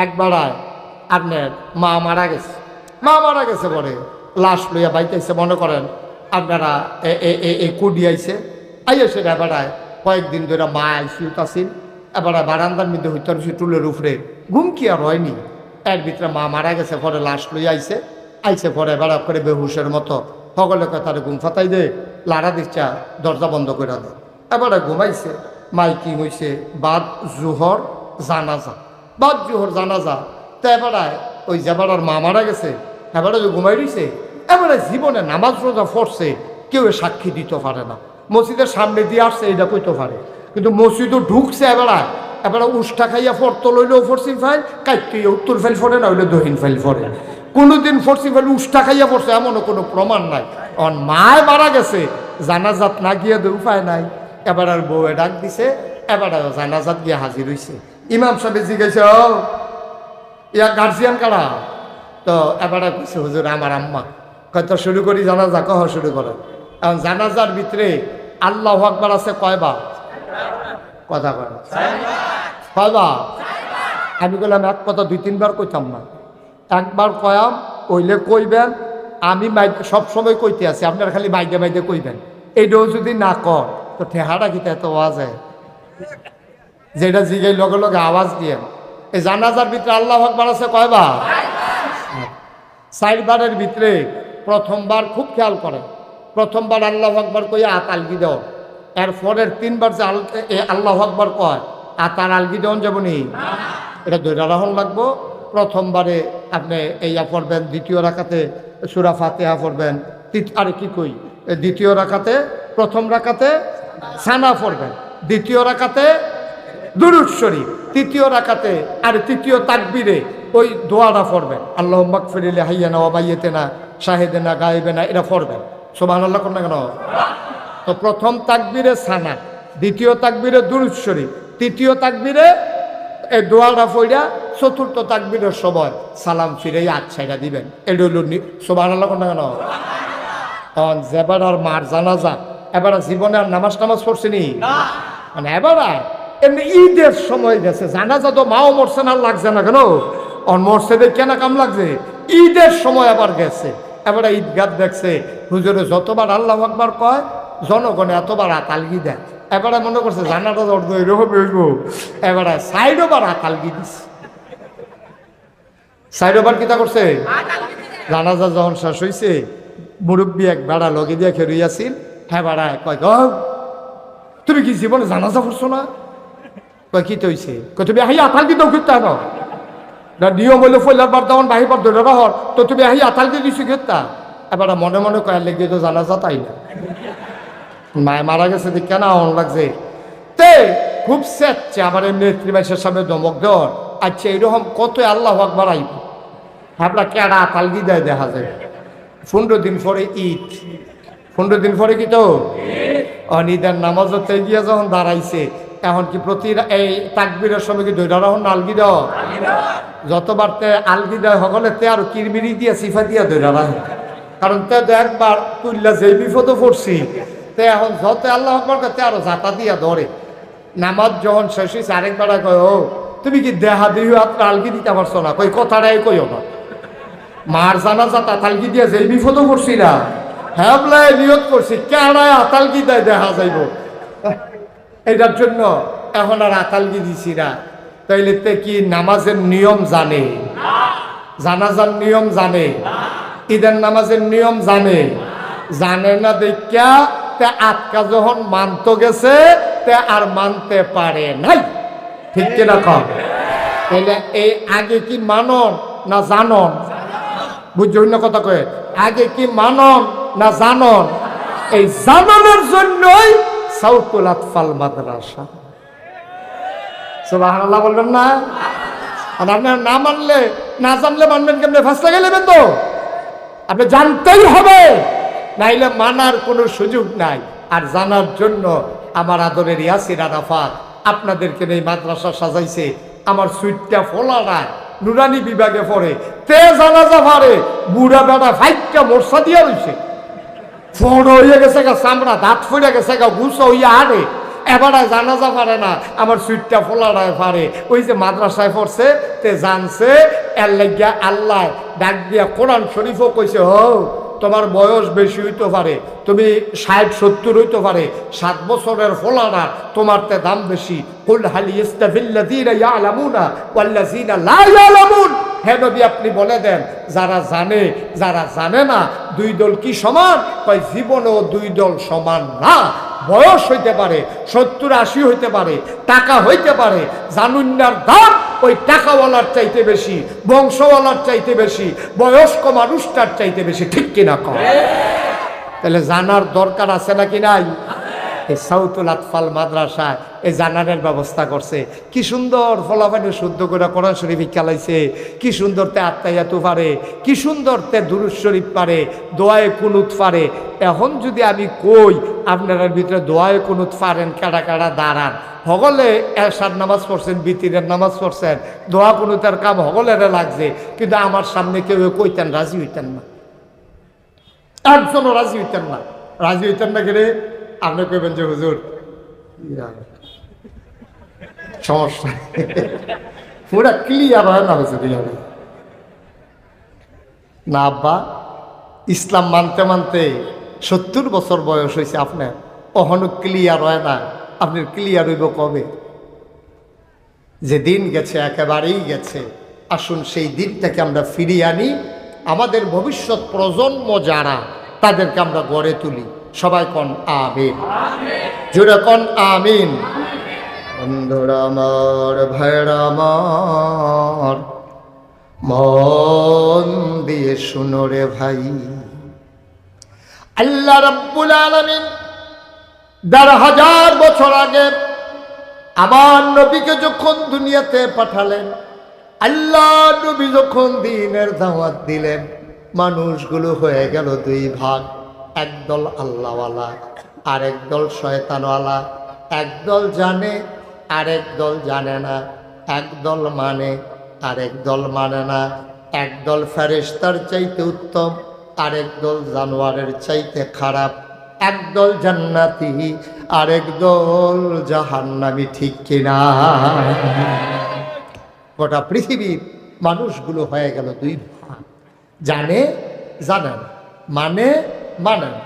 একবারায় আপনার মা মারা গেছে পরে লাশ লইয়া বাইতেছে, মনে করেন আপনারা এই কুডি আইছে আইসে এবারায় কয়েকদিন ধরে মা আইসিউত আসিল, এবারে বারান্দার মধ্যে হইতে টুলের উপরে ঘুম কি আর হয়নি, এর ভিতরে মা মারা গেছে পরে লাশ লইয়া আইসে পরে এবার করে বেহুশের মতো সকলে তার ঘুম ফাতাই দে, লাড়া দিচ্ছা দরজা বন্ধ করে দেয়। এবারে ঘুমাইছে, মাই কি হয়েছে বাদ জোহর জানাজা তো এবারে ওই যেবারার মা মারা গেছে এবারে যে ঘুমাই রয়েছে, এবারে জীবনে নামাজ রোজা পড়ছে কেউ সাক্ষী দিতে পারে না, মসজিদের সামনে দিয়ে আসছে এটা কইতে পারে, কিন্তু মসজিদও ঢুকছে এবারে উষ্টা খাইয়া ফরতো লইলেও ফরসিন ফাইল, কাইতে উত্তর ফাইল ফরে না হইলে দক্ষিণ ফাইল ফরে, কোনোদিন ফরসিন ফাইল উষ্টা খাইয়া পড়ছে এমনও কোনো প্রমাণ নাই। অন মায় মারা গেছে জানাজাত না গিয়ে তো উপায় নাই, এবার আর বউয়ে ডাক দিছে, এবার জানাজাত গিয়ে হাজির হইছে। ইমাম সাহেব জিজ্ঞাসা ইয়া গার্জিয়ান কারা, তো এবারে কইছে হুজুর আমার আম্মা, হয়তো শুরু করি জানাজা, কহ শুরু করে। এখন জানাজার ভিতরে আল্লাহু আকবার আছে কয়বার, কথা কয়বার, আমি বললাম এক কথা 2-3 বার কইতাম না, একবার কয়াম কইলে কইবেন, আমি মাইক সবসময় কইতে আছি, আপনার খালি মাইকে কইবেন, এইটাও যদি না কর তো ঠেহাটা কিতা এত আওয়াজ হয়, যেটা জিগাই লগে লগে আওয়াজ দিয়ে। এই জানাজার ভিতরে আল্লাহু আকবার আছে কয়বার, 4বারের ভিতরে প্রথমবার খুব খেয়াল করে, প্রথমবার আল্লাহু আকবার কইয়া হাত আলগি দাও, এর পরের 3বার যে আল্লাহু আকবার কয় আতার আলগি দেওয়ান যাবনি, এটা ধৈর্য রাখুন লাগবো। প্রথমবারে আপনি এইয়া পড়বেন, দ্বিতীয় রাকাতে সূরা ফাতিহা পড়বেন, আরে কি কই, দ্বিতীয় রাকাতে প্রথম রাকাতে সানা পড়বেন, দ্বিতীয় রাকাতে দুরূদ শরীফ, তৃতীয় রাকাতে আর তৃতীয় তাকবীরে ওই দোয়াটা পড়বেন, আল্লাহুম্মা গফির লি হাইয়ানা ওয়া মাইয়িতিনা শাহিদিনা গায়বিনা, এটা পড়বেন। সুবহানাল্লাহ কোন না কেন? তো প্রথম তাকবীরে সানা, দ্বিতীয় তাকবীরে দুরূদ শরীফ, তৃতীয় তাকবীরে এই দোয়াটা পড়া, চতুর্থ তাকবীরের সময় সালাম ফিরে আচ্ছাইটা দিবেন। এটা হইল সুবহানাল্লাহ কোন না কেন? তখন যেবার আর মার জানাজা, এবার জীবনে আর নামাজ পড়ছেনি মানে, এবার এমনি ঈদের সময় গেছে, জানাজা তো মাও মরছে না, লাগছে না কেন, অন মরছে কেন কাম লাগছে, ঈদের সময় আবার গেছে, এবারে ঈদগাহ দেখছে হুজুরে যতবার আল্লাহু আকবার কয় জনগণে এতবার আতালগি দেয়, এবারে মনে করছে জানাটা এরকম হইব, এবারে সাইডবার আতালগি দিচ্ছে, সাইডবার কিতা করছে, জানাজা যখন শেষ হয়েছে মুরব্বী এক বেড়া লগে দিয়ে খেয়ে রইয়াছিল, হ্যাঁ বেড়ায় কয় তুমি কি জীবনে জানাজা পড়ছো না, কয় কি হয়েছে, কয় তুমি আহি আতালগি দাও করতে না, নিয়ম হইলে ফইলার বার দেওয়ান বাহি বার ধরে হর, তো তুমি আহি আতালগি দিছো খেতা, এবার মনে মনে কয়ার লেগে তো জানাজা তাই না, মায় মারা গেছে দেখে না অন লাগছে, তে খুব স্যাচ্ছে আমার এমনি নেত্রীমাইশের সামনে দমক দেওয়ার, আচ্ছা এইরকম কত আল্লাহু আকবার আইব, আপনার কেডা আতালগি দেয় দেখা যায়। 15 দিন পরে ঈদ, 15 দিন পরে কি তো ঈদের নামাজ হতে গিয়ে যখন দাঁড়াইছে, এখন কি প্রতি এই তাকবীরের সময় কি ধৈর্য রাখুন আলগি দাও, যতবার তে আলগি দেয় সকলে তে আর কিরমিরি দিয়ে সিফা দিয়া ধৈর্য রাখে, কারণ তে একবার তুললা যে বিপদে পড়ছি, তে এখন যত আল্লাহ আকবার তে আরো জাতা দিয়া ধরে। নামাজ যখন শেষ হয়েছে আরেকবার কয় ও তুমি কি দেহা দিও আপনার আলগি দিতে পারছো না, কই কথাটাই কইও না, মার জানাজা তাতালগি দিয়া যে বিপদে পড়ছি না, হ্যাঁ নিয়ত করছি কেনায় আতালগি দেয় দেখা যাইব, এইটার জন্য এখন আর আতালগি দিছি না। তাইলে তে কি নামাজের নিয়ম জানে, জানাজার নিয়ম জানে, ঈদের নামাজের নিয়ম জানে না দেখা তে আটকা যখন মানতে গেছে তে আর মানতে পারে নাই, ঠিক কিনা কম? তাইলে এই আগে কি মানন না জানন, বুঝছো না কথা কয়ে, আগে কি মানন না জানন, এই জাননের জন্যই সাউতুল আতফাল মাদ্রাসা। সুবহানাল্লাহ বলবেন না? আর আপনার না মানলে না জানলে মানবেন কেমনে, ফাঁসতে গেলেন তো, আপনি জানতেই হবে, নাইলে মানার কোনো সুযোগ নাই। আর জানার জন্য আমার আদরের ইয়াসির আরাফাত আপনাদেরকে এই মাদ্রাসা সাজাইছে, আমার সুইটটা ফোলাটা নুরানি বিভাগে পড়ে, তে জানাজা পারে বুড়া বেড়া ফাইটটা মোর্চা দিয়া রয়েছে, ফোড় হইয়া গেছে গা, চামড়া দাঁত ফুড়ে গেছে গা, গুছো হইয়া হারে, এবারে জানাজা পারে না, আমার সুইটটা ফোলাটায় পারে। ওই যে মাদ্রাসায় পড়ছে তে জানছে, এর লাগিয়া আল্লাহ ডাক দিয়া কোরআন শরীফও কইছে, তোমার বয়স বেশি হইতে পারে, তুমি 60-70 হইতে পারে, 7 বছরের ফোলানা তোমার তে দাম বেশি। কুল হাল ইস্তাফিল্লাযীনা ইয়ালামুনা ওয়াল্লাযীনা লা ইয়ালামুন। হে নবী, আপনি বলে দেন, যারা জানে যারা জানে না, দুই দল কি সমান? কয় জীবনেও দুই দল সমান না। বয়স হইতে পারে 70-80 হইতে পারে, টাকা হইতে পারে, জানুন্নার দাম ওই টাকাওয়ালার চাইতে বেশি, বংশওয়ালার চাইতে বেশি, বয়স্ক মানুষটার চাইতে বেশি। ঠিক কিনা কম? তাহলে জানার দরকার আছে নাকি নাই? এই সাউতুল আতফাল মাদ্রাসায় এই জানানের ব্যবস্থা করছে। কি সুন্দর ফলাফানি শুদ্ধ করে কোরআন শরীফ খেলাইছে, কি সুন্দর তে আত্মায়াতু পারে, কি সুন্দর তে দুরূদ শরীফ পারে, দোয়ায়ে কুনুত পারে। এখন যদি আমি কই আপনার ভিতরে দোয়ায়ে কুনুত পারেন, কাটা কাটা দাঁড়ান, হগলে এশার নামাজ পড়ছেন, বিতিরের নামাজ পড়ছেন, দোয়া কুনুতের কাম হগলের লাগছে, কিন্তু আমার সামনে কেউ কইতেন, রাজি হইতেন না, একজনও রাজি হইতেন না। রাজি হইতেন না কেন? আপনি কইবেন যে হুজুর সমস্যা পুরা ক্লিয়ার হয় না হুজুর। না আব্বা, ইসলাম মানতে মানতে 70 বছর বয়স হয়েছে আপনার, কখনো ক্লিয়ার হয় না। আপনার ক্লিয়ার হইব কবে? যে দিন গেছে একেবারেই গেছে। আসুন সেই দিনটাকে আমরা ফিরিয়ে আনি, আমাদের ভবিষ্যৎ প্রজন্ম যারা, তাদেরকে আমরা গড়ে তুলি। সবাই কন আমিন, জোরে কন আমিন। বন্ধুরা আমার, ভাইরা আমার, মন দিয়ে শুনো রে ভাই, আল্লাহ রাব্বুল আলামিন ১,৫০০ বছর আগে আমার নবীকে যখন দুনিয়াতে পাঠালেন, আল্লাহ নবী যখন দ্বীনের দাওয়াত দিলেন, মানুষগুলো হয়ে গেল দুই ভাগ। একদল আল্লাহওয়ালা, আরেক দল শয়তানওয়ালা। একদল জানে, আরেক দল জানে না। একদল মানে, আরেক দল মানে না। একদল ফেরেশতার চাইতে উত্তম, আরেক দল জানোয়ারের চাইতে খারাপ। একদল জান্নাতি, আরেক দল জাহান্নামী। ঠিক কিনা? গোটা পৃথিবীর মানুষগুলো হয়ে গেল দুই ভাগ, জানে জানে না, মানে মানে না।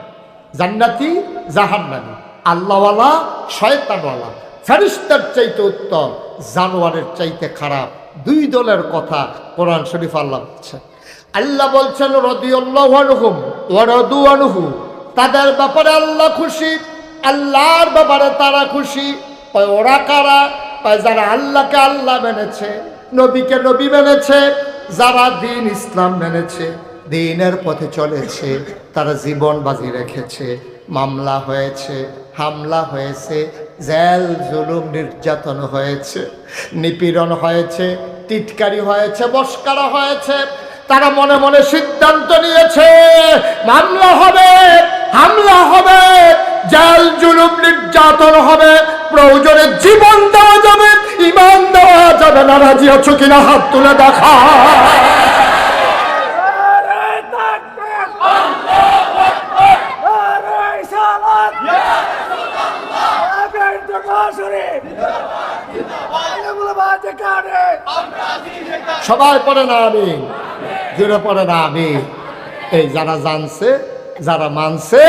জান্নাতি জাহান্নামী, আল্লাহওয়ালা শয়তানওয়ালা, ফেরেশতার চাইতে উত্তম, জানোয়ারের চাইতে খারাপ। দুই দলের কথা কোরআন শরীফ আল্লাহ বলছেন। আল্লাহ বলছেন রাদিয়াল্লাহু আনহুম ওয়া রাদু আনহু, তাদের ব্যাপারে আল্লাহ খুশি, আল্লাহর ব্যাপারে তারা খুশি। ওরা কারা? যারা আল্লাহকে আল্লাহ মেনেছে, নবীকে নবী মেনেছে, যারা দিন ইসলাম মেনেছে, দিনের পথে চলেছে, তারা জীবন বাজি রেখেছে। মামলা হয়েছে, হামলা হয়েছে, জেল জুলুম নির্যাতন হয়েছে, নিপীড়ন হয়েছে, টিটকারি হয়েছে, বশকারা হয়েছে। তারা মনে মনে সিদ্ধান্ত নিয়েছে, মামলা হবে, হামলা হবে, জেল জুলুম নির্যাতন হবে, প্রয়োজনে জীবন দেওয়া যাবে, ঈমান দেওয়া যাবে না। রাজি আছো কিনা? হাত তুলে দেখা। সবাই পড়ে না আমিন, জোরে পড়ে না আমিন। এই যারা জানছে, যারা মানছে,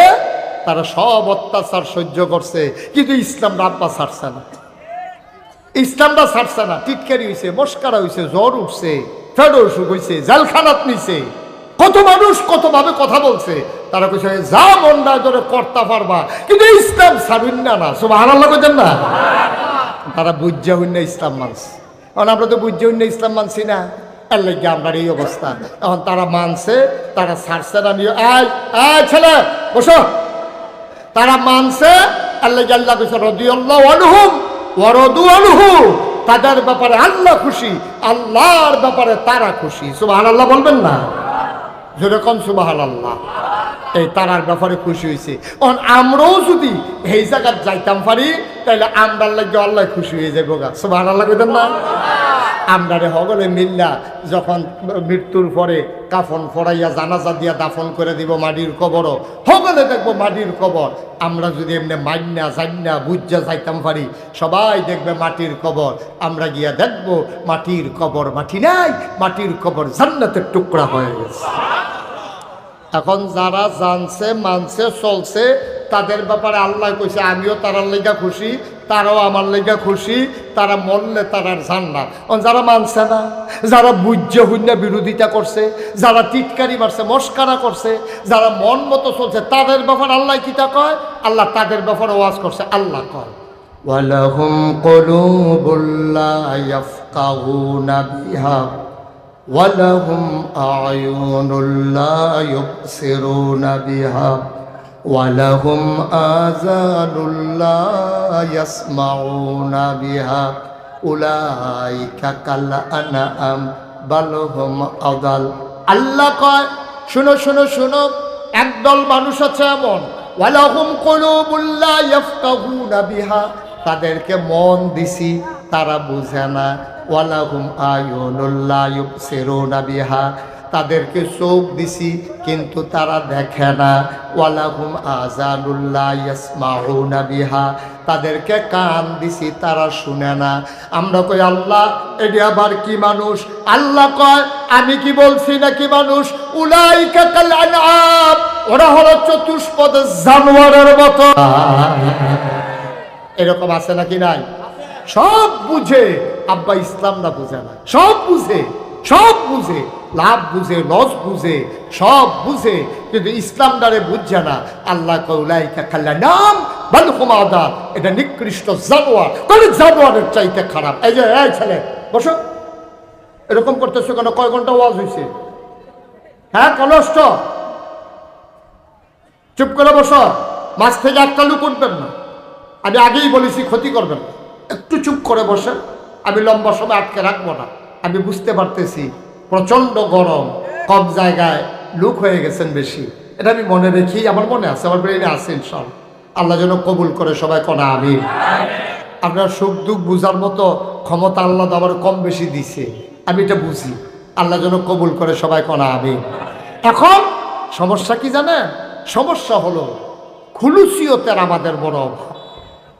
তারা সব অত্যাচার সহ্য করছে, কিন্তু ইসলাম রাব্বা ছাড়ছে না। ইসলামটা ছাড়ছে না। টিটকারি হয়েছে, মস্কারা হয়েছে, জ্বর উঠছে, ফেড অসুখ হয়েছে, জেলখানাত নিছে, কত মানুষ কতভাবে কথা বলছে। তারা কইছে যা মন্ডা ধরে করতে পারবা, কিন্তু ইসলাম ছাড়ুন না। না সুবহানাল্লাহ কইতেন না? তারা বুঝা হইন না ইসলাম মানছে। এখন আমরা তো বুঝা হইন না ইসলাম মানছি না, এর লাগে আমরা এই অবস্থা। এখন তারা মানছে, তারা ছাড়ছে না। নিয়ে আয় ছেলে বসো। তারা মানছে, এর লাগে আল্লাহ কইছে রাদিয়াল্লাহু আনহুম ওয়া রাদু আনহু, তাদের ব্যাপারে আল্লাহ খুশি, আল্লাহর ব্যাপারে তারা খুশি। সুবহানাল্লাহ বলবেন না? যেরকম সুবহানাল্লাহ। এই তারার ব্যাপারে খুশি হয়েছে। আমরাও যদি এই জায়গায় যাইতাম পারি তাহলে আমরার লাগে আল্লাহ খুশি হয়ে যাবো গা। সুবহানাল্লাহ কইতেন না? আমরারে হগলে মিল্লা যখন মৃত্যুর পরে কাফন ফড়াইয়া জানাজা দিয়া দাফন করে দিব মাটির কবরও হগলে দেখবো মাটির কবর। আমরা যদি এমনি মাইনা জান্না বুঝা যাইতাম পারি সবাই দেখবে মাটির কবর, আমরা গিয়া দেখবো মাটির কবর মাটি নাই, মাটির কবর জান্নাতের টুকরা হয়ে গেছে। এখন যারা জানছে মানছে চলছে তাদের ব্যাপারে আল্লাহ কইছে আমিও তারার লেগা খুশি, তারাও আমার লেগা খুশি, তারা মরলে তারার জান্নাত। যারা মানছে না, যারা বুঝে হুন্না বিরোধিতা করছে, যারা টিটকারি মারছে মস্কারা করছে, যারা মন মতো চলছে তাদের ব্যাপারে আল্লাহ কিতা কয়? আল্লাহ তাদের ব্যাপারে ওয়াজ করছে। আল্লাহ কয় ওয়ালাহুম কুলুবুল লা ইয়াফকাহুনা বিহা ওয়ালাহুম আ'য়ুনুল লা ইউবসিরুনা বিহা ওয়ালাহুম আযানুল লা ইয়াসমাউনা বিহা উলাইকা কাল আনআম বাল হুম আদাল। আল্লাহ কয় শুনো শুনো শুনো, একদল মানুষ আছে এমন, ওয়ালাহুম কুলুবুল লা ইয়াফকাহুনা বিহা, তাদেরকে মন দিছি তারা বুঝে না, ওয়ালাহুম আ'য়ুনুল লা ইউবসিরুনা বিহা, তাদেরকে চোখ দিছি কিন্তু তারা দেখে না, ওয়ালাহুম আযানুল লা ইয়াসমাউনা বিহা, তাদেরকে কান দিছি তারা শুনে না। আমরা কই আল্লাহ এটি আবার কি মানুষ? আল্লাহ কয় আমি কি বলছি নাকি মানুষ? উলাইকা কাল আনআম, ওরা হলো চতুষ্পদ জানোয়ারের মতো। এরকম আছে নাকি নাই? সব বুঝে, আব্বা ইসলাম না বুঝে না, সব বুঝে, সব বুঝে, লাভ বুঝে লস বুঝে, সব বুঝে, কিন্তু ইসলাম দ্বারে বুঝছে না। আল্লাহ কউলাইকা খাল্লা নাম বাল হুম আদাল, এটা নিকৃষ্ট জানোয়ার, তাহলে জানোয়ারের চাইতে খারাপ। এই যে এই ছেলে বসো, এরকম করতেছো কেন? কয় ঘন্টা ওয়াজ হয়েছে? হ্যাঁ কলষ্ট, চুপ করে বসো, মাছ থেকে একটা লুক উঠবেন না। আমি আগেই বলেছি ক্ষতি করবেন না, একটু চুপ করে বসে, আমি লম্বা সময় আটকে রাখবো না। আমি বুঝতে পারতেছি প্রচণ্ড গরম, কম জায়গায় লুক হয়ে গেছেন বেশি, এটা আমি মনে রেখি, আমার মনে আছে, আমার ব্রেনে আছে ইনশাআল্লাহ। আল্লাহ যেন কবুল করে সবাই কোনা আমিন। আপনার সুখ দুঃখ বুঝার মতো ক্ষমতা আল্লাহ তো আমার কম বেশি দিছে, আমি এটা বুঝি। আল্লাহ যেন কবুল করে সবাই কোনা আমিন। এখন সমস্যা কি জানেন? সমস্যা হলো খুলুসিয়তের আমাদের বড় অভাব।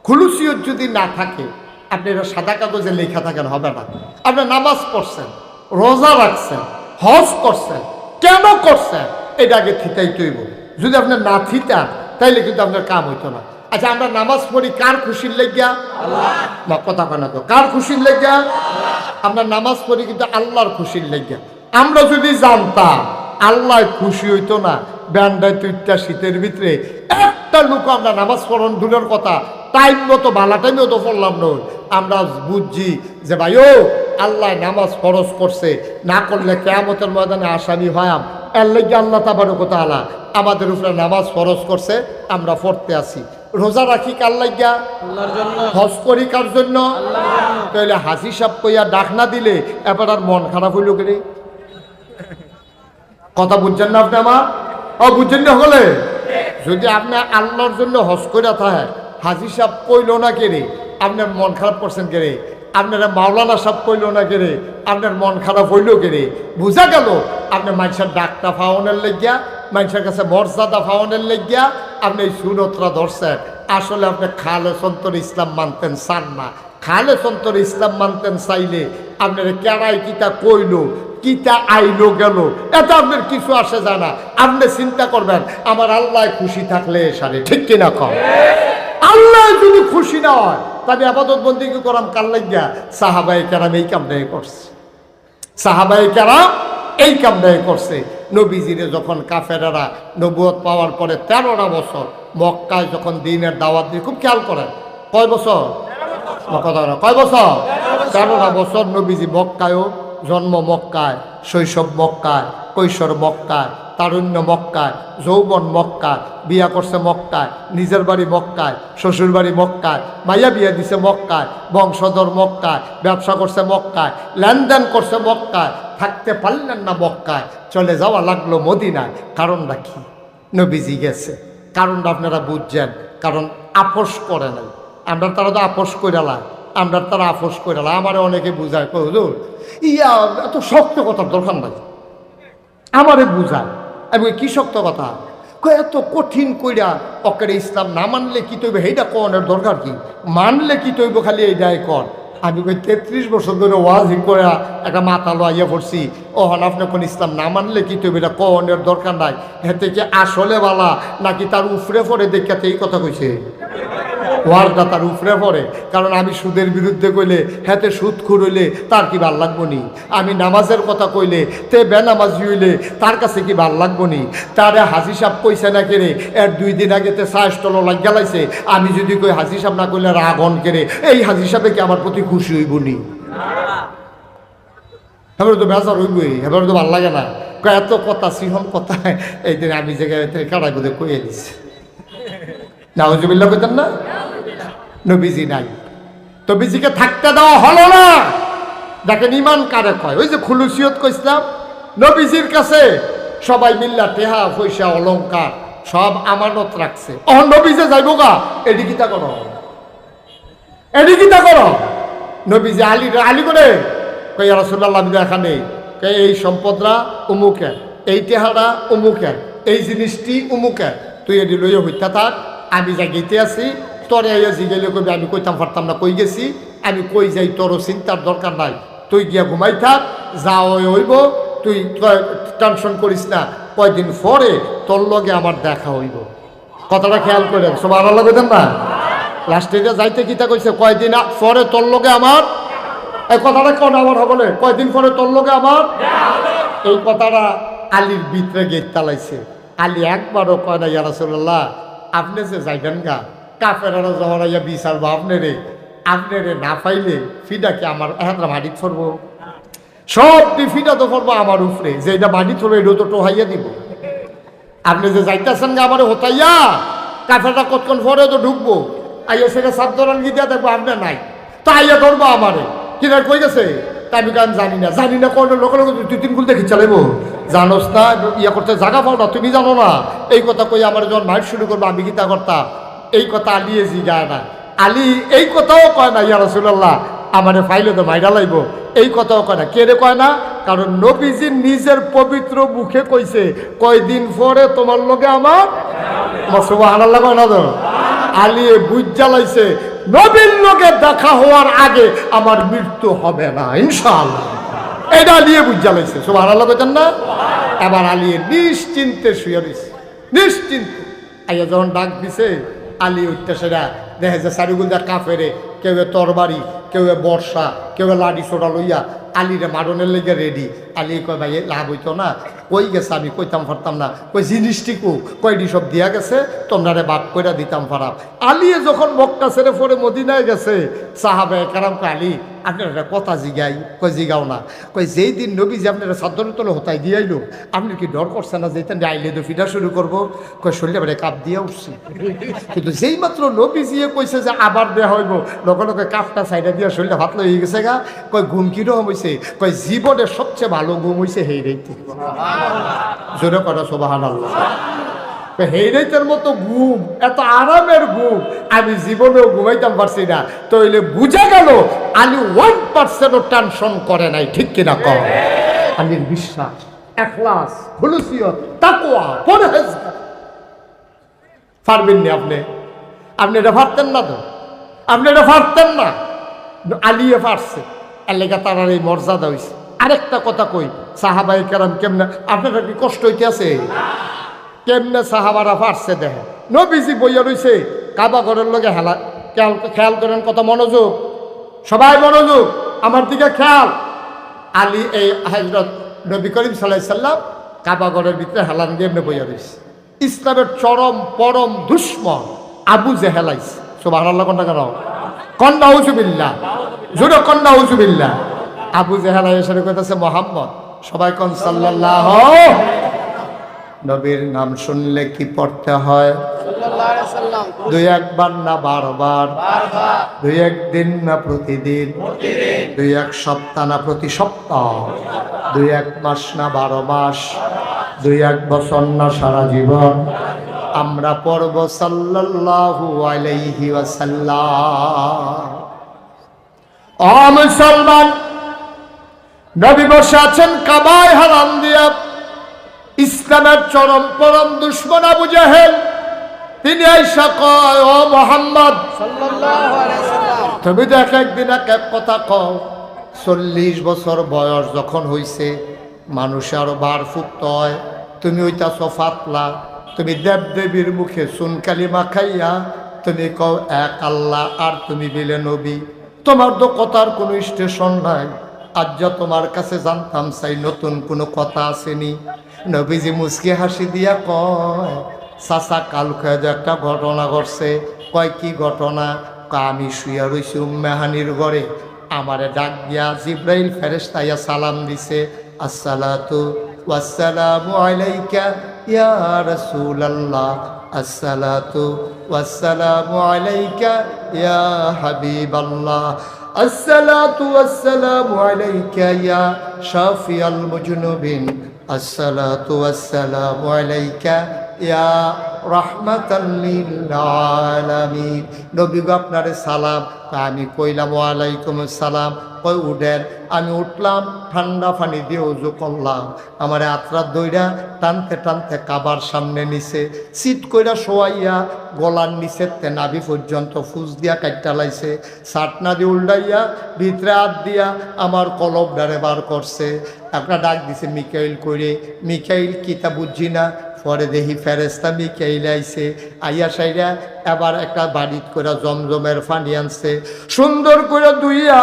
খুলুসিয়ত যদি না থাকে, আপনি এটা সাদা কাগজে লেখা থাকেন হবে না। আপনি নামাজ পড়ছেন, রোজা রাখছেন, হজ করছেন, কেন করছেন এটা আগে থিতাই তৈব। যদি আপনি না থিতান তাইলে কিন্তু আপনার কাম হইতো না। আচ্ছা আমরা নামাজ পড়ি কার খুশির লেগিয়া? আল্লাহ। কথা কয় না তো, কার খুশির লেগিয়া? আমরা নামাজ পড়ি কিন্তু আল্লাহর খুশির লেগিয়া। আমরা যদি জানতাম আল্লাহ খুশি হইতো না, ব্যান্ডায় তুইটা শীতের ভিতরে একটা লোক আমরা নামাজ পড়ন দূরের কথা, টাইম মতো বালা টাইমেও তো পড়লাম নয়। আমরা বুঝছি যে ভাই ও আল্লাহ নামাজ ফরজ করছে, না করলে কিয়ামতের ময়দানে আসামি হয়াম, এর লেগে আল্লাহ তাবারক ওয়া তাআলা আমাদের উপরে নামাজ ফরজ করছে, আমরা পড়তে আসি। রোজা রাখি কার লাগিয়া? আল্লাহর জন্য। হজ করি কার জন্য? আল্লাহর জন্য। তাহলে হাসি সাপ কইয়া ডাক না দিলে এবার আর মন খারাপ হইল কেন? কথা বুঝছেন না আপনি আমার? বুঝছেন না হলে? যদি আপনি আল্লাহর জন্য হজ কইরা থাকে, হাজি সাহেব কইল না কেড়ে, আপনার মন খারাপ করছেন কেড়ে? আপনারা মাওলানা সাহেব কইল না কেড়ে, আপনার মন খারাপ হইল কেড়ে? বুঝা গেল আপনি মানুষের ডাকটা ফাওনের লেগিয়া, মানুষের কাছে মর্যাদা ফাওনের লেগিয়া আপনি এই সুনতরা ধরছেন। আসলে আপনি খালে সন্তর ইসলাম মানতেন চান না। খালে সন্তর ইসলাম মানতেন চাইলে আপনার কেড়াই কিতা কইল, কিতা আইলো গেল, এটা আপনার কিছু আসে যায় না। আপনি চিন্তা করবেন আমার আল্লাহ খুশি থাকলে সারে, ঠিক কিনা কম? আল্লাহ যদি খুশি না হয় তবে আবাদত বন্দেগী করাম কার লাগিয়া? সাহাবায়ে কেরাম এই কামটাই করছে, সাহাবায়ে কেরাম এই কামটাই করছে। নবীজিরে যখন কাফেরেরা নবুয়ত পাওয়ার পরে 13টা বছর মক্কায় যখন দ্বীনের দাওয়াত দিয়ে, খুব খেয়াল করেন কয় বছর? কথা না, কয় বছর? 13টা বছর নবীজি মক্কায়ও, জন্ম মক্কায়, শৈশব মক্কায়, কৈশোর মক্কায়, তারুণ্য মক্কায়, যৌবন মক্কায়, বিয়া করছে মক্কায়, নিজের বাড়ি মক্কায়, শ্বশুর বাড়ি মক্কায়, মাইয়া বিয়া দিছে মক্কায়, বংশধর মক্কায়, ব্যবসা করছে মক্কায়, লেনদেন করছে মক্কায়, থাকতে পারলেন না মক্কায়, চলে যাওয়া লাগলো মদিনায়। কারণটা কি? নবীজি গেছে। কারণটা আপনারা বুঝছেন, কারণ আপোষ করে নাই। আমরা তারা তো আপোষ করে লা, আমরা তারা আপোষ করে লা। আমারে অনেকে বুঝায়, হুজুর ইয়া এত শক্ত কথার দরকার নাই, আমারে বুঝায়। আমি কি শক্ত কথা? এত কঠিন কইরা অকেরে ইসলাম না মানলে কি তৈব, এইটা কনের দরকার কি? মানলে কি তৈব, খালি এইটাই কর। আমি কই 33 বছর ধরে ওয়াজ করে একটা মাথা লইয়া পড়ছি, ওহন আপনি কোন ইসলাম না মানলে কি তৈব, এটা কনের দরকার নাই। হেতে কি আসলে বালা নাকি তার উফরে পড়ে দেখাতে এই কথা কইছে? ওয়ার্ডটা তার উপরে পড়ে। কারণ আমি সুদের বিরুদ্ধে কইলে হাতে সুদখোর হইলে তার কি ভাল লাগবো নি? আমি নামাজের কথা কইলে তে বেনামাজি হইলে তার কাছে কি ভাল লাগবো নি? তারে হাজি সাহেব কইছে না কেড়ে এর 2 দিন আগে তে চাষটল লাগিয়া লাইছে, আমি যদি কই হাজি সাহেব না কইলে রাগন কেড়ে, এই হাজি সাহেবে কি আমার প্রতি খুশি হইব নি? এবার তো বেজার হইবই, এবার তো ভাল লাগে না। এত কথা সিহন কথা এই দিন আমি জায়গায় কাটাই বোধে কইয়ে দিচ্ছে। নাউজুবিল্লাহ কইতেন না? নবীজি নাই, নবীজিকে থাকতে দেওয়া হলো না। দেখেন ইমান কারে কয়, ওই যে খুলুসিয়ত কইছিলাম, নবীজির কাছে সবাই মিল্লা টেহা পয়সা অলংকার সব আমানত রাখছে। নবীজে যাইব গা, এদিকিতা করো, এদিকিতা করো। নবীজি আলী করে কই রাসূলুল্লাহ আমি এখানে এই সম্পদরা উমুকের, এই টেহারা উমুকের, এই জিনিসটি উমুকের, তুই এটি লইয়া হইতা থাক, আমি যা গেতে আছি তোরে জিগাইলে কবি আমি কইতাম পারতাম না কই গেছি, আমি কই যাই তোরও চিন্তার দরকার নাই, তুই গিয়া ঘুমাই থাক, যা হইব তুই টেনশন করিস না, কয়দিন পরে তোর লগে আমার দেখা হইব। কথাটা খেয়াল করেন, সব আমার লগে দেন না। লাস্টে যাইতে কিতা কইছে, কয়দিন পরে তোর লগে আমার, এই কথাটা কেন আমার হবে, কয়দিন পরে তোর লগে আমার। এই কথাটা আলীর ভিতরে গেট তালাইছে। আলী একবারও কয় না ইয়া রাসূলুল্লাহ আপনি যে যাইবেন গা, কাফেরারা জহরাইয়া বিচারবো আপনারে, আপনারে না পাইলে ফিডা কি আমার হাতরা মাটি ফরবো, সব ফিডা তো ফরবো আমার উপরে, যে এটা মাটি থরবো এটা তো টোহাইয়া দিব। আপনি যে যাইতেছেন গা আমার হতাইয়া, কাফেরটা কতক্ষণ পরে তো ঢুকবো, আইয়া সেটা সাবধান গিয়ে দেখবো আপনি নাই, তা আইয়া ধরবো আমারে কিনা কই গেছে। তাই আমি কারণ জানি না কোন লোক তুই 3 কুল দেখি চালাইবো, জানোস না ইয়ে করতে জায়গা পাও না, তুমি জানো না। এই কথা কই আমার যখন মাইট শুরু করবো আমি গীতা করতাম, এই কথা আলিয়ে জিগায় না। আলী এই কথাও কয় না ইয়া রাসূলুল্লাহ আমারে ফাইলে তো মাইরা লাইব, এই কথাও কয় না। কে রে কয় না? কারণ নবীজি নিজের পবিত্র মুখে কইছে কয়দিন পরে তোমার লগে আমার। সুবহানাল্লাহ কয় না তো? আলিয়ে বুঝ জ্বালাইছে নবীর লগে দেখা হওয়ার আগে আমার মৃত্যু হবে না ইনশাআল্লাহ, এটা আলিয়ে বুঝ জ্বালাইছে। সুবহানাল্লাহ কইতেন না? এবার আলিয়ে নিশ্চিন্তে শুয়ে রইছে, নিশ্চিন্তে। আইয়া যখন ডাক দিছে আলী উঠতে সেরা দেখে যে চারিগুলদা কাফেরে, কেউ তরবারি, কেউ বর্ষা, কেউ লাঠি ছোটা লইয়া আলীরে মারণের লেগে রেডি। আলী কয় ভাই লাভ হইতো না, কই গেছে আমি কইতাম পারতাম না, কই জিনিসটিকু কয়টি সব দিয়া গেছে তোমরা বাদ করে দিতাম পারাম। আলিয়ে যখন মক্কা ছেড়ে পরে মদিনায় গেছে, সাহাবায়ে কেরাম কয় আলী আপনার একটা কথা জিগাই, কই জিগাও না। কই যেই দিন নবীজি আপনারা সাদ্দরের তলে হতাই দিয়ে আইলো, আপনি কি ডর করছে না যেতেন আইলে তো ফিটা শুরু করবো? কই শরীরে বেড়ে কাপ দিয়ে উঠছি, কিন্তু যেই মাত্র নবীজি কইছে যে আবার দেওয়া হইব, লগে লগে কাপটা সাইডে দিয়ে শরীরটা ভাত হয়ে গেছে গা। কই ঘুম কিরকম হয়েছে? কই জীবনের সবচেয়ে ভালো ঘুম হয়েছে হেই রাইতে। জোরে করা সুবহানাল্লাহ। হেই রাইতের মতো ঘুম, এত আরামের ঘুম আমি জীবনেও ঘুমাইতাম পারছি না। তাইলে বুঝা গেল আলী 1% টেনশন করে নাই, ঠিক কিনা কম? আলীর বিশ্বাস, ইখলাস, খুলুসিয়ত, তাকওয়া, পরহেজগার। পারবেন না আপনি? আপনি এটা পারতেন না তো, আপনি এটা পারতেন না। আলিয়ে পারছে, আল্লাহ তার এই মর্যাদা হয়েছে। আরেকটা কথা কই, সাহাবায়ে কেরাম কেমনে, আপনারা কি কষ্ট হইতে আছে? কেমনে সাহাবারা পারছে দেখেন। নবীজি বইয়া রইছে কাবা ঘরের লগে হেলা, খেয়াল করেন, কত মনোযোগ, সবাই মনোযোগ, আমার দিকে খেয়াল। আলী এই হযরত নবী করিম সাল্লাল্লাহু আলাইহি সাল্লাম কাবা ঘরের ভিতরে হেলান দিয়ে এমনি বইয়া রইছে। ইসলামের চরম পরম দুশ্মন আবু জেহেল আইছে। সুবহানাল্লাহ কোনটা কেন? কন্যা উজুবিল্লাহ, জোরে কন্যা উজুবিল্লাহ। আবু জেহেল এসে কইতাছে মুহাম্মদ, সবাই কোন সাল্লাল্লাহু। নবীর নাম শুনলে কি পড়তে হয়? সাল্লাল্লাহু আলাইহি সাল্লাম। 2-1 না 12 বার? 2-1 দিন না প্রতিদিন? 2-1 সপ্তাহ না প্রতি সপ্তাহ? 2-1 মাস না 12 মাস? 2-1 বছর না সারা জীবন আমরা পড়ব সাল্লাল্লাহু আলাইহি ওয়াসাল্লাম। ও মুসলমান, নবী বসে আছেন কাবায় হারাম দিয়া। ইসলামের চরম পরম দুশমন আবু জাহেল তিনি আইসা কয়, ও মুহাম্মদ সাল্লাল্লাহু আলাইহি ওয়াসাল্লাম, তুমি তো একদিন এক কথা কও, 40 বছর বয়স যখন হইছে মানুষে আরো বার ফুটতে হয়, তুমি হইতাছো ফাতলা, তুমি দেব দেবীর মুখে সুন কালিমা খাইয়া তুমি কও এক আল্লাহ আর তুমি বিলে নবী, তোমার তো কথার কোনো স্টেশন নাই। আজ যা তোমার কাছে জানতাম চাই নতুন কোনো কথা আসেনি। নবীজি মুচকি হাসি দিয়া কয়, চাচা কালকে একটা ঘটনা ঘটছে। কয় কি ঘটনা? আমি শুয়া রইছি উম্মেহানির ঘরে, আমারে ডাক দিয়া জিব্রাইল ফেরেশতা ইয়া সালাম দিছে, আসসালাতু ওয়াসসালামু আলাইকা ইয়া রাসূলুল্লাহ, আসসালাতু ওয়াসসালামু আলাইকা ইয়া হাবিবাল্লাহ, আসসালাতু ওয়াসসালামু আলাইকা ইয়া শাফিয়াল মুজনুবিন, আসসালাতু ওয়াসসালামু আলাইকা ইয়া রাহমাতাল লিল আলামিন। নবী গো আপনারে সালাম। আমি কইলাম ওয়ালাইকুম আসসালাম। কই উঠেন। আমি উঠলাম, ঠান্ডা পানি দিয়ে ওযু করলাম, আমার আত্রা দইরা টানতে টানতে কাবার সামনে নিছে, সিট কইরা শোয়াইয়া গলার নিচে নাভি পর্যন্ত ফুস দিয়া কাটটা লাইছে, সাটনা দিয়ে উল্টাইয়া ভিতরে হাত দিয়া আমার কলব ডারে বার করছে। একটা ডাক দিছে মিকাইল করে। মিকাইল কিতা বুঝি না, পরে দেখি ফেরেস্তা মিকাইল আইছে, আইয়া সাইরা এবার একটা বাড়িত করে জমজমের পানি আনছে, সুন্দর করে দুইয়া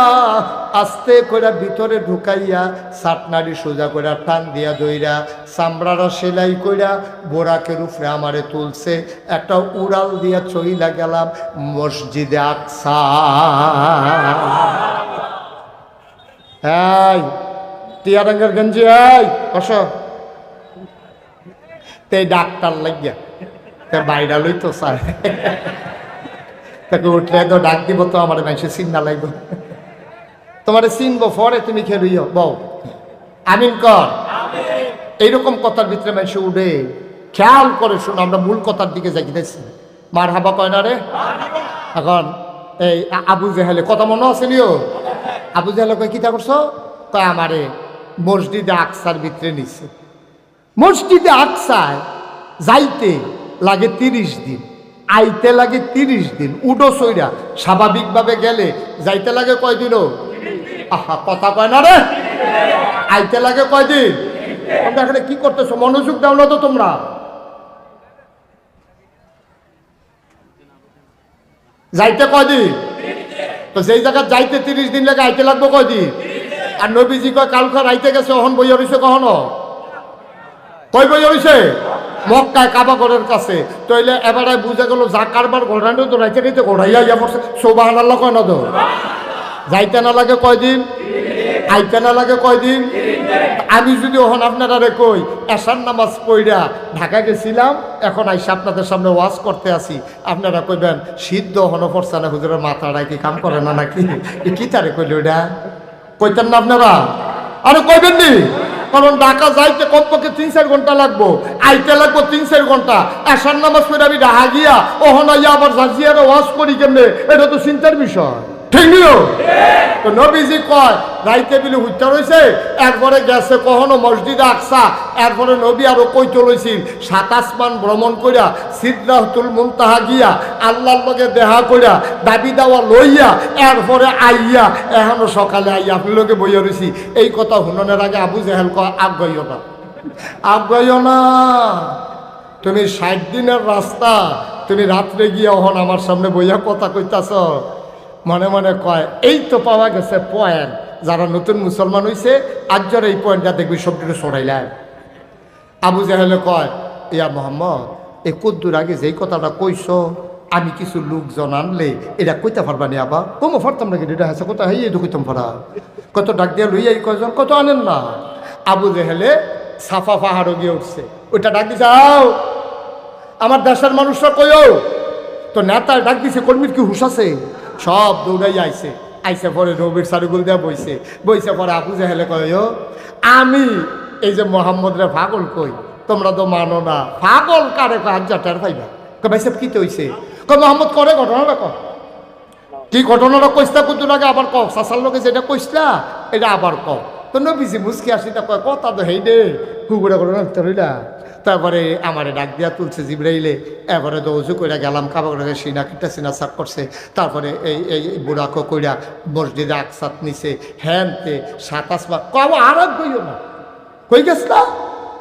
আস্তে করে ভিতরে ঢুকাইয়া সাটনারি সোজা করে টান দিয়া দইরা চামড়ারা সেলাই কইরা বোরাকের উপরে আমারে তুলছে, একটা উড়াল দিয়া চইলা গেলাম মসজিদে আকসা। এই টিয়া রঙের গঞ্জি, এই কস তে ডাক্তার লাগিয়া তে বাইরা লইতো স্যার, তাকে উঠলে তো ডাক দিব, তো আমার মানুষের চিন্তা লাগবে, তোমার চিনবো পরে তুমি খেলুইও বউ আমিন কর। এইরকম কথার ভিতরে মানুষ উঠে, খেয়াল করে শুনো, আমরা মূল কথার দিকে যাইতেছি। মার হাবা কয় না রে। এখন এই আবু জেহেলে কথা মনে আছে নিও, আবু জেহেলে কয় কিতা করছো? কয় আমারে মসজিদে আকসার ভিতরে নিছে। মসজিদে আকসায় যাইতে লাগে 30 দিন, আইতে লাগে 30 দিন। উডো সইরা স্বাভাবিকভাবে গেলে যাইতে লাগে কয়দিনও? আহা কথা কয় না রে। আইতে লাগে কয়দিন? তোমরা এখানে কি করতেছো? মনোযোগ দাও না তো তোমরা। যাইতে কয়দিন? তো যেই জায়গা যাইতে 30 দিন লাগে আইতে লাগবো কয়দিন? আর নবীজি কয় কালকা আইতে গেছে, অহন বইয়া রইছে কখনো? কই বইয়া রইছে? মক্কায় কাবা ঘরের কাছে। তইলে এবারে বুঝা গেল যা কারবার ঘোরানো তো রাইতে রাইতে ঘোরাইয়া ইয়া পড়ছে। সুবহানাল্লাহ কয় না তো? যাইতে না লাগে কয়দিন? আইতে না লাগে কয়দিন? আমি যদি ওখানে আপনারা কই এশার নামাজ পড়া ঢাকা গেছিলাম, এখন আইসা আপনাদের সামনে ওয়াজ করতে আসি, আপনারা কইবেন সিদ্ধ হনো পড়ছে না, হুজুরের মাথাটা কি কাম করে না নাকি? কি তারে কইল ওইটা? কইতেন না আপনারা? আরে কইবেন নি? কারণ ঢাকা যাইতে কমপক্ষে 3-4 ঘন্টা লাগবো, আইতে লাগবো 3-4 ঘন্টা। এশার নামাজ পড়ে আমি ঢাকা গিয়া ওখানে আবার জাজিয়ারে ওয়াজ করি কেমনে? এটা তো চিন্তার বিষয়, ঠিক নিও? তো নবীজি কয় রাইতে বিলে হুইটা রয়েছে, এরপরে গেছে কখনো মসজিদে আকসা, এরপরে নবী আরো কইতে লইছিল 7 আসমান ভ্রমণ কইরা সিদরাতুল মুনতাহা গিয়া আল্লাহর লগে দেখা কইরা দাবি দাওয়া লইয়া এরপরে আইয়া এখনো সকালে আইয়া আপনি লোকে বইয়া রয়েছি। এই কথা শুনানোর আগে আবু জেহেল কয় আগাইও না, আগাইও না, তুমি 60 দিনের রাস্তা, তুমি রাত্রে গিয়া ওহন আমার সামনে বইয়া কথা কইতাছ। মনে মনে কয় এই তো পাওয়া গেছে পয়েন্ট, যারা নতুন মুসলমান হইছে আজর এই পয়েন্টটা দেখবি সবটিকে সরাইলেন। আবু জাহেলে কয় ইয়া মোহাম্মদ, এ কদ্দুর আগে যেই কথাটা কইছ আমি কিছু লোকজন আনলে এটা কইতে পারবা নি? আবার কমো পারতাম নাকি? এটা হাসে কথা হাই এটা কইতাম পারা, কত ডাক দিয়া লইয়া এই কয়জন কত আনেন না। আবু জাহেলে সাফা পাহাড়ও গিয়ে উঠছে, ওইটা ডাক দিছে আও আমার দেশের মানুষরা কইও তো, নেতা ডাক দিছে কর্মীর কি হুশ আছে? সব দৌড়াই আইছে, আইসে পরে নবীর সারুগুল দেওয়া বইছে, বইছে পরে আবু জাহেলে কয় আমি এই যে মোহাম্মদ রে পাগল কই, তোমরা তো মানো না। পাগল কারে কয় হাজার টাকার পাইবা। কয় ভাই সাহেব কি তো হইছে? কয় মোহাম্মদ করে ঘটনাটা কর। কি ঘটনাটা কইসলা কত লাগে আবার কও, সাসার লোকে যেটা কইসলা এটা আবার কও। তো নবীজি মুসকি আসিটা কয় কথা তো হেই দে কুকুরা করে রাখতে রইলা। তারপরে আমারে ডাক দিয়া তুলছে জিব্রাইলে, এবারে তো উজু কইরা গেলাম, কাবা করে সিনা কিটা সিনা সাক করছে। তারপরে এই বুড়াকো কইরা মসজিদে আকসাত নিছে, হ্যানতে 27 বার কব আর কইও না। কই গেছলা?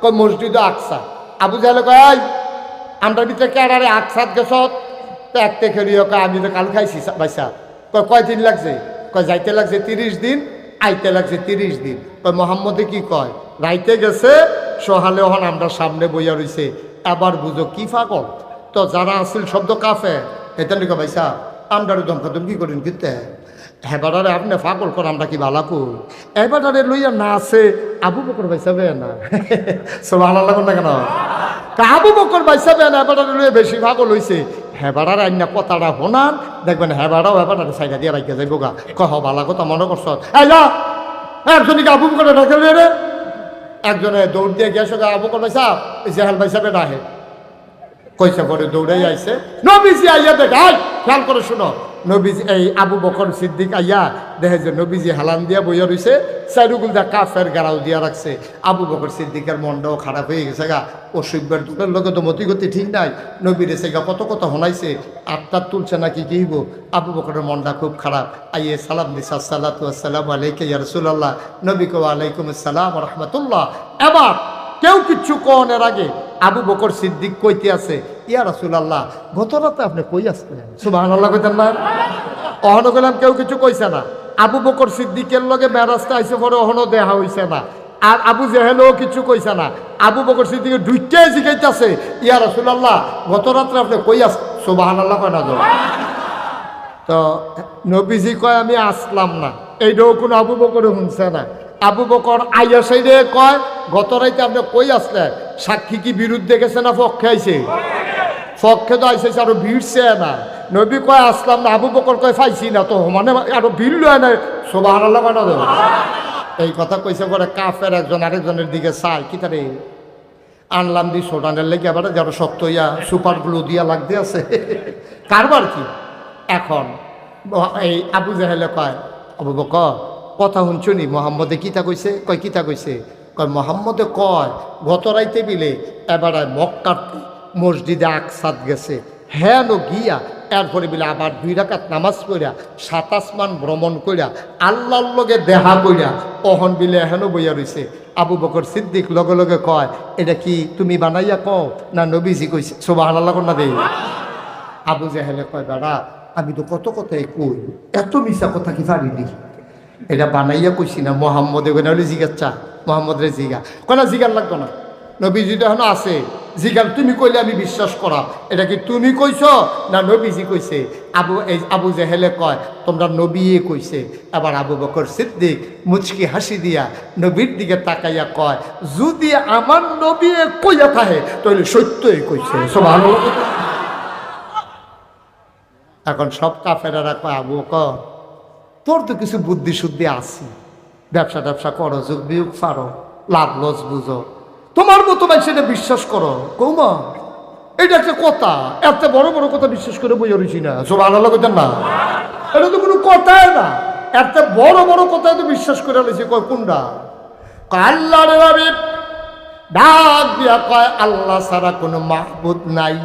কই মসজিদে আকসা। আবু জাহেল কয় আমরা ভিতরে কেডারে আকসাত গেছত? তো এক থেকে আমি তো কাল খাইছি বাইসা। কয় দিন লাগছে? কয় যাইতে লাগছে 30 দিন, আইতে লাগছে 30 দিন। কয় মোহাম্মদে কি কয়? রাইতে গেছে সহালে হন আমরা সামনে বইয়া রইছে। আবার বুঝো কি পাগল। তো যারা আসিল শব্দ কাফে এটা লিখো ভাইসা আমরা দমকা দমকি করেন কিতে হেবারে আপনি পাগল কর আমরা কি বালা কই এবারে লইয়া না আছে আবু বকর ভাইসা বে না সুবহানাল্লাহ কোন না কেন আবু বকর ভাইসা বে না এবারে লইয়া বেশি পাগল হইছে। হেবারার আইনা কথাটা হোনান দেখবেন হেবারাও হেবারে সাইডা দিয়া রাখিয়া যাইব গা। কহ বালা কথা মনে করছ একজনকে আবু বকর ডাকে রে একজনে দৌড় দিয়ে গেছো আবু বকর ভাইসা জেহাল ভাইসা বে রাহে কইসা পরে দৌড়াই আইছে নবীজি আইয়া দেখে খেয়াল করে শুনো। নবীজি এই আবু বকর সিদ্দিক আইয়া দেখে যে নবীজি হালান দিয়া বইয়া রইছে, চারুগুল দা কাফের গাড়াও দিয়া রাখছে। আবু বকর সিদ্দিকের মনটাও খারাপ হয়ে গেছে গা। অসুখের দুঃখের লোকে তো মতিগতি ঠিক নাই। নবীর এসে গা কত কথা শোনাইছে, আত্মার তুলছে নাকি কি হইব। আবু বকরের মনটা খুব খারাপ। আইয়ে সালাম দিছে আসসালাতু আসসালামু আলাইকা ইয়া রাসূলুল্লাহ। নবী কো ওয়ালাইকুম আসসালাম ওয়া রাহমাতুল্লাহ। এবার কেউ কিচ্ছু কনের আগে আবু বকর সিদ্দিক কইতে আছে ইয়া রাসূলুল্লাহ গত রাতে আপনি কই আসলেন? সুবহানাল্লাহ কইতেন না? অহনো গেলাম কেউ কিছু কইছে না। আবু বকর সিদ্দিকের লগে মেরাজটা আইসে পরে অহনো দেখা হইছে না। আর আবু জেহেলও কিছু কইছে না। আবু বকর সিদ্দিকে ঢুইকে জিগাইতেছে ইয়া রাসূলুল্লাহ গত রাতে আপনি কই আস? সুবহানাল্লাহ কয় না যাও। তো নবীজি কয় আমি আসলাম না, এইটাও কোনো আবু বকরে শুনছে না। আবু বকর আইয়া সাইডে কয় গত রাইতে আপনি কই আসলেন? সাক্ষী কি বিরুদ্ধে গেছে না পক্ষে আইছে? পক্ষে তো আইসে আরো ভিড়ছে না। নবী কয় আসলাম না, আবু বকর কয় পাইছি না। তো মানে আরো ভিড় লয় না। সুবহানাল্লাহ কয় না দেব। এই কথা কইছে পরে কাফের একজন আরেকজনের দিকে চাই কি তারে আনলাম দি সোডানের লেগে আবার যারা শক্ত ইয়া সুপার গ্লু দিয়া লাগতে আছে কারবার কি। এখন এই আবু জাহেলে কয় আবু বকর কথা শুনছনি মোহাম্মদে কিতা কইছে? কয় কিতা কইছে? কয় মোহাম্মদে কয় গত রাইতে বিলে এবার মক্কার মসজিদে আকসাদ গেছে, হ্যাঁ গিয়া এরপরে বিলে আবার 2 রাকাত নামাজ পড়া 27 মান ভ্রমণ কইরা আল্লাহর লগে দেখা কইরা অহন বিলে হেনো বইয়া রইছে। আবু বকর সিদ্দিক লগে লগে কয় এটা কি তুমি বানাইয়া কও না নবীজি কইছে? সুবহানাল্লাহ কোন না দেই। আবু জাহেলে কয় বেড়া আমি তো কত কথাই কই, এত মিছা কথা কি পারিনি? এটা বানাইয়া কইছি না। মোহাম্মদে হলে জিজ্ঞাসা মোহাম্মদ রে জিগা কয় না জিগার লাগতো না, নবীজি তো এখন আছে জিগার তুমি কইলে আমি বিশ্বাস করা। এটা কি তুমি কইছ না নবীজি কইছে? আবু জেহেলে কয় তোমরা নবীয়ে কইছে। এবার আবু বকর সিদ্দিক মুচকি হাসি দিয়া নবীর দিকে তাকাইয়া কয় যদি আমার নবী কইয়া থাকে তাহলে সত্যই কইছে। সুবহানাল্লাহ। এখন সব কাফেরারা কয় আবু বকর তোর তো কিছু বুদ্ধি শুদ্ধি আছে, ব্যবসা করো, যোগ বিয়োগ পারো, লাভ লস বুঝো, তোমার মতো ভাই সেটা বিশ্বাস করো। কৌমা এটা একটা কথা, এত বড় বড় কথা বিশ্বাস করে বই রয়েছি না। সুবহানাল্লাহ কইতেন না? এটা তো কোনো কথাই না, এত বড় বড় কথা তো বিশ্বাস করে রয়েছি। কয় কোনটা? আল্লাহ রে বাবি ডাক দিয়া কয় আল্লাহ ছাড়া কোনো মাহবুদ নাই।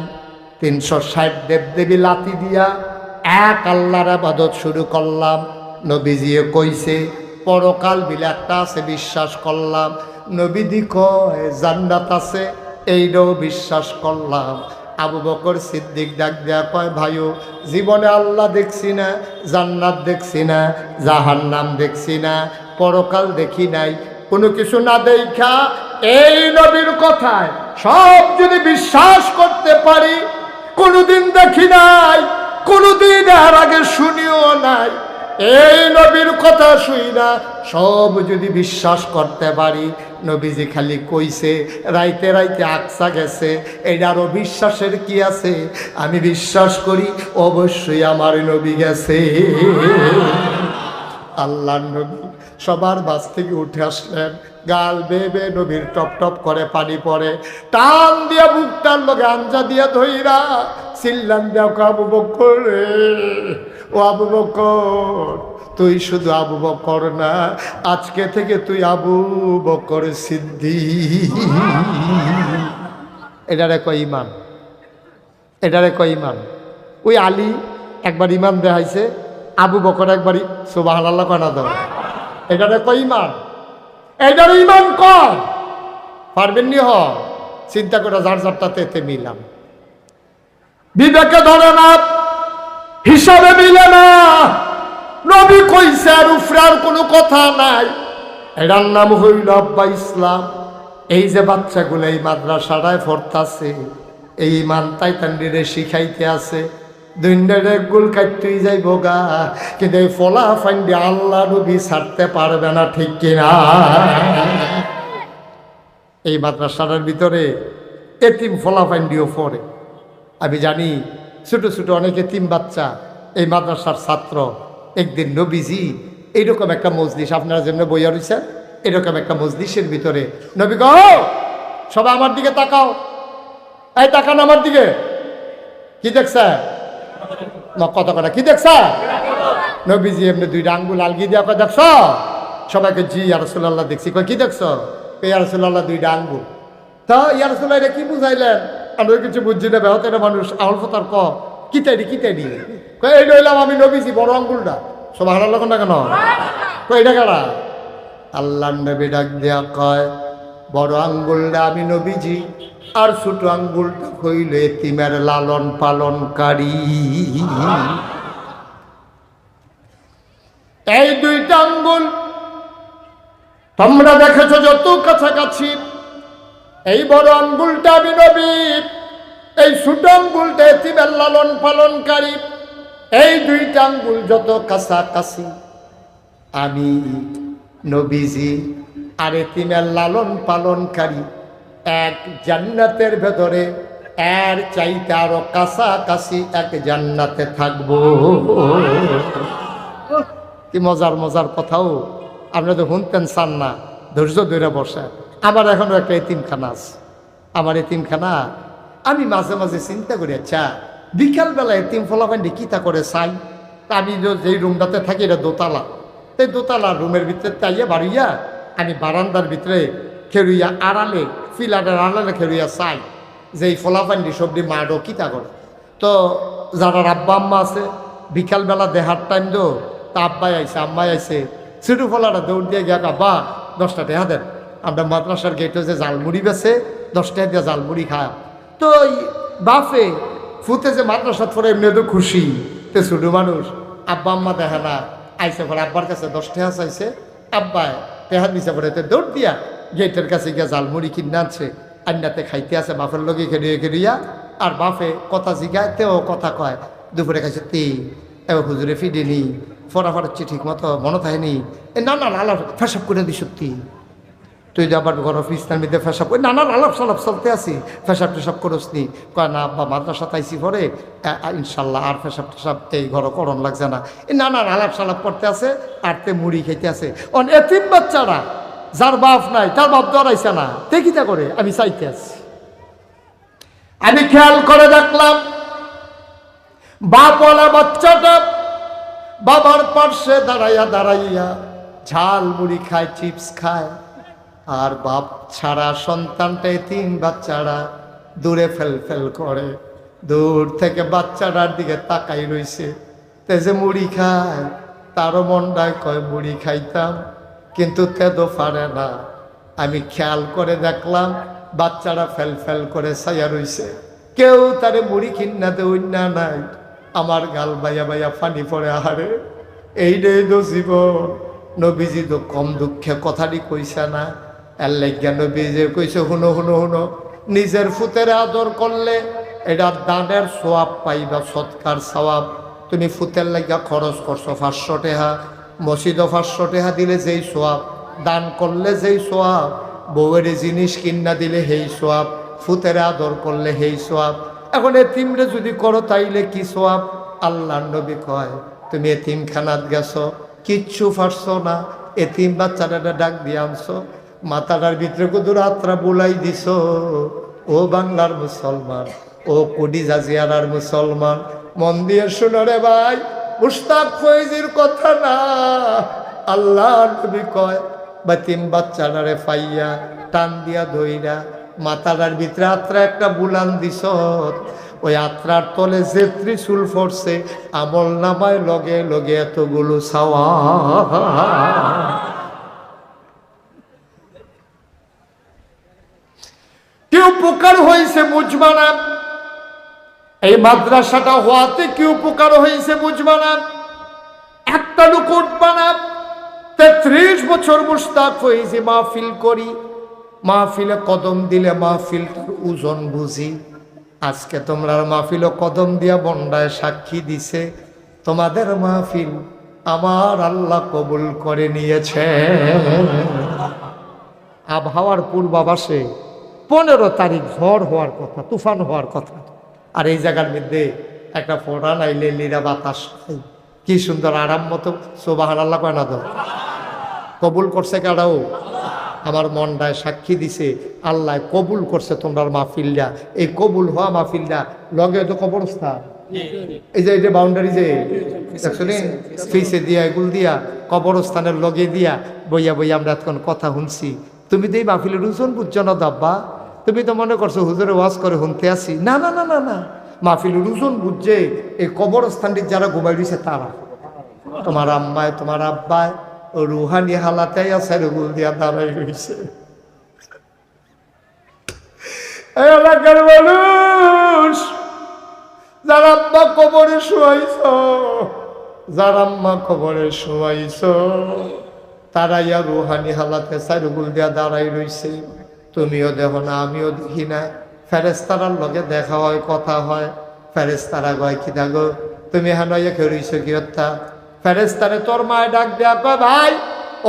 360 দেবদেবী লাথি দিয়া এক আল্লাহর ইবাদত শুরু করলাম। নবীজিয়ে কইছে পরকাল বিলে একটা আছে বিশ্বাস করলাম। নবীজি কয় জান্নাত আছে এইটাও বিশ্বাস করলাম। আবু বকর সিদ্দিক ডাক দেয়া কয় ভাইও জীবনে আল্লাহ দেখছি না, জান্নাত দেখছি না, জাহান্নাম দেখছি না, পরকাল দেখি নাই, কোনো কিছু না দেখা এই নবীর কথায় সব যদি বিশ্বাস করতে পারি, কোনোদিন দেখি নাই, কোনোদিন আর আগে শুনিও নাই, এই নবীর কথা শুই না সব যদি বিশ্বাস করতে পারি। নবীজি খালি কইছে রাইতে রাইতে আকসা গেছে, এটারও বিশ্বাসের কি আছে? আমি বিশ্বাস করি অবশ্যই আমার নবী গেছে। আল্লাহর নবী সবার বাস থেকে উঠে আসলেন, গাল বেবে নবীর টপ টপ করে পানি পড়ে, টান দিয়া বুকটার লগে আঞ্জা দিয়া ধইরা চিল্লান দেও আবু বকর রে, ও আবু বকর, তুই শুধু আবু বকর না, আজকে থেকে তুই আবু বকর সিদ্দিক। এটারে কয় ইমান, এটারে কয় ইমান। ওই আলী একবার ইমান দেখাইছে, আবু বকর একবারই সুবহানাল্লাহ কয় না দাও, এটারে কয় ইমান। এটারে ইমান কর, পারবেন নি? চিন্তা করে যার যারটাতে এতে মিলাম, বিবেকে ধরে না, হিসাবে মিলে না। নবী কইছে আর উফরে আর কোনো কথা নাই। এটার নাম হইল আব্বা ইসলাম। এই যে বাচ্চাগুলো এই মাদ্রাসাটায় পড়তাছে, এই ইমান তাই তান্ডিরে শিখাইতে আছে, দুইটারে গুল কাটতেই যাইব গা, কিন্তু এই ফলা ফান্ডি আল্লাহ নবী ছাড়তে পারবে না, ঠিক কিনা? এই মাদ্রাসাটার ভিতরে এতিম ফলা ফান্ডিও পড়ে। আমি জানি ছোট ছোট অনেক এতিম বাচ্চা এই মাদ্রাসার ছাত্র। একদিন নবীজি এইরকম একটা মজলিস, আপনারা যেমন বইয়া রয়েছেন, এরকম একটা মজলিসের ভিতরে নবী গো সবাই আমার দিকে তাকাও, এই তাকান আমার দিকে, কি দেখছে? কত কথা কি দেখছে? নবীজি এমনি দুইটা আঙ্গুল আলগি দিয়া কয় দেখছ? সবাইকে জি ইয়া রাসূলুল্লাহ দেখছি। কয় কি দেখছ? ইয়া রাসূলুল্লাহ দুইটা আঙ্গুল। তা ইয়া রাসূলুল্লাহ এটা কি বুঝাইলেন? আমরা কিছু বুঝছি না, বেহতের মানুষ আউল ফতার ক কিতাইডি কিতাইডি কয় এই লইলাম আমি নবীজি বড় আঙ্গুলটা। সুবহানাল্লাহ কোন না কেন? কয় এটা কারা? আল্লাহর নবী ডাক দিয়া কয় বড় আঙ্গুলটা আমি নবীজি, আর ছোট আঙ্গুলটা হইল এতিমের লালন পালনকারী। এই দুইটা আঙ্গুল তোমরা দেখেছো যত কাছাকাছি, এই বড় আঙ্গুলটা আমি নবী, এই ছোট আঙ্গুলটা এতিমের লালন পালনকারী। এই দুইটা আঙ্গুল যত কাছাকাছি, আমি নবীজি আর এতিমের লালন পালনকারী এক জান্নাতের ভেতরে এর চাইতে আরো কাছাকাছি এক জান্নাতে থাকবো। কি মজার মজার কথাও আপনি তো শুনতেন চান না, ধৈর্য ধরে বসে। আমার এখনো একটা এতিমখানা আছে, আমার এতিমখানা আমি মাঝে মাঝে চিন্তা করি, আচ্ছা বিকালবেলা এতিম ফলাফান্ডি কিতা করে চাই। তা আমি যেই রুমটাতে থাকি এটা দোতলা, এই দোতলা রুমের ভিতরে তাইয়া বাড়িয়া আমি বারান্দার ভিতরে খেরুইয়া আড়ালে ফিলাটের আড়ালে খেরুইয়া চাই যে এই ফলাফান্ডি সবজি মাডো কিতা করে। তো যারা আব্বা আম্মা আছে বিকালবেলা দেহার টাইম দো, তা আব্বাই আইসে আম্মাই আইসে, ছোটো ফলাটা দৌড় দিয়ে গিয়া আব্বা 10টা টাকা দেন, আমরা মাদ্রাসার গেটে যে জালমুড়ি বেছে 10 টাকা দিয়ে জালমুড়ি খায়। তো ওই বাফে ফুতে যে মাদ্রাসা পরে এমনি তো খুশি, তো ছোটো মানুষ আব্বা আম্মা দেখে না, আইসে পরে আব্বার কাছে 10 টাকা চাইছে, আব্বায় টেহা দিছে পরে তো দৌড় দিয়া গেটের কাছে গিয়া জালমুড়ি কিনে আনছে, আন্নাতে খাইতে আছে বাফের লগে খেলিয়ে খেলিয়া। আর বাফে কথা জিগায় তেও কথা কয়, দুপুরে খাইছে তে এবার হুজুরে ফিডেনি ফটাফট হচ্ছে ঠিক মতো মনে থাকেনি, না না আলাপ ফেসাব করে দি সত্যি, তুই যে আবার ঘর ইসলাম মিদে ফেসাব ওই নানান আলাপ সালাপ চলতে আসি, ফেসাব টেসাব করস নি? কয় না আব্বা মাদ্রাসা তাইছি পরে ইনশাল্লাহ আর ফেসাব টেসাব এই ঘর করণ লাগছে না, এই নানান আলাপ সালাপ করতে আছে আর তে মুড়ি খাইতে আছে। অন এতিম বাচ্চারা যার বাপ নাই তার বাপ ধরাইছে না, দেখিতা করে আমি চাইতে আছি। আমি খেয়াল করে দেখলাম বাপওয়ালা বাচ্চাটা বাবার পার্শ্বে দাঁড়াইয়া দাঁড়াইয়া ঝাল মুড়ি খায়, চিপস খায়, আর বাপ ছাড়া সন্তানটা এতিম বাচ্চারা দূরে ফেল ফেল করে, দূর থেকে বাচ্চাটার দিকে তাকাই রইছে। তে যে মুড়ি খায় তারও মনটায় কয় মুড়ি খাইতাম, কিন্তু তে তো পারে না। আমি খেয়াল করে দেখলাম বাচ্চারা ফেল ফেল করে ছাইয়া রইছে, কেউ তারে মুড়ি কিনা দেই না নাই। আমার গাল বাইয়া বাইয়া ফানি পড়ে, আহারে এইটাই তো জীবন। নবীজি তো কম দুঃখে কথাটি কইছে না, এর লাগিয়া নবীজি কইছে হুনো হুনো হুনো, নিজের ফুতের আদর করলে এটা দানের সোয়াব পাইবা, সৎকার সওয়াব। তুমি ফুতের লাগিয়া খরচ করছো 500 টাকা, মসজিদও 500 টাকা দিলে যেই সোয়াব, দান করলে যেই সোয়াব, বউয়ের জিনিস কিনা দিলে সেই সোয়াব, ফুতের আদর করলে সেই সোয়াব। এখন এতিমরে যদি করো তাইলে কি সোয়াব? আল্লাহর নবী কয় তুমি এতিমখানাত গেছো, কিচ্ছু পারছো না, এতিম বাচ্চাটা ডাক দিয়ে আনছো, মাথাটার ভিতরে কুদুর আত্রা বুলাই দিছ। ও বাংলার মুসলমান, ও কুডিজা জিয়ারার মুসলমান, মন দিয়ে শুনো রে ভাই, মুশতাক ফয়েজির কথা না। আল্লাহ নবী কয় বাতিম বাচ্চাটারে ফাইয়া টান দিয়া ধইরা মাথাটার ভিতরে আত্রা একটা বুলান দিছ। ওই আত্রার তলে যে ত্রিশূল পড়ছে, আমল নামায় লগে লগে এতগুলো ছাওয়া। কি উপকার হয়েছে বুঝবা না? এই মাদ্রাসাটা হওয়াতে কি উপকার হয়েছে বুঝবা না? একটা লোক উঠবা না। 33 বছর মুশতাক ফয়েজি মাহফিল করি, মাহফিলে কদম দিলে মাহফিলটার ওজন বুঝি। আজকে তোমরা মাহফিল কদম দিয়া বন্ডায় সাক্ষী দিছে, তোমাদের মাহফিল আমার আল্লাহ কবুল করে নিয়েছে। আবহাওয়ার পূর্বাভাসে 15 তারিখ ঝড় হওয়ার কথা, তুফান হওয়ার কথা। আর এই জায়গার মধ্যে একটা ফোড়া নাইলে লিরা বাতাস খাই, কি সুন্দর আরাম মতো। সুবহানাল্লাহ কয় না? তো কবুল করছে কারাও? আমার মনটায় সাক্ষী দিছে, আল্লাহ কবুল করছে তোমরা মাহফিলটা। এই কবুল হওয়া মাহফিলটা লগে তো কবরস্থান, এই যে বাউন্ডারি যে দেখলেন ফেসে দিয়া এগুল দিয়া কবরস্থানের লগে দিয়া বইয়া বইয়া আমরা এখন কথা শুনছি। তুমি তো এই মাহফিলের ওজন বুঝছো না দাব্বা? তুমি তো মনে করছো হুজুরে ওয়াজ করে শুনতে আসি। না না না না না, মাহফিলের ওজন বুঝছে এই কবরস্থানটি যারা ঘুমাই দিছে তারা। তোমার আম্মায় তোমার আব্বায় রুহানি হালাতে আছে, রুগুল দিয়া দাঁড়াই রয়েছে। এলাকার মানুষ যার আব্বা কবরে শোয়াইছ, যার আম্মা কবরে শোয়াইছ, তারা ইয়া রুহানি হালাতে সাইরুগুল দিয়া দাঁড়াই রইছে। তুমিও দেখো না, আমিও দেখি না। ফেরেস্তারার লগে দেখা হয়, কথা হয়। ফেরেস্তারা গয় কি থাকো তুমি হেন ইয়ে রইছ কি হত্যা? ফেরেস্তারে তোর মায় ডাক দেয়া কয় ভাই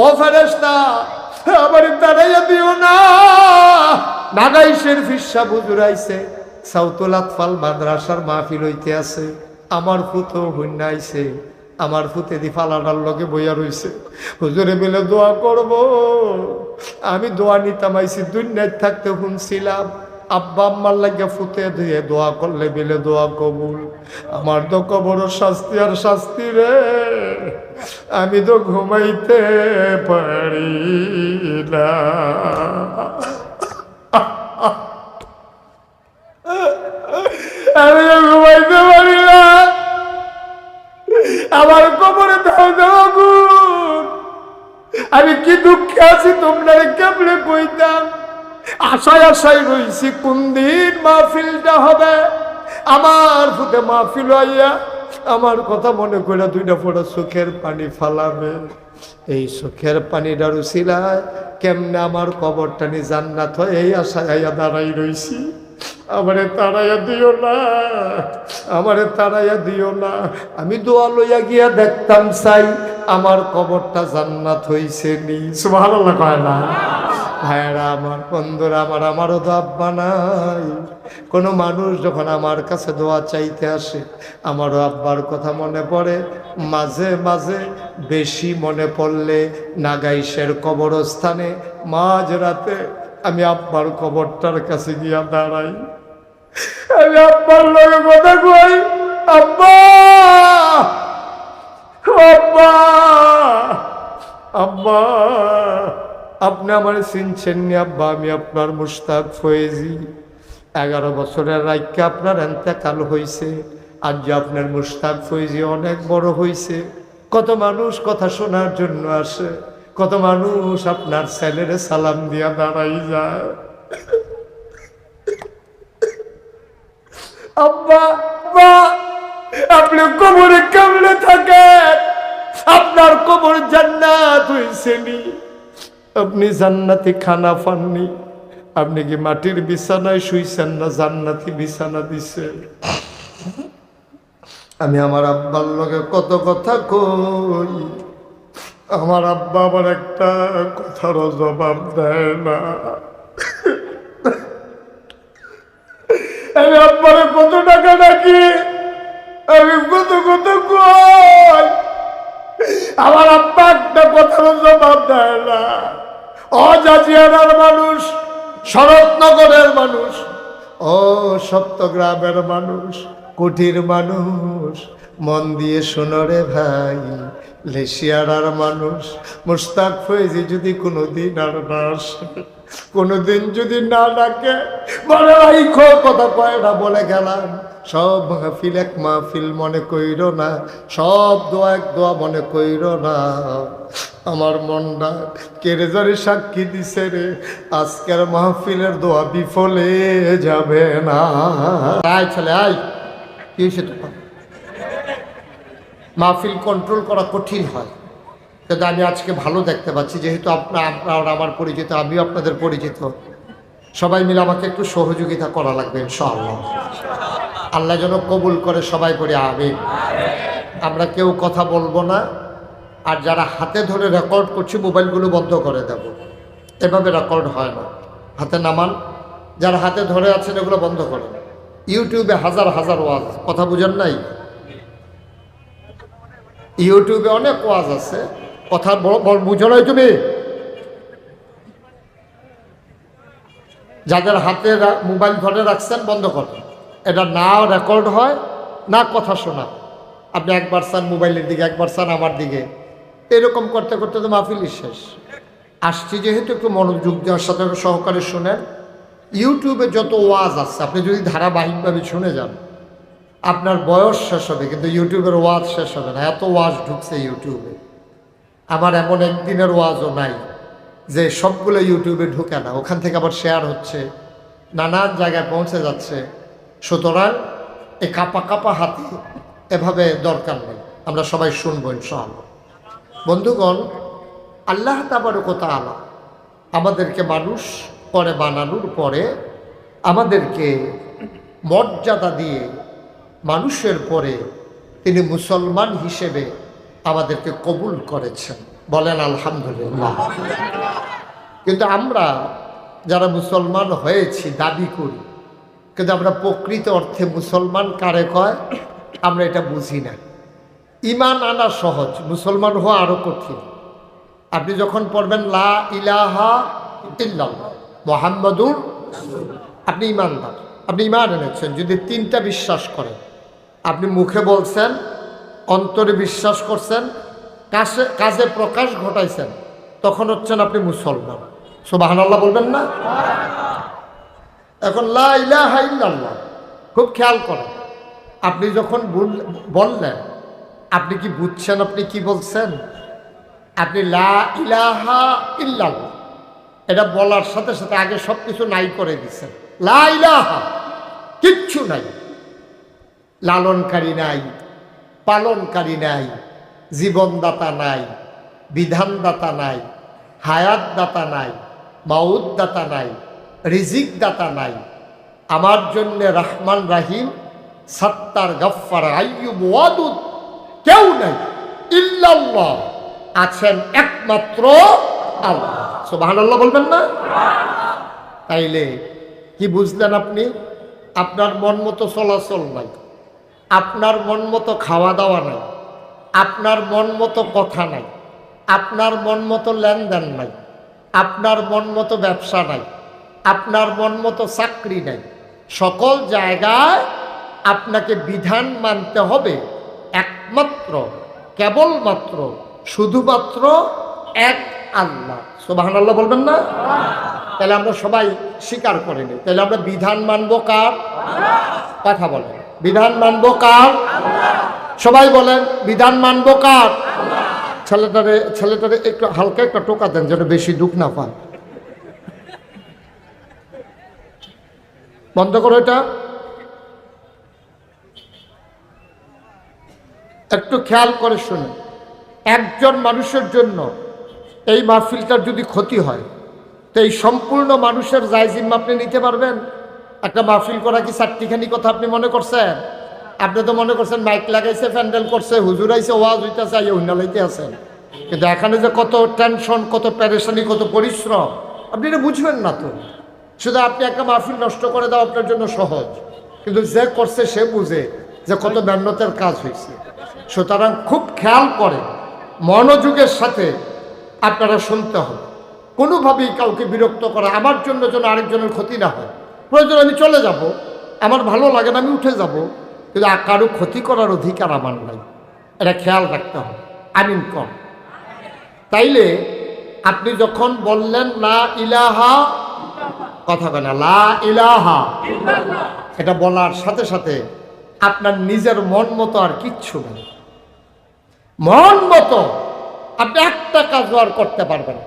ও ফেরেস্তা আবার দাঁড়াইয়া দিও না। নাগাইশের ফিসা বুজুরাইছে, সাউতুল আতফাল মাদ্রাসার মাহফিল হইতে আছে। আমার ফুতো হুন্নাইছে, আমার ফুতে দি ফালাটার লগে বইয়া রইছে। হুজুরে মিলে দোয়া করব। আমি দোয়া নিতাম আইছি, দুনিয়ায় থাকতে শুনছিলাম আব্বা আম্মার লাগে ফুতে দিয়ে দোয়া করলে বিলে দোয়া কবুল। আমার তো কবর শাস্তি আর শাস্তি রে, আমি তো ঘুমাইতে পারি না। আমি তো ঘুমাইতে পারি না, আমার কবরে দাও দাও গুণ। আমি কি দুঃখে আছি তোমরা কেমনে কইতাম। আশায় আশায় রইছি কোন দিন মাহফিলটা হবে। আমার ফুটে মাহফিল আইয়া আমার কথা মনে করে দুইটা ফোঁটা চোখের পানি ফালাবে। এই চোখের পানিটার উছিলায় কেমনে আমার কবরটানি জান্নাত হয়, এই আশায় আইয়া দাঁড়াই রইছি। আমারে তাড়াইয়া দিও না, আমারে তাড়াইয়া দিও না। আমি দোয়া লইয়া গিয়া দেখতাম চাই আমার কবরটা জান্নাত হইছে নি। সুবহানাল্লাহ কয় না? ভাইরা আমার, বন্ধুরা আমার, আমারও তো আব্বা নাই। কোনো মানুষ যখন আমার কাছে দোয়া চাইতে আসে আমারও আব্বার কথা মনে পড়ে। মাঝে মাঝে বেশি মনে পড়লে নাগাইশের কবরস্থানে মাঝরাতে আমি আব্বার কবরটার কাছে গিয়া দাঁড়াই। আমি আব্বার লগে কথা কই, আব্বা আব্বা আব্বা আপনি আমার চিনছেন নি আব্বা? আমি আপনার মুশতাক ফয়েজি। 11 বছরের রাইকে আপনার এন্তেকাল হয়েছে। আজ যে আপনার মুশতাক ফয়েজি অনেক বড় হয়েছে। কত মানুষ কথা শোনার জন্য আসে, কত মানুষ আপনার ছেলের সালাম দিয়া দাঁড়াই যায়। আব্বা আপনি কবরে কেমনে থাকেন? আপনার কবর জান্নাত হয়েছে নি? আপনি জান্নাতি খানা পাননি? আপনি কি মাটির বিছানায় শুইছেন না জান্নাতি বিছানা দিছেন? আমি আমার আব্বার লগে কত কথা কই, আমার আব্বা আমার একটা কথারও জবাব দেয় না। আমি আব্বারে কত টাকা ডাকি, আমি কত কত কই, আমার আব্বা একটা কথারও জবাব দেয় না। ও জাজিয়ানার মানুষ, শরৎনগরের মানুষ, ও সপ্তগ্রামের মানুষ, কুঠির মানুষ, মন দিয়ে শোনো রে ভাই। লেশিয়ারার মানুষ মুশতাক ফয়েজি যদি কোনোদিন আর না আসে, কোনোদিন যদি না ডাকে, বলে রাইখো কথা কয়টা বলে গেলাম। সব মাহফিল এক মাহফিল মনে কইর না, সব দোয়া এক দোয়া মনে কইর না। আমার মনটা কেরেজারে সাক্ষী দিছে রে, আজকের মাহফিলের দোয়া বিফলে যাবে না। আয় ছেলে আয়, কি হয়েছে তো? মাহফিল কন্ট্রোল করা কঠিন হয়, কিন্তু আমি আজকে ভালো দেখতে পাচ্ছি, যেহেতু আপনারা আমার পরিচিত, আমিও আপনাদের পরিচিত, সবাই মিলে আমাকে একটু সহযোগিতা করা লাগবে ইনশাআল্লাহ। আল্লাহ যেন কবুল করে, সবাই করে আমিন। আমরা কেউ কথা বলবো না, আর যারা হাতে ধরে রেকর্ড করছি মোবাইলগুলো বন্ধ করে দেব, এভাবে রেকর্ড হয় না। হাতে নামান, যারা হাতে ধরে আছেন এগুলো বন্ধ করেন। ইউটিউবে হাজার হাজার ওয়াজ, কথা বুঝেন নাই? ইউটিউবে অনেক ওয়াজ আছে, কথা বুঝো নাই তুমি? যাদের হাতে মোবাইল ধরে রাখছেন বন্ধ করেন, এটা না রেকর্ড হয় না কথা শোনা। আপনি একবার চান মোবাইলের দিকে, একবার চান আমার দিকে, এরকম করতে করতে তো মাহফিলই শেষ। আসছি যেহেতু একটু মনোযোগ দেওয়ার সাথে সহকারে শুনেন। ইউটিউবে যত ওয়াজ আছে আপনি যদি ধারাবাহিকভাবে শুনে যান, আপনার বয়স শেষ হবে কিন্তু ইউটিউবের ওয়াজ শেষ হবে না। এত ওয়াজ ঢুকছে ইউটিউবে। আমার এমন একদিনের ওয়াজও নাই যে সবগুলো ইউটিউবে ঢুকে না, ওখান থেকে আবার শেয়ার হচ্ছে, নানান জায়গায় পৌঁছে যাচ্ছে। সুতরাং এই কাপা কাপা হাতে এভাবে দরকার নেই, আমরা সবাই শুনবো ইনশাআল্লাহ। বন্ধুগণ, আল্লাহ তাবারক ওয়া তাআলা আমাদেরকে মানুষ করে বানানোর পরে আমাদেরকে মর্যাদা দিয়ে মানুষের পরে তিনি মুসলমান হিসেবে আমাদেরকে কবুল করেছেন, বলেন আলহামদুলিল্লাহ। কিন্তু আমরা যারা মুসলমান হয়েছি দাবি করি, কিন্তু আমরা প্রকৃত অর্থে মুসলমান কারে কয় আমরা এটা বুঝি না। ঈমান আনা সহজ, মুসলমান হওয়া আরো কঠিন। আপনি যখন পড়বেন লা ইলাহা ইল্লাল্লাহ মুহাম্মাদুর, আপনি ঈমানদার, আপনি ঈমান এনেছেন। যদি তিনটা বিশ্বাস করেন, আপনি মুখে বলছেন, অন্তরে বিশ্বাস করছেন, কাজে প্রকাশ ঘটাইছেন, তখন হচ্ছেন আপনি মুসলমান। সুবহানাল্লাহ বলবেন না? এখন লা ইলাহা ইল্লাল্লাহ খুব খেয়াল করেন। আপনি যখন বললেন, আপনি কি বুঝছেন আপনি কি বলছেন? আপনি লা ইলাহা ইল্লাল্লাহ এটা বলার সাথে সাথে আগে সব কিছু নাই করে দিচ্ছেন। লা ইলাহা কিচ্ছু নাই, লালনকারী নাই, পালনকারী নাই, জীবনদাতা নাই, বিধানদাতা নাই, হায়াতদাতা নাই, মাউতদাতা নাই, রিজিক দাতা নাই, আমার জন্য রহমান রাহিম সত্তার গফফার আইয়ুব ওয়াদুদ কেউ নাই, ইল্লাল্লাহ আছেন একমাত্র আল্লাহ। সুবহানাল্লাহ বলবেন না? তাইলে কি বুঝলেন আপনি? আপনার মন মতো চলাচল নাই, আপনার মন মতো খাওয়া দাওয়া নাই, আপনার মন মতো কথা নাই, আপনার মন মতো লেনদেন নাই, আপনার মন মতো ব্যবসা নাই, আপনার মন মতো চাকরি নাই। সকল জায়গায় আপনাকে বিধান মানতে হবে একমাত্র, কেবলমাত্র, শুধুমাত্র এক আল্লাহ। সুবহানাল্লাহ বলবেন না? তাহলে আমরা সবাই স্বীকার করে নিই, তাহলে আমরা বিধান মানবো কার? কথা বলেন, বিধান মানবো কার? সবাই বলেন, বিধান মানবো কার? ছেলেটারে একটু হালকা একটা টোকা দেন যেন বেশি দুঃখ না পান। বন্ধ করো এটা, একটু খেয়াল করে শুনে। একজন মানুষের জন্য এই মাহফিলটার যদি ক্ষতি হয়, তো এই সম্পূর্ণ মানুষের জায়জিম্মা আপনি নিতে পারবেন? একটা মাহফিল করা কি চারটিখানি কথা আপনি মনে করছেন? আপনি তো মনে করছেন মাইক লাগাইছে, প্যান্ডেল করছে, হুজুর আইছে, ওয়াজ হইতেছে, হুন্ডালাইতে আছেন। কিন্তু এখানে যে কত টেনশন, কত প্যারেশানি, কত পরিশ্রম, আপনি এটা বুঝবেন না তো। শুধু আপনি একটা মাহফিল নষ্ট করে দাও আপনার জন্য সহজ, কিন্তু যে করছে সে বুঝে যে কত মেহনতের কাজ হয়েছে। সুতরাং খুব খেয়াল করে মনোযোগের সাথে আপনারা শুনতে হবে। কোনোভাবেই কাউকে বিরক্ত করা, আমার জন্য যেন আরেকজনের ক্ষতি না হয়। প্রয়োজন আমি চলে যাব, আমার ভালো লাগে না, আমি উঠে যাব, কিন্তু কারো ক্ষতি করার অধিকার আমার নাই। এটা খেয়াল রাখতে হবে। আমিন কর। তাইলে আপনি যখন বললেন লা ইলাহা, কথা বলে লা ইলাহা, এটা বলার সাথে সাথে আপনার নিজের মন মতো আর কিচ্ছু নেই। মন মতো আপনি একটা কাজও আর করতে পারবেন।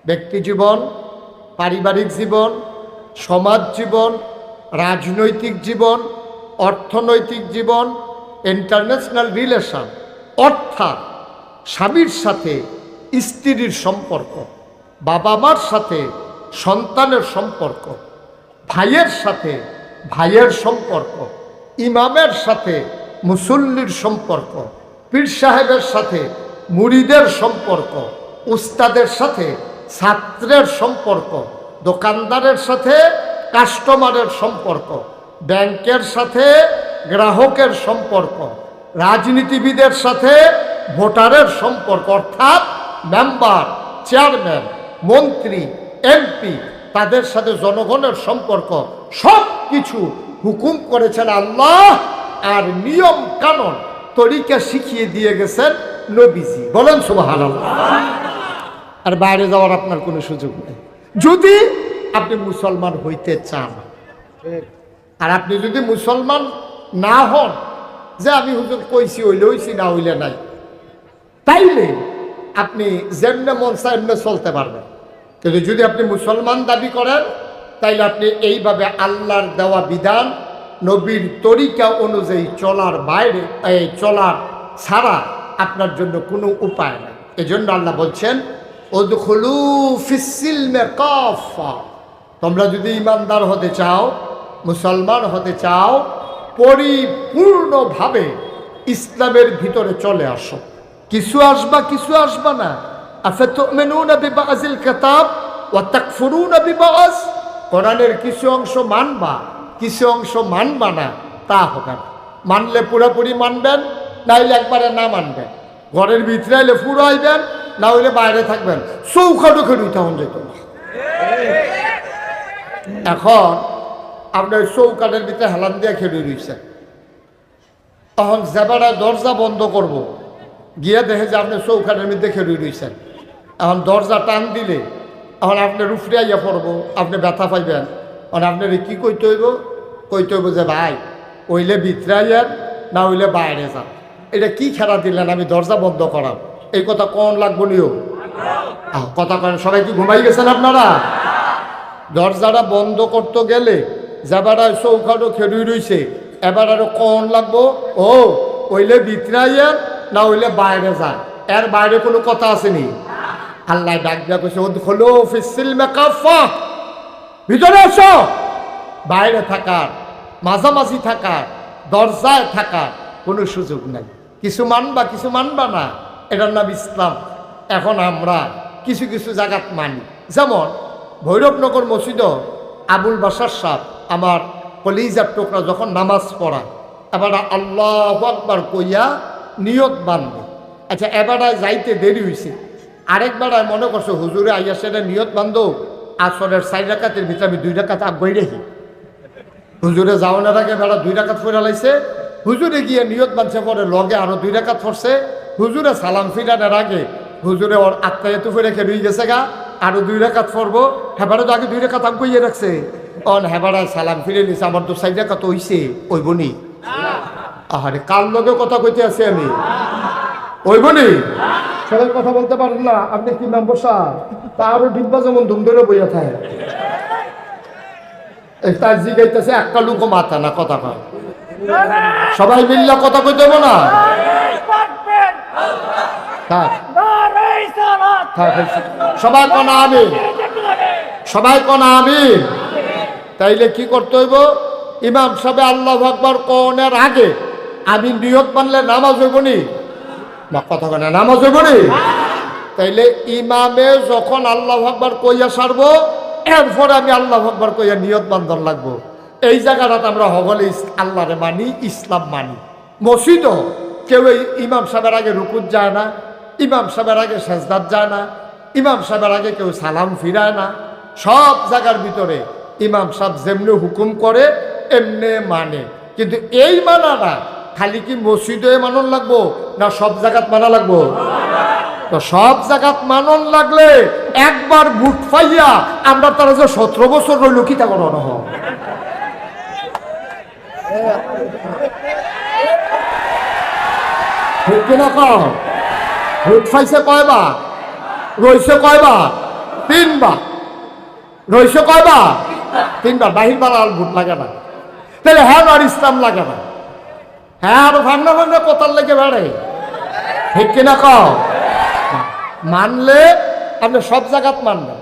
ব্যক্তি জীবন, পারিবারিক জীবন, সমাজ জীবন, রাজনৈতিক জীবন, অর্থনৈতিক জীবন, ইন্টারন্যাশনাল রিলেশন, অর্থাৎ স্বামীর সাথে স্ত্রীর সম্পর্ক, বাবা মার সাথে সন্তানের সম্পর্ক, ভাইয়ের সাথে ভাইয়ের সম্পর্ক, ইমামের সাথে মুসল্লির সম্পর্ক, পীর সাহেবের সাথে মুরিদের সম্পর্ক, উস্তাদের সাথে ছাত্রের সম্পর্ক, দোকানদারের সাথে কাস্টমারের সম্পর্ক, ব্যাংকের সাথে গ্রাহকের সম্পর্ক, রাজনীতিবিদের সাথে ভোটারের সম্পর্ক, অর্থাৎ মেম্বার, চেয়ারম্যান, মন্ত্রী, এমপি, তাদের সাথে জনগণের সম্পর্ক, সব কিছু হুকুম করেছেন আল্লাহ। আর নিয়ম কানুন তরিকা শিখিয়ে দিয়ে গেছেন নবীজি। বলেন সুবহানাল্লাহ। আর বাইরে যাওয়ার আপনার কোনো সুযোগ নেই যদি আপনি মুসলমান হইতে চান। আর আপনি যদি মুসলমান না হন, যে আমি হুজুর কইছি হইলে হইছি, না হইলে নাই, তাইলে আপনি যেমনে মন চায় এমনি চলতে পারবেন। কিন্তু যদি আপনি মুসলমান দাবি করেন, তাইলে আপনি এইভাবে আল্লাহর দেওয়া বিধান, নবীর তরিকা অনুযায়ী চলার বাইরে, এই চলার ছাড়া আপনার জন্য কোনো উপায় নেই। এজন্য আল্লাহ বলছেন উদখুলু ফিস-সিলমি কাফা, তোমরা যদি ইমানদার হতে চাও, মুসলমান হতে চাও, পরিপূর্ণভাবে ইসলামের ভিতরে চলে আসো। কিছু আসবা কিছু আসবা না। আফাতুমিনুনা বিবাযিল কিতাব ওয়া তাকফুরুনা বিবায, কোরআনের কিছু অংশ মানবা কিছু অংশ মানবা না, তা হবে না। মানলে পুরোপুরি মানবেন, নাইলে একবারে না মানবেন। ঘরের ভিতরে আইলে পুরো আইবেন, না হইলে বাইরে থাকবেন। চৌখাটো খেলুই তখন যেত না। এখন আপনার চৌকাটের ভিতরে হেলান দিয়ে খেলে রয়েছেন, তখন যেবারা দরজা বন্ধ করব, গিয়ে দেখে যে আপনি চৌকাটের মধ্যে খেলে রয়েছেন। এখন দরজা টান দিলে এখন আপনার উফরে আইয়া পড়বো, আপনি ব্যথা পাইবেন। এখন আপনার কি কইতে হইব? কইতে হইব যে ভাই ওইলে ভিতরে আইয়েন, না হইলে বাইরে যান। এটা কি খেলা দিলেন, আমি দরজা বন্ধ করাম, এই কথা কোন লাগবো নিও কথা করেন। সবাই কি ঘুমাই গেছেন আপনারা? দরজাটা বন্ধ করতে গেলে যাবার চৌকাটো খেলুই রয়েছে, এবার আরো কোন লাগবো? ও ওইলে ভিতরে আইয়েন, না হইলে বাইরে যান। এর বাইরে কোনো কথা আসেনি। আল্লাহ ডাক দিয়া কইছে উদখুলু ফিস-সিলমি কাফা, ভিতরে আসো। বাইরে থাকার, মাঝামাঝি থাকার, দরজায় থাকার কোনো সুযোগ নাই। কিছু মানবা কিছু মানবা না, এটার নাম ইসলাম। এখন আমরা কিছু কিছু জায়গাত মানি, যেমন ভৈরবনগর মসজিদও আবুল বাশার সাহেব আমার কলিজার টুকরা যখন নামাজ পড়ায়, এবার আল্লাহু আকবার কইয়া নিয়ত বাঁধবে। আচ্ছা, এবারায় যাইতে দেরি হয়েছে, আরেকবারায় মনে করছো হুজুরে আইয়া সেটা নিয়ত বান্ধব, আসরের 4 রাকাতের ভিতরে আমি 2 রাকাত আগুয়াই রেখি। হুজুরে যাওয়ানোর আগে বেড়া 2 রাকাত পড়ে লাইছে, হুজুরে গিয়ে নিয়ত বাঁধছে, পরে লগে আরো 2 রাকাত পড়ছে। হুজুরে সালাম ফিরানোর আগে হুজুরে ওর আত্মায়িত ফিরে রয়ে গেছে গা, আরো 2 রাকাত পড়বো। হেবারে তো আগে 2 রাকাত আগুয়াইয়ে রাখছে, অন হেবারায় সালাম ফিরে নিছে, আমার তো 4 রাকাত হইছে, ওইবনি। আহারে কার লগে কথা কইতে আছি আমি, ওইবনি। সবাই কথা বলতে পারেন না, আপনি কি নাম বসা? তারও ডিব্বা যেমন ধুম ধরে বইয়া থাকে, তার জিগাইতেছে একটা লুকো মাথা না, কথা কয়। সবাই মিল্লা কথা কই দেবো না? সবাই কোন আমিন, সবাই কোন আমিন। তাইলে কি করতে হইব? ইমাম সাহেব আল্লাহু আকবার কোনের আগে আমি নিয়ত মানলে নামাজ হইবনি না, কথা কয় না, নামাজ হইবনি। তাইলে ইমামে যখন আল্লাহু আকবার কইয়া সারবো, এরপরে আমি আল্লাহু আকবার কইয়া নিয়ত বান্ধন লাগবো। এই জায়গাটাতে আমরা সকলে আল্লাহরে মানি, ইসলাম মানি। মসজিদও কেউ ইমাম সাহেবের আগে রুকুত যায় না, ইমাম সাহেবের আগে সেজদাত যায় না, ইমাম সাহেবের আগে কেউ সালাম ফিরায় না। সব জায়গার ভিতরে ইমাম সাহেব যেমনি হুকুম করে এমনি মানে। কিন্তু এই মানাটা খালি কি মসজিদে মানন লাগবো না সব জায়গাত মানা লাগবো? তো সব জায়গাত মানন লাগলে একবার বুট পাইয়া আমরা তারা যে 17 বছর রইল কি তা করানো হয়? ভোট পাইছে কয়বার? রইছে কয়বার? 3 বার। রইছে কয়বার? 3 বার। বাহির বালাল ভোট লাগে না, তাহলে হ্যাঁ আর ইসলাম লাগে না। হ্যাঁ আরো ভাঙনা ভাঙনা কোথার লেগে বেড়ে, ঠিক কিনা কও? মানলে আপনি সব জায়গাত মানবেন,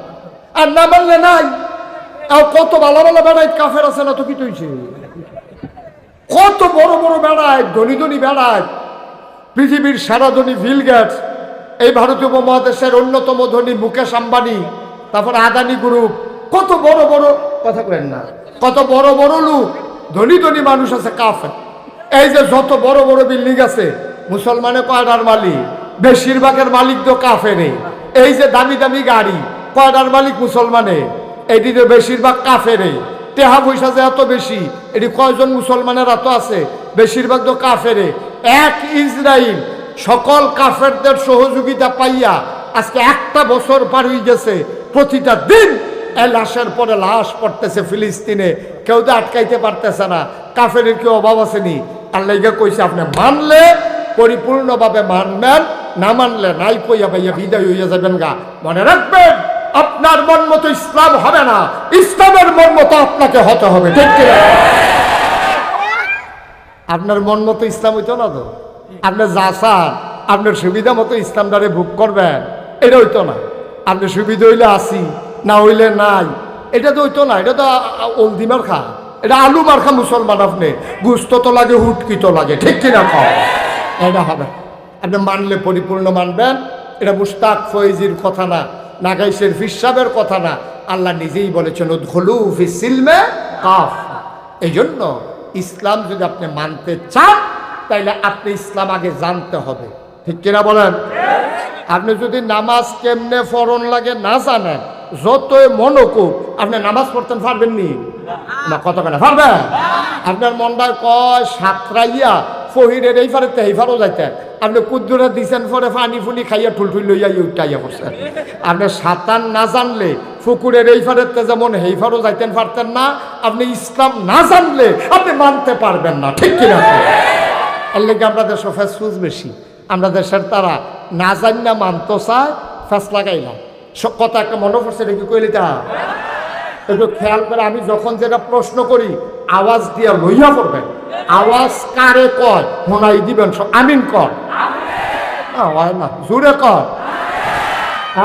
আর না মানলে নাই। আর কত ভালো ভালো বেড়ায় কাফের আছে না তো কি তুইছে? কত বড় বড় বেড়ায়, ধনী ধনী বেড়ায়, পৃথিবীর সেরা ধনী বিল গেটস, এই ভারতীয় উপমহাদেশের অন্যতম ধনী মুকেশ আম্বানি, তারপর আদানি গ্রুপ, কত বড় বড় কথা বলেন না, কত বড় বড় লোক ধনী ধনী মানুষ আছে কাফের। এই যে যত বড় বড় বিল্ডিং আছে মুসলমানের কয়টার মালিক? বেশিরভাগের মালিক তো কাফেরে। এই যে দামি দামি গাড়ি কয়টার মালিক? মুসলমানে। এটি তো বেশিরভাগ কাফেরে। টেহা পয়সা যে এত বেশি, এটি কয়জন মুসলমানের এত আছে? বেশিরভাগ তো কাফেরে। এক ইসরায়েল সকল কাফেরদের সহযোগিতা পাইয়া আজকে 1টা বছর পার হয়ে গেছে, প্রতিটা দিন লাশের পরে লাশ পড়তেছে ফিলিস্তিনে, কেউ তো আটকাইতে পারতেছে না। কাফের কি অভাব আসেনি? আল্লাহ কইছে আপনি মানলে পরিপূর্ণভাবে মানবেন, না মানলে নাই কইয়া পাইয়া বিদায় হইয়া যাবেন গা। মনে রাখবেন আপনার মন মতো ইসলাম হবে না, ইসলামের মন মতো আপনাকে হতে হবে, ঠিক কিনা? আপনার মন মতো ইসলাম হইতো না তো, আপনি যা চান আপনার সুবিধা মতো ইসলামটারে ভোগ করবেন, এটা হইতো না। আপনি সুবিধা হইলে আসি, না হইলে নাই, এটা তো হইতো না। এটা তো অলদি মার্খা, এটা আলু মার্খা মুসলমান। আপনি গুস্ত তো লাগে, হুটকি তো লাগে, ঠিক কিনা খাও? এটা হবে। আপনি মানলে পরিপূর্ণ মানবেন। এটা মুস্তাক ফয়েজির কথা না, নাগাইশের ফিসাবের কথা না, আল্লাহ নিজেই বলেছেন উদখুলু ফিস সিলমে কাফা। এই জন্য ইসলাম যদি আপনি মানতে চান তাইলে আপনি ইসলাম আগে জানতে হবে, ঠিক কিনা বলেন? আপনি যদি নামাজ কেমনে ফরন লাগে না জানেন, যতই মনোকুক আপনি নামাজ পড়তেন পারবেন নি? না, কত কেন পারবেন? আপনার মনটায় কয় সাতরাইয়া ফহিরের এই ফারে এই ফারও যাইতেন, আপনি কুদ্দুরে দিছেন পরে পানি ফুনি খাইয়া ঠুলঠুল লইয়া উঠাইয়া পড়ছেন। আপনি সাঁতার না জানলে পুকুরের এই ফারেতে যেমন এই ফারও যাইতেন পারতেন না, আপনি ইসলাম না জানলে আপনি মানতে পারবেন না, ঠিক কিনা? এর লেগে আমরা দেশ ফেসফুস বেশি, আমরা দেশের তারা না জান না মানতো চায়, ফেস লাগাইলাম। কথা একটা মনে পড়ছে নাকি কইলি তা একটু খেয়াল করে। আমি যখন যেটা প্রশ্ন করি আওয়াজ দিয়া লইয়া পড়বেন, আওয়াজ কারে কয় শোনাই দিবেন, আমিন কর না, জোরে কর,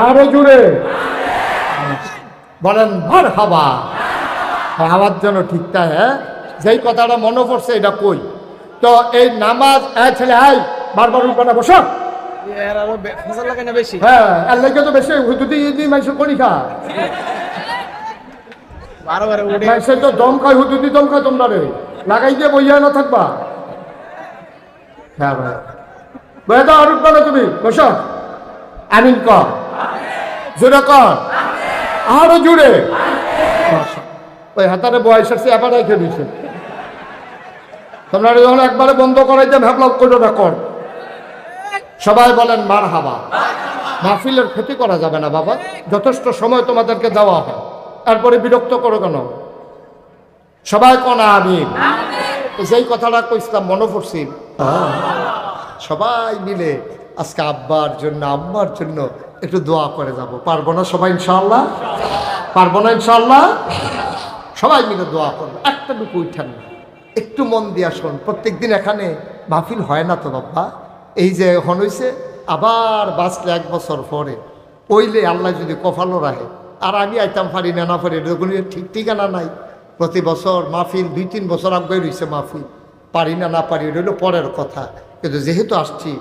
আরো জোরে বলেন মারহাবা। আওয়াজ যেন ঠিকঠাক। হ্যাঁ, যেই কথাটা মনে পড়ছে এটা কই। তো এই নামাজ ছেলে হাই বারবার উল্পানা বসো, হ্যাঁ এর লাগে তো বেশি হুদুদি মাইসে করি খা, মাইসে তো দম খায়, হুদুদি দম খায়, তোমরা রে লাগাই দিয়ে বইয়া না থাকবা। হ্যাঁ ভাই বয়ে দাও, আর উঠবা না তুমি, বসো, আমিন কর, জোরে কর, আরো জুড়ে। ওই হাতারে বয়স আসছে এবার রেখে দিছে, তোমরা যখন একবারে বন্ধ করাইতে ভাবলাম কোনোটা কর। সবাই বলেন মারহাবা। মাহফিলের ক্ষতি করা যাবে না বাবা, যথেষ্ট সময় তোমাদেরকে দেওয়া হয়, তারপরে বিরক্ত করো কেন? সবাই কোন আমিন। যেই কথাটা কইছিলাম মনে পড়ছি, সবাই মিলে আজকে আব্বার জন্য আম্মার জন্য একটু দোয়া করে যাব। পারবো না সবাই ইনশাআল্লাহ? পারবো না ইনশাআল্লাহ? সবাই মিলে দোয়া করবো। একটা টুকু উঠান না, একটু মন দিয়া শোন। প্রত্যেকদিন এখানে মাহফিল হয় না তো বাবা, এই যে এখন হয়েছে, আবার বাঁচলে 1 বছর পরে ওইলে আল্লাহ যদি কপালও রাখে, আর আমি আইতাম পারি না পারি, এরকম ঠিক ঠিকানা নাই। প্রতি বছর মাহফিল 2-3 বছর আগে রয়েছে মাহফিল, পারি না পারি রইল পরের কথা। কিন্তু যেহেতু আসছি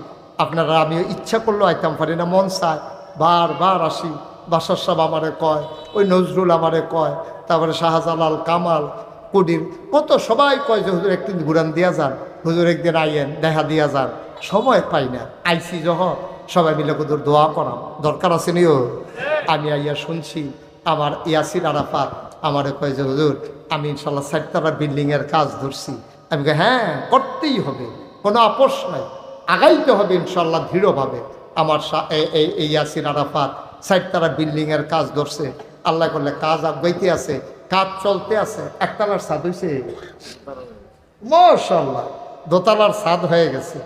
আপনারা, আমি ইচ্ছা করলেও আইতাম পারি না, মন চায়, বারবার আসি। বাসার সাহেব আমারে কয়, ওই নজরুল আমারে কয়, তারপরে শাহজালাল, কামাল, কুডির, কত সবাই কয় যে হুজুর একদিন ঘুরান দিয়া যান, হুজুর একদিন আইয়েন দেখা দিয়া যান। সময় পাই না। আইসি যখন সবাই মিলে কুদুর দোয়া করা দরকার আছে নিও। আমি আইয়া শুনছি আমার ইয়াসির আরাফাত আমারে কয় যে হুজুর আমি ইনশাল্লাহ 4তলা বিল্ডিংয়ের কাজ ধরছি। আমি কই হ্যাঁ করতেই হবে, কোনো আপোষ নাই, আগাইতে হবে ইনশাল্লাহ দৃঢ়ভাবে। আমার এই ইয়াসির আরাফাত 4তলা বিল্ডিংয়ের কাজ ধরছে। আল্লাহ করলে কাজ আগাইতে আছে, কাজ চলতে আছে। 1তলার ছাদ হয়েছে মাশাআল্লাহ, 2তলার ছাদ হয়ে গেছে।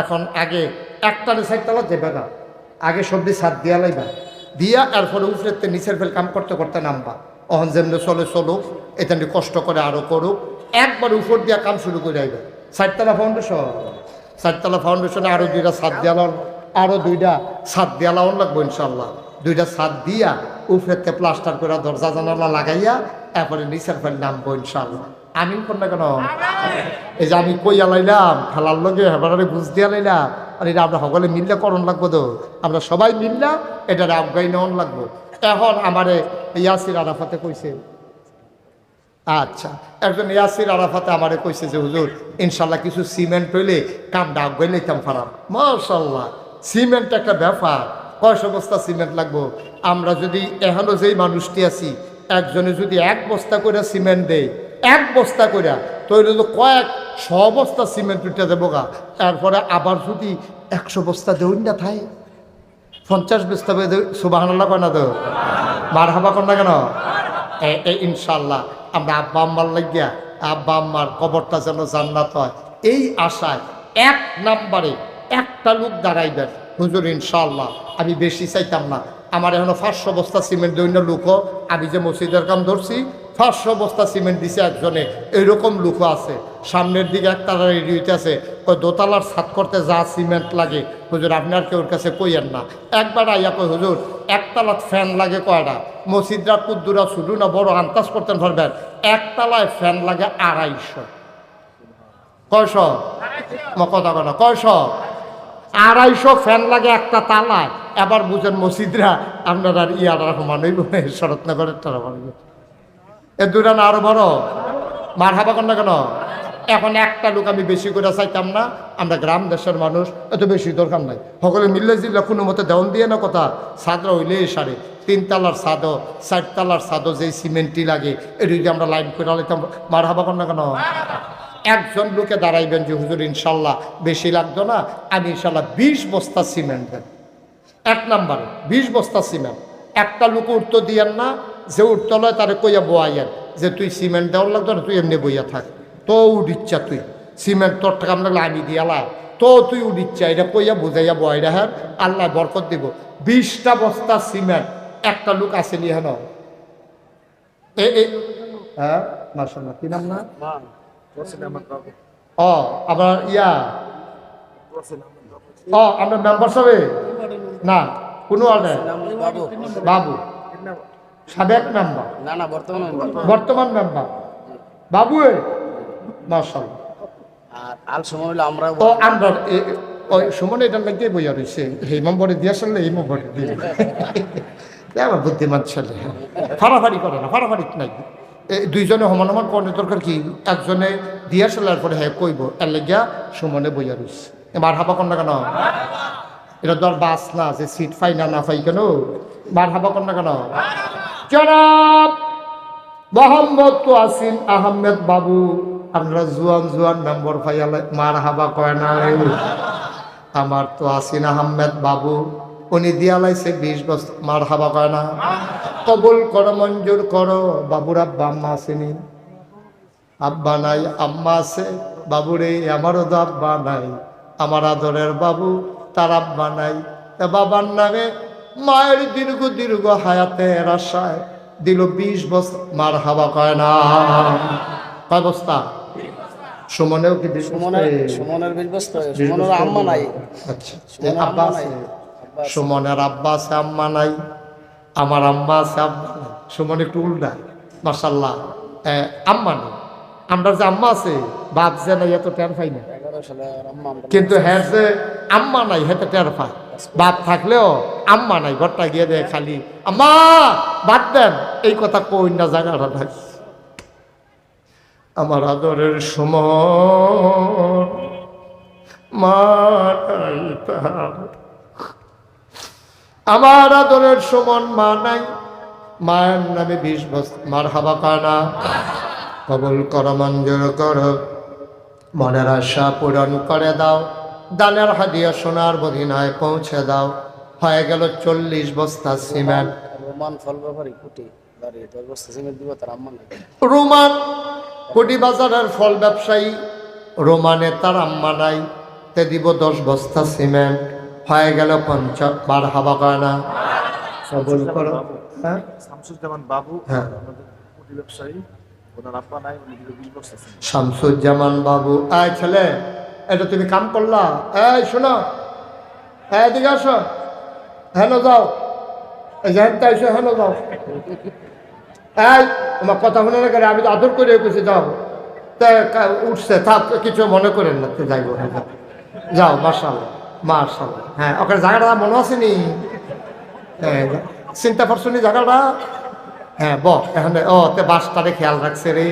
এখন আগে 1তলা 4তলা যাবে না, আগে সবজি ছাদ দিয়া লাইবা, দিয়া এরপরে উপরে নিচের ফেল কাম করতে করতে নামবা। অহন যেমনি চলে চলুক, এটা নিয়ে কষ্ট করে আরো করুক, একবার উপর দিয়া কাম শুরু করে আইবা। 4তলা ফাউন্ডেশন, 4তলা ফাউন্ডেশনে আরো 2টা ছাদ দেওয়াল, আরো 2টা ছাদ দেওয়াল লাগবো ইনশাল্লাহ। 2টা ছাদ দিয়া উপরেতে প্লাস্টার করে দরজা জানালা লাগাইয়া এরপরে নিচের ফেল নামবো ইনশাল্লাহ। আমিন কোন না কেন? এই যে আমি কইয়া লাইলাম খেলার লগে হেবারে বুঝ দিয়া লাইলাম, আর এটা আমরা সকলে মিললে করণ লাগবো তো, আমরা সবাই মিললা এটার আবগাই নেওয়ান লাগবো। এখন আমারে ইয়াসির আরাফাতে কইছে, আচ্ছা একজন ইয়াসির আরাফাতে আমারে কইছে যে হুজুর ইনশাল্লাহ কিছু সিমেন্ট হইলে কামটা আবগাই লইতাম পারাম। মাশাআল্লাহ, সিমেন্ট একটা ব্যাপার, 100 বস্তা সিমেন্ট লাগবো। আমরা যদি এখনো যেই মানুষটি আছি, একজনে যদি 1 বস্তা করে সিমেন্ট দেয়, 1 বস্তা করে, তৈরি তো কয়েক 100 বস্তা সিমেন্ট উঠে দেবো গা। তারপরে আবার যদি 100 বস্তা দেউন না থাই, 50 বস্তা সুবহানাল্লাহ কয় না তো, মারহাবা কর না কেন? ইনশাল্লাহ আমরা আব্বা আম্মার লাগিয়া আব্বা আম্মার কবরটা যেন জান্নাত হয়, এই আশায় 1 নম্বরে একটা লোক দাঁড়াইবেন হুজুর ইনশাল্লাহ। আমি বেশি চাইতাম না, আমার এখনো 500 বস্তা সিমেন্ট দৈন্য লোকও, আমি যে মসজিদের কাম ধরছি 500 বস্তা সিমেন্ট দিছে একজনে, এইরকম লোকও আছে। সামনের দিকে 1তলা রেডি হইতে আছে, ওই 2তলার ছাদ করতে যা সিমেন্ট লাগে হুজুর আপনার কেউর কাছে কইয়েন না। একবার আইয়া কই হুজুর 1তলাত ফ্যান লাগে কয়টা? মসজিদরা কুদ্দুরা শুধু না বড় আন্দাজ করতেন পারবেন, 1তলায় ফ্যান লাগে 250। কয়শো? কথা কয় না, কয়শো? 250 ফ্যান লাগে একটা তালায়। এবার বুঝেন মসজিদরা আপনার আর ইয়ারা মানুষ শরৎনগরের তারা মানুষ, এ 2টা না আরো বড়? মারহাবা কর না কেন? এখন একটা লোক আমি বেশি করে চাইতাম না, আমরা গ্রাম দেশের মানুষ, এত বেশি দরকার নাই। সকলে মিললে জিল্লা কোনো মতে দেওয়ান দিয়ে না কথা, ছাদরা হইলে 3.5 ছাদও 4তলার ছাদও যেই সিমেন্টই লাগে এটি যদি আমরা লাইন করে লাইতাম। মারহাবা কর না কেন? একজন লোকে দাঁড়াইবেন যে হুজুর ইনশাল্লাহ বেশি লাগতো না, আমি ইনশাল্লাহ 20 বস্তা সিমেন্ট দেন। 1 নম্বরে 20 বস্তা সিমেন্ট। একটা লোক উঠতো দিয়েন না, যে উঠতে লয় তারে কইয়া বয়াইয়েন যে তুই সিমেন্ট দেওয়ার লাগতো না, তুই এমনি বইয়া থাক, তো উঠিচ্ছা তুই সিমেন্ট তোর টাকা লাগলে আমি দিয়ালা, তো তুই উঠিচ্ছা, এটা কইয়া বুঝাইয়া বয়াইরা। হ্যাঁ আল্লাহ বরকত দিব। 20টা বস্তা সিমেন্ট একটা লোক আসেনি হেন। হ্যাঁ মাশাআল্লাহ, কি নাম না? ও আপনার ইয়া, ও আপনার মেম্বার সবে না কোনো অর্ডার? বাবু সাবেক মেম্বার? না না বর্তমান মেম্বার বাবু। মাশাআল্লাহ। আর আল সুমন হলো আমরা, ও আমরা ওই সুমন এটা লাগিয়ে বইয়া রইছে, এই নম্বরে দিয়ে আসলে এই নম্বরে দিয়ে আমার বুদ্ধিমান ছেলে, ফাড়াফাড়ি করে না, ফাড়াফাড়ি নাই। দুইজনে সমান সমান কর্ণে দরকার কি, একজনে দিয়া সালার পরে হ্যাঁ কইব, এর লাগিয়া সুমনে বইয়া রইছে। মারহাবা কর না কেন? এটা তো আর বাস না যে সিট পাই না না পাই কেন, মারহাবা কর না কেন? জনাব মোহাম্মদ তোয়াসিন আহমেদ বাবু, আপনারা জুয়ান জুয়ান মেম্বার পাইয়ালে মারহাবা কয় না? আমার তোয়াসিন আহমেদ বাবু উনি দিয়া লাইছে 20 বছর, মারহাবা কয় না? কবুল করো, মঞ্জুর করো। বাবুর আব্বা আম্মা আসেনি? আব্বা নাই আম্মা আছে। বাবুরে আমারও তো আব্বা নাই, আমার আদরের বাবু তার আব্বা নাই। বাবার নামে মায়ের দীর্ঘ দীর্ঘ হায়াতের আশায় দিল 20 বছর, মারহাবা কয় না? কয় বস্তা? সুমনেও কি? সুমনের 20 বস্তা। সুমনের আম্মা নাই। আচ্ছা আব্বা আছে, সুমনের আব্বা আছে আম্মা নাই, আমার আম্মা আছে আব্বা নাই। সুমন একটু উল্টা মাশাআল্লাহ, আম্মা নেই। আমরা যে আম্মা আছে বাপ যে নাই এত টের পাই না, কিন্তু হ্যাঁ যে আম্মা নাই হেতে টের পায়। বাপ থাকলেও আম্মা নাই, ঘরটা গিয়ে দেয় খালি আম্মা বাদ দেন, এই কথা কই না জায়গাটা নাই। আমার আদরের সুমন মা নাই তার। আমার আদরের সমান মা নাই, মায়ের নামে 20 বছর মারহাবা কানা কবুল কর, মঞ্জুর কর, মনের আশা পূরণ করে দাও, দানের হাদিয়া সোনার মদিনায় পৌঁছে দাও। হয়ে গেল 40 বস্তা সিমেন্ট। রোমান ফল ব্যাপারী কুটি দাঁড়িয়ে 10 বস্তা সিমেন্ট দিব তার আম্মা নাই। রোমান কোটি বাজারের ফল ব্যবসায়ী, রোমানে তার আম্মা নাই, তে দিব 10 বস্তা সিমেন্ট। হয়ে গেল 50। মারহাবা কানা কবুল করো। হ্যাঁ শামসুজ্জামান বাবু হ্যাঁ আমাদের কুটি ব্যবসায়ী, ওনার আব্বা নাই, উনি দিল 20 বস্তা সিমেন্ট। শামসুজ্জামান বাবু। এই ছেলে, এটা তুমি কাম করলা? এই শোনো, এদিকে আসো, হেন যাও, জানতে আইসো, হেন যাও। এই তোমার কথা শুনে না করে, আমি তো আদর করে গেছি, যাও। তা উঠছে, থাক, কিছু মনে করেন না, তো যাইব। যাও, মাশাআল্লাহ মাশাআল্লাহ। হ্যাঁ, ওখানে জায়গাটা মনে আসেনি? হ্যাঁ, চিন্তা করছনি জায়গাটা? হ্যাঁ, এখানে ও তে বাসটারে খেয়াল রাখছে রে,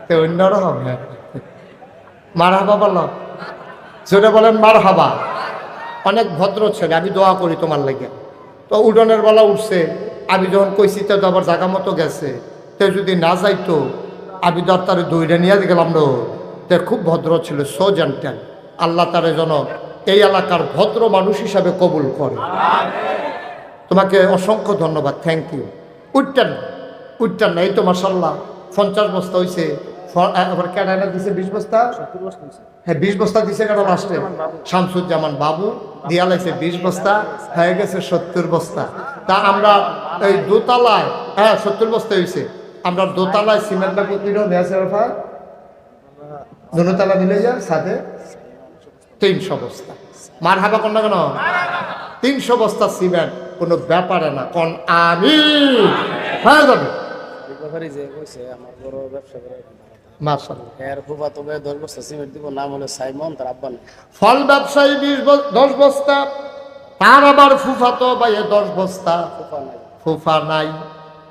তে অন্যরকম। হ্যাঁ, মারহাবা বলো, জোরে বলেন মারহাবা। অনেক ভদ্র ছেলে, আমি দোয়া করি তোমার লাগে। তো উডনের বেলা উঠছে, আমি যখন কইছি তো আবার জায়গা মতো গেছে, তো যদি না যাইতো আমি দরতারে দইটা নিয়ে গেলাম না। তে খুব ভদ্র ছিল, সো জানতেন। আল্লাহ তারে যেন এই এলাকার ভদ্র মানুষ হিসাবে কবুল করে। তোমাকে অসংখ্য ধন্যবাদ, থ্যাংক ইউ। উঠতেন না, এই তো মাশাআল্লাহ 50 বস্তা হয়েছে। আবার কেডানা দিছে 20 বস্তা। 70 বস্তা হইছে। হ্যাঁ, 20 বস্তা দিছে কেন লাস্টে? শামসুজ্জামান বাবু দিয়া লাইছে 20 বস্তা, হয়ে গেছে 70 বস্তা। তা আমরা এই দোতলায়, হ্যাঁ 70 বস্তা হয়েছে। আমরা দোতলায় সিমেন্টটা প্রতিদিনও নেওয়া রাখা, দোতলা মিলে যায় সাথে 300 বস্তা। মারহাবা কোন না কেন? 300 বস্তা সিমেন্ট কোনো ব্যাপারে না, কোন আমি হয়ে যাবে। এই ব্যাপারী যে কইছে আমার বড় ব্যবসা করে মাশাআল্লাহ। এর ফুফা তবে 10 বস্তা সিমেন্ট দিব, নাম হলো সাইমন, তার আব্বা নাই। ফল ব্যবসায়ী 10 বস্তা, তার আবার ফুফাতো ভাই 10 বস্তা। ফুফা নাই। ফুফা নাই,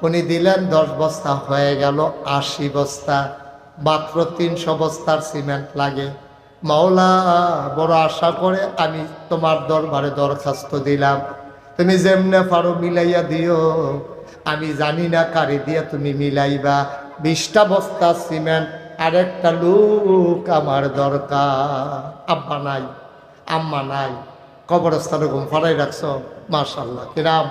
উনি দিলেন 10 বস্তা, হয়ে গেল 80 বস্তা। মাত্র 300 বস্তার সিমেন্ট লাগে। মাওলা, বড় আশা করে আমি তোমার দরবারে দরখাস্ত দিলাম, তুমি যেমনে পারো মিলাইয়া দিও। আমি জানি না কারি দিয়ে তুমি মিলাইবা। 20টা বস্তা সিমেন্ট, আরেকটা লোক আমার দরকার। আব্বা নাই, আম্মা নাই, কবরস্থানে ঘুম ফাড়াই রাখছ। মাশাআল্লাহ, কিরাম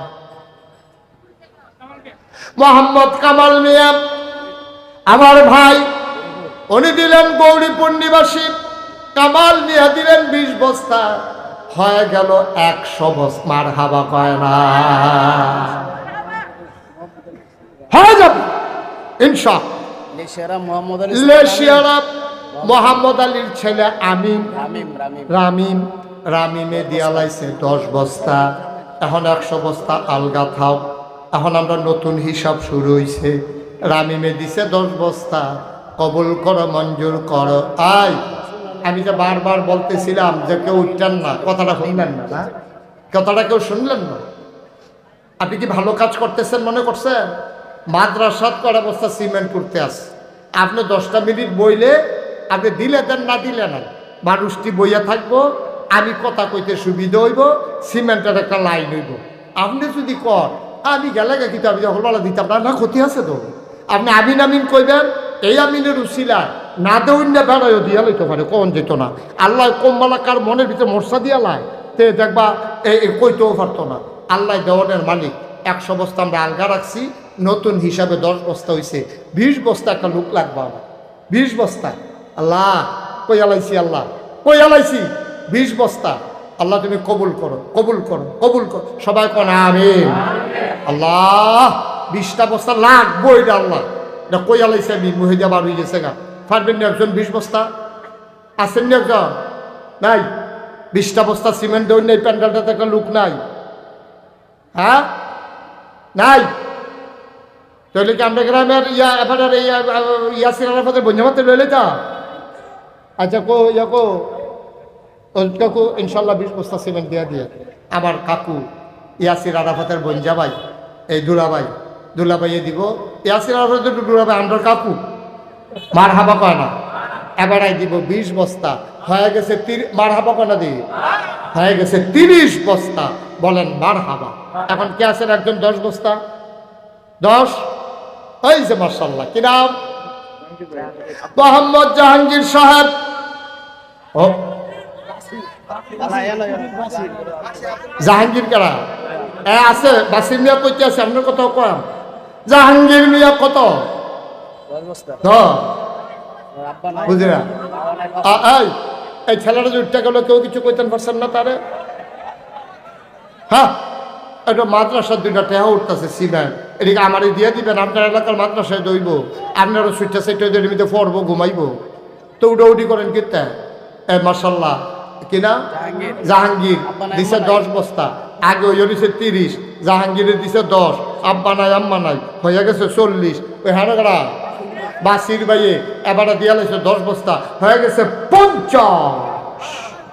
মোহাম্মদ কামাল মিয়া আমার ভাই, উনি দিলেন গৌরীপুর নিবাসী। কামাল মিয়া দিলেন 20 বস্তা, হয়ে গেল 100 বস্তা। মারহাবা কয় না? হয়ে যাবে ইনশাআল্লাহ। লেশিয়ারা মোহাম্মদ আলী। লেশিয়ারা মোহাম্মদ আলীর ছেলে আমিন, রামিম রামিম রামিম, রামিমে দিয়া লাইছে 10 বস্তা। এখন 100 বস্তা আলগা থাও। এখন আমরা নতুন হিসাব শুরু হয়েছে। রামিমে দিছে 10 বস্তা, কবুল করো, মঞ্জুর করো। আই আমি যে বারবার বলতেছিলাম যে কেউ উঠতেন না, কথাটা শুনলেন না? না, কথাটা কেউ শুনলেন না? আপনি কি ভালো কাজ করতেছেন মনে করছেন? মাদ্রাসাত করা বস্তা সিমেন্ট করতে আসে, আপনি 10টা মিনিট বইলে আপনি দিলে দেন, না দিলে না, মানুষটি বইয়া থাকবো, আমি কথা কইতে সুবিধা হইব, সিমেন্টের একটা লাইন হইব। আপনি যদি কর আমি গেলে কিন্তু আমি হলবেলা দিতাম না, না ক্ষতি আছে তো। আপনি আমিন আমিন কইবেন, এই আমিনের উসিলা না দেউন না বেড়াইও দিয়া লইতে পারে, কোন যেত না। আল্লাহ কমবালাকার মনের ভিতরে মর্ষা দিয়া লাই, তে দেখবা কইতেও পারতো না। আল্লাহ দেওয়ানের মালিক। 100 বস্তা আমরা আলগা রাখছি, নতুন হিসাবে 10 বস্তা হয়েছে। 20 বস্তা একটা লোক লাগবে আমার, 20 বস্তা। আল্লাহ কই আলাইছি, আল্লাহ কই আলাইছি 20 বস্তা। আল্লাহ তুমি কবুল করো, কবুল করো, কবুল করো। সবাই কোন আমিন। আল্লাহ 20টা বস্তা লাগবো এটা। আল্লাহ এটা কই আলাইছি আমি, মহিদা বার হয়ে গেছে গা। পারবেন না একজন 20 বস্তা? আসেন না একজন? নাই? 20টা বস্তা সিমেন্ট দেউন নেই, প্যান্ডেলটাতে একটা লোক নাই। হ্যাঁ নাই? তাহলে কি আমরা গ্রামের এবার ইয়াসির আরাফাতের বন্যামাতে লইলে তা? আচ্ছা কাকু ইনশাল্লাহ 20 বস্তা সিমেন্ট দিয়া দিয়ে। আমার কাকু ইয়াসির আরাফাতের বঞ্জা ভাই, এই দুলাভাইয়ে দিব। ইয়াসির আরাফাতের দুলাভাই আমরা কাকু। মারহাবা কয় না? এবারাই দিব 20 বস্তা, হয়ে গেছে মারহাবা কোনা দিয়ে হয়ে গেছে 30 বস্তা। বলেন মারহাবা। এখন কে আছেন একজন 10 বস্তা? 10 হয়েছে মাশাআল্লাহ। কি নাম? মোহাম্মদ জাহাঙ্গীর সাহেব। ও জাহাঙ্গীর কারা আছে? বাসির মিয়া কইতে আছে, আপনার কত কম? জাহাঙ্গীর মিয়া কত? 10 বস্তা। বুঝি না। এই ছেলেটা যে উঠতে গেল, কেউ কিছু কইতেন পারছেন না তারে? হ্যাঁ, এটা মাদ্রাসার 2টা টেহা উঠতেছে সিমেন্ট, এদিকে আমারই দিয়ে দিবেন। আপনার এলাকার মাদ্রাসায় দইব, আপনারও সুইটটা সেটা এমনিতে পড়বো, ঘুমাইবো, তো উডি করেন কিতা? মার্শাল্লাহ। কিনা জাহাঙ্গীর দিছে 10 বস্তা, আগে ওই দিছে 30, জাহাঙ্গীরের দিছে 10, আব্বা নাই আম্মা নাই, হয়ে গেছে 40। ওই হানাগড়া বাসির ভাইয়ে এবারে দিয়া লাইছে 10 বস্তা, হয়ে গেছে 50।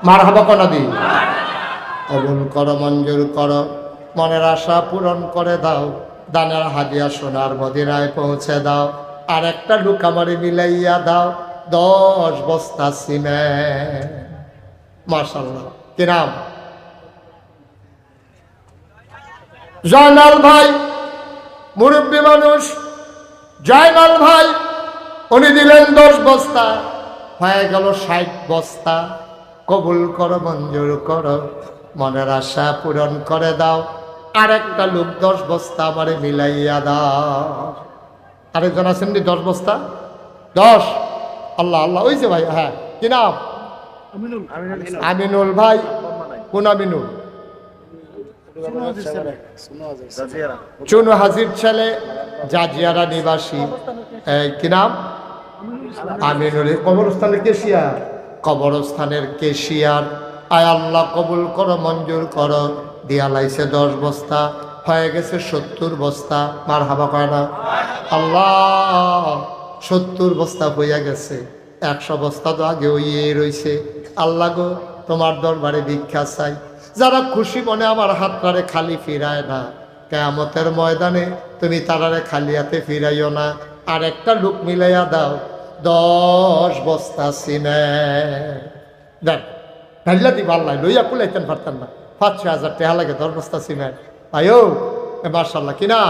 মারহাবা কোনা দিন। কবুল করো, মঞ্জুর করো, মনের আশা পূরণ করে দাও, দানের হাদিয়া সোনার মদিনায় পৌঁছে দাও, আর একটা লুকামারি মিলাইয়া দাও 10 বস্তা সিমেন্ট। মাশাআল্লাহ। কি নাম? জয়নাল ভাই, মুরব্বী মানুষ। জয়নাল ভাই উনি দিলেন 10 বস্তা, হয়ে গেল 60 বস্তা। কবুল করো, মঞ্জুর করো, মনের আশা পূরণ করে দাও, আর একটা লোক 10 বস্তা আমারে মিলাইয়া দাও। আরেকজন আছেন 10 বস্তা? 10। আল্লাহ আল্লাহ। ওই যে ভাই, হ্যাঁ কি নাম? আমিনুল ভাই। কোন আমিনুল? চুনু হাজির ছেলে, জাজিয়ারা নিবাসী। কি নাম? আমিনুল। কবরস্থানের কেশিয়ার। কবরস্থানের কেশিয়ার। আয় আল্লাহ কবুল করো, মঞ্জুর করো, দিয়া লাইছে 10 বস্তা, হয়ে গেছে 70 বস্তা। মারহাবা কয় না? আল্লাহ 70 বস্তা হইয়া গেছে। 100 বস্তা তো আগে হইয়ে রইছে। আল্লাহ গো, তোমার দরবারে ভিক্ষা চাই। যারা খুশি মনে আমার হাতটারে খালি ফিরায় না, কিয়ামতের ময়দানে তুমি তারারে খালি হাতে ফিরাইও না, আর একটা লোক মিলাইয়া দাও 10 বস্তা সিমেন্ট। দেখ ঢাইলা দিব, আল্লাহ লইয়া কুলাইতেন পারতেন না। 5,000 টাকা লাগে 10 বস্তা সিমেন্ট। আয়ো মাশাআল্লাহ। কিনা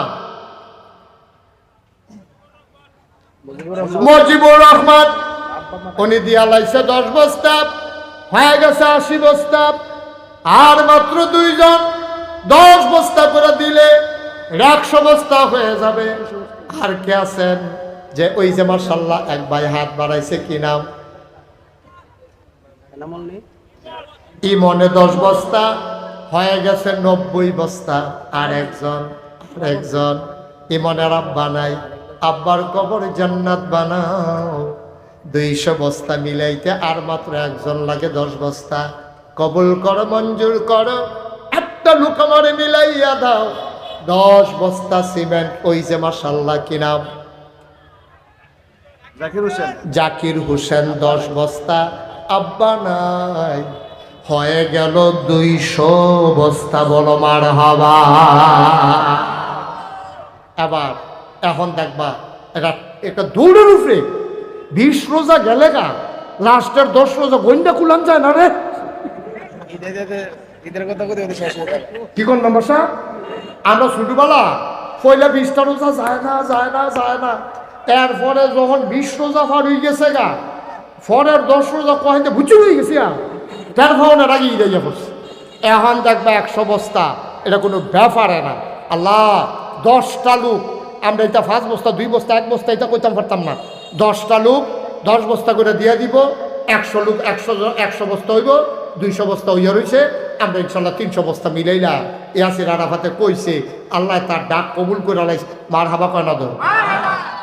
মজিবুর রহমান, উনি দিয়া লাইছে 10 বস্তা, হয়ে গেছে 80 বস্তা। আর মাত্র 2 জন 10 বস্তা করে দিলে 100 বস্তা হয়ে যাবে। আর কে আছেন? যে ওই যে মাশাআল্লাহ এক ভাই হাত বাড়াইছে। কি নাম? ইমনে 10 বস্তা, হয়ে গেছে 90 বস্তা। আর একজন ইমনের আব্বা নাই, আব্বার কবর জান্নাত বানাও। 200 বস্তা মিলাইতে আর মাত্র একজন লাগে 10 বস্তা। কবুল করো, মঞ্জুর করো, একটা লোক আমারে মিলাইয়া দাও 10 বস্তা সিমেন্ট। ওই যে মাশাআল্লাহ। কি নাম? জাকির হোসেন। জাকির হোসেন 10 বস্তা, আব্বা নাই, হয়ে গেল 200 বস্তা। বলো মারহাবা। আবার এখন দেখবা এটা দৌড়ের উপরে 20 রোজা গেলে গা, লাস্টের 10 রোজা গন্ডা কুলান যায় না রে। কি কোন নম্বর? আমরা ছোটবেলা পয়লা 20টা রোজা যায় না। এরপরে যখন 20 রোজা পার হয়ে গেছে গা, পরের 10 রোজা কহিতে বুঝে হয়ে গেছে, তার ভাবনার আগে ইয়ে পড়ছে। এখন দেখবা 100 বস্তা, এটা কোনো ব্যাপারে না। আল্লাহ 10টা লোক, আমরা এটা 5 বস্তা 2 বস্তা 1 বস্তা এটা কইতাম পারতাম না। 10টা লোক 10 বস্তা করে দিয়ে দিব। 100 লোক 100 বস্তা হইব, 200 বস্তা হইয়া রয়েছে। আমরা ইনশাল্লাহ 300 বস্তা মিলাইলাম। ইয়াসির আরাফাতে কইছে আল্লাহ তার ডাক কবুল করে লাইছে। মারহাবা কয় না?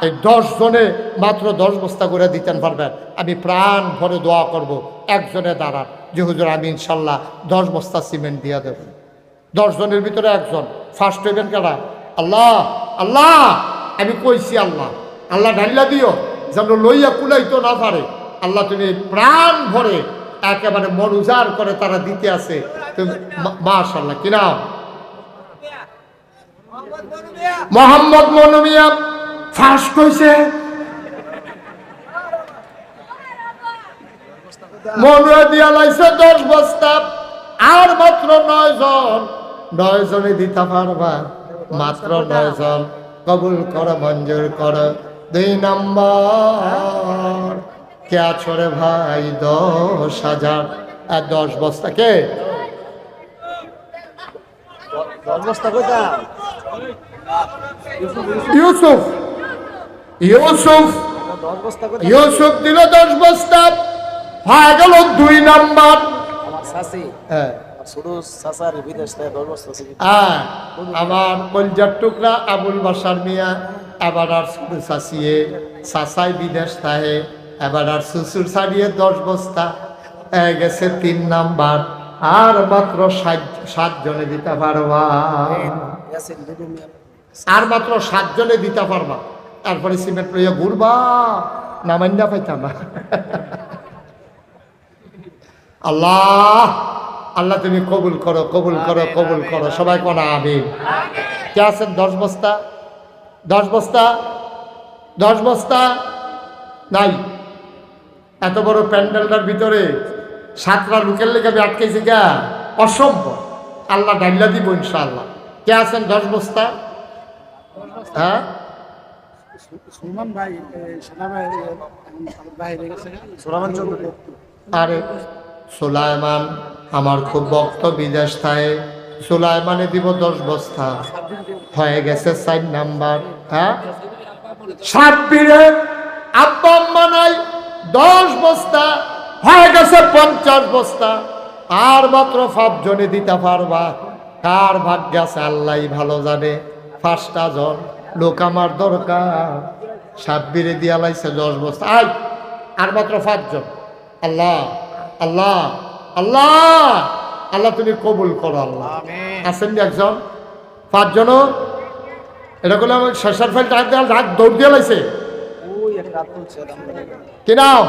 এই 10 জনে মাত্র 10 বস্তা করে দিতেন পারবেন। আমি প্রাণ ভরে দোয়া করব, একজনে দাঁড়ান যে হুজুর আমি ইনশাল্লাহ 10 বস্তা সিমেন্ট দিয়ে দেব। 10 জনের ভিতরে একজন ফার্স্ট হইবেন কারা? আল্লাহ আল্লাহ আমি কইছি আল্লাহ আল্লাহ ঢাল্লা দিও, যেন লইয়া কুলাইতো না পারে। আল্লাহ তুমি প্রাণ ভরে একেবারে মন উজাড় করে তারা দিতে আছে। তুমি মাশাআল্লাহ। কি নাম? মোহাম্মদ মনু মিয়া ফার্স্ট হইছে। মনে দিয়া লাইছে 10 বস্তা, আর মাত্র 9 জন, 9 জনে দিতে পারবা, মাত্র 9 জন। কবুল কর, মঞ্জুর কর। 2 নম্বর কে আছো রে ভাই? 10,000 আর 10 বস্তা কে? 10 বস্তা কইতাম ইউসুফ। ইউসুফ 10 বস্তা কইতাম ইউসুফ দিল 10 বস্তা, হয়ে গেল 2 নম্বর। আমার শাশি হ্যাঁ ছোট চাচার বিদেশ থেকে 10 বস্তা ছিল আমার কলজার টুকরা আবুল বাসার মিয়া, এবার আর শ্বশুর শাসিয়ে শাসাই বিদেশ থাকে, এবার আর শ্বশুর ছাড়িয়ে 10 বস্তা হয়ে গেছে 3 নাম্বার। আর মাত্র 7 জনে দিতে পারবা, ইয়াসিন দুদু মিয়া আর মাত্র 7 জনে দিতে পারবা। তারপরে সিমেন্ট লইয়া ঘুরবা, নামাইন্দা পাইতাম না। আল্লাহ আল্লাহ তুমি কবুল করো, কবুল করো, কবুল করো। সবাই কোন আমিন। কে আছেন 10 বস্তা? 10 বস্তা, 10 বস্তা নাই। এত বড় প্যান্ডেলটার ভিতরে 7টা লোকের লেগে আমি আটকেছি গা, অসম্ভব। আল্লাহ ডাইলা দিব ইনশাআল্লাহ। কে আছেন 10 বস্তা? হ্যাঁ সুলমান ভাই সেনাবাহিনী বাইরে গেছে সোলামান চৌধুরী আরে সুলাইমান আমার খুব ভক্ত, বিদেশ থাকে। সুলাইমানে দিব 10 বস্তা, হয়ে গেছে 4 নাম্বার। হ্যাঁ সাব্বিরে আব্বা আম্মা নাই, 10 বস্তা, হয়ে গেছে 50 বস্তা। আর মাত্র 5 জনে দিতে পারবা। কার ভাগ্য আছে আল্লাহ ভালো জানে। 5টা জন লোক আমার দরকার। সাব্বিরে দিয়া লাইছে 10 বস্তা। আই আর মাত্র 5 জন। আল্লাহ আল্লাহ আল্লাহ আল্লাহ তুমি কবুল করো আল্লাহ। আছেন একজন 5 জন? এটা করলে আমার শেষের ফাইল ডাক দৌড় দিয়ে লাইছে। ওই একটা রাত চলছে কি নাম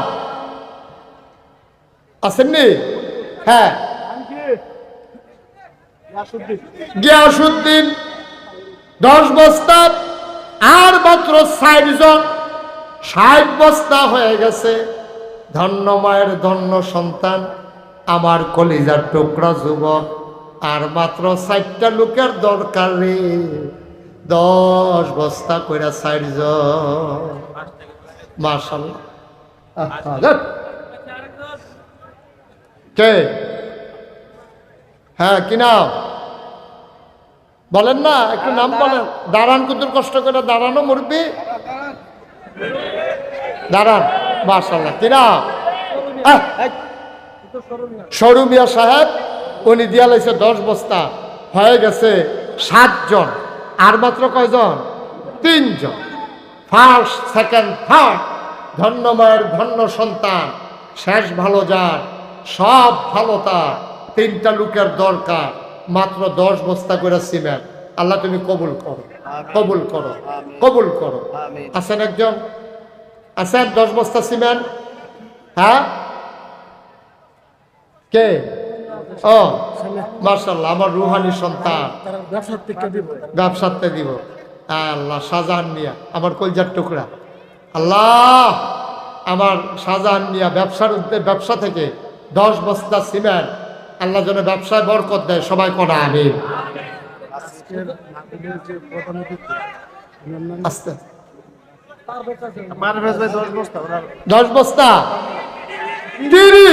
আসেননি? হ্যাঁ গিয়াসুদ্দিন 10 বস্তা, আর মাত্র 4 জন। 60 বস্তা হয়ে গেছে। ধন্য মায়ের ধন্য সন্তান, আমার কলিজার টুকরা যুবক। আর মাত্র 4টা লোকের দরকার রে। 10 বস্তা কইরা 4 জন। মাশাআল্লাহ। কে? হ্যাঁ কি নাম বলেন না, একটু নাম বলেন। দাঁড়ান, কুতুর কষ্ট করে দাঁড়ানো মুরব্বী, দাঁড়ান। মাশাআল্লাহ। কি নাম? সরু মিয়া সাহেব। উনি দিয়া লাইছে 10 বস্তা, হয়ে গেছে 7 জন। আর মাত্র কয়জন? 3 জন। First, second, third. ধন্য মায়ের ধন্য সন্তান, শেষ ভালো যার, সব ভালো তার। 3টা লোকের দরকার, মাত্র 10 বস্তা করে সিমেন্ট। আল্লাহ তুমি কবুল করো, কবুল করো, কবুল করো। আছেন একজন? আছেন 10 বস্তা সিমেন্ট? হ্যাঁ কে? ও মাশাআল্লাহ, আমার রুহানি সন্তান, ব্যবসাতে দিব। আল্লাহ শাহজাহান মিয়া আমার কলজার টুকরা। আল্লাহ আমার শাহজাহান মিয়া ব্যবসা থেকে 10 বস্তা সিমেন্ট। আল্লাহ যেন ব্যবসায় বরকত দেয়। সবাই করা আমিন। আস্তে 10 বস্তা দিদি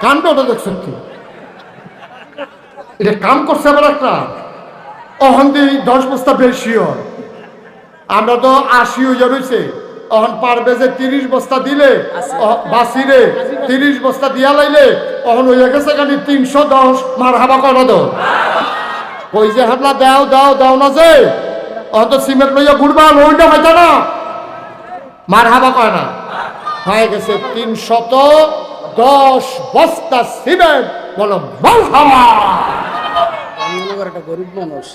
কামটা দেখছেন কি? এটা কাম করছে আবার একটা অহন্দি 10 বস্তা বেশি হয়। আমরা তো 80 হইয়া রয়েছে। অহন পারবে যে 30 বস্তা দিলে বাসিরে 30 বস্তা দিয়া লাইলে অহন হইয়া গেছে খালি 310। মার হাবা করা দো কই যে হাবলা দাও দাও দাও না যে অহন তো সিমেন্ট লইয়া ঘুরবা লইটা হইতা না। মার হাবা কয় না। হয়ে গেছে 310 বস্তা সিমেন্ট। বলো মারহাবা। আমি একটা গরিব মানুষ,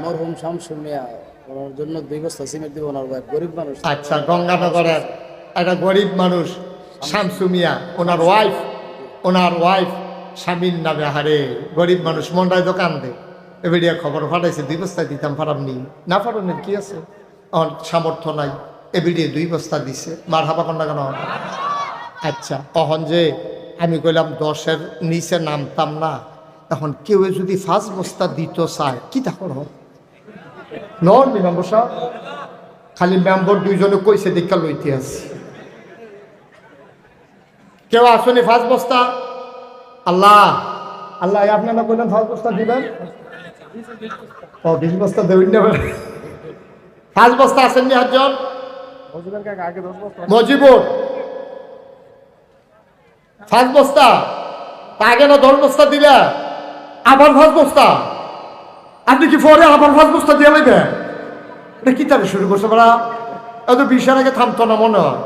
মরহুম শামসুল মিয়া ওনার জন্য 2 বস্তা সিমেন্ট দিব। ওনার ওয়াইফ গরিব মানুষ। আচ্ছা গঙ্গানগরের একটা গরিব মানুষ শামসু মিয়া, ওনার ওয়াইফ স্বামীর নামে। হারে গরিব মানুষ, মন্ডায় দোকান দে। এবারে খবর ফাটাইছে 2 বস্তা দিতাম, ফারামনি না ফারামের কি আছে? সামর্থ্য নাই। এবিডি 2 বস্তা দিছে, মার হাবা কন্যা কেন? আচ্ছা, তখন যে আমি কইলাম 10-এর নিচে নামতাম না, এখন কেউ যদি 5 বস্তা দিত চায় কি তা করো? নন মেম্বার সাহেব, খালি মেম্বার 2জনে কইছে দেখা লইতে আছে। কেউ আসুনি 5 বস্তা? আল্লাহ আল্লাহ, আপনারা বললেন 5 বস্তা দিবেন, ও 20 বস্তা দেবেন না? 5 বস্তা আসেননি একজন? মজিবুর 5 বস্তা, আগে না 10 বস্তা দিলে, আবার 5 বস্তা, আপনি কি পরে আবার 5 বস্তা দিয়ে নেবেন? এটা কি তাহলে শুরু করছে বলা? এত 20-এর আগে থামতো না মনে হয়।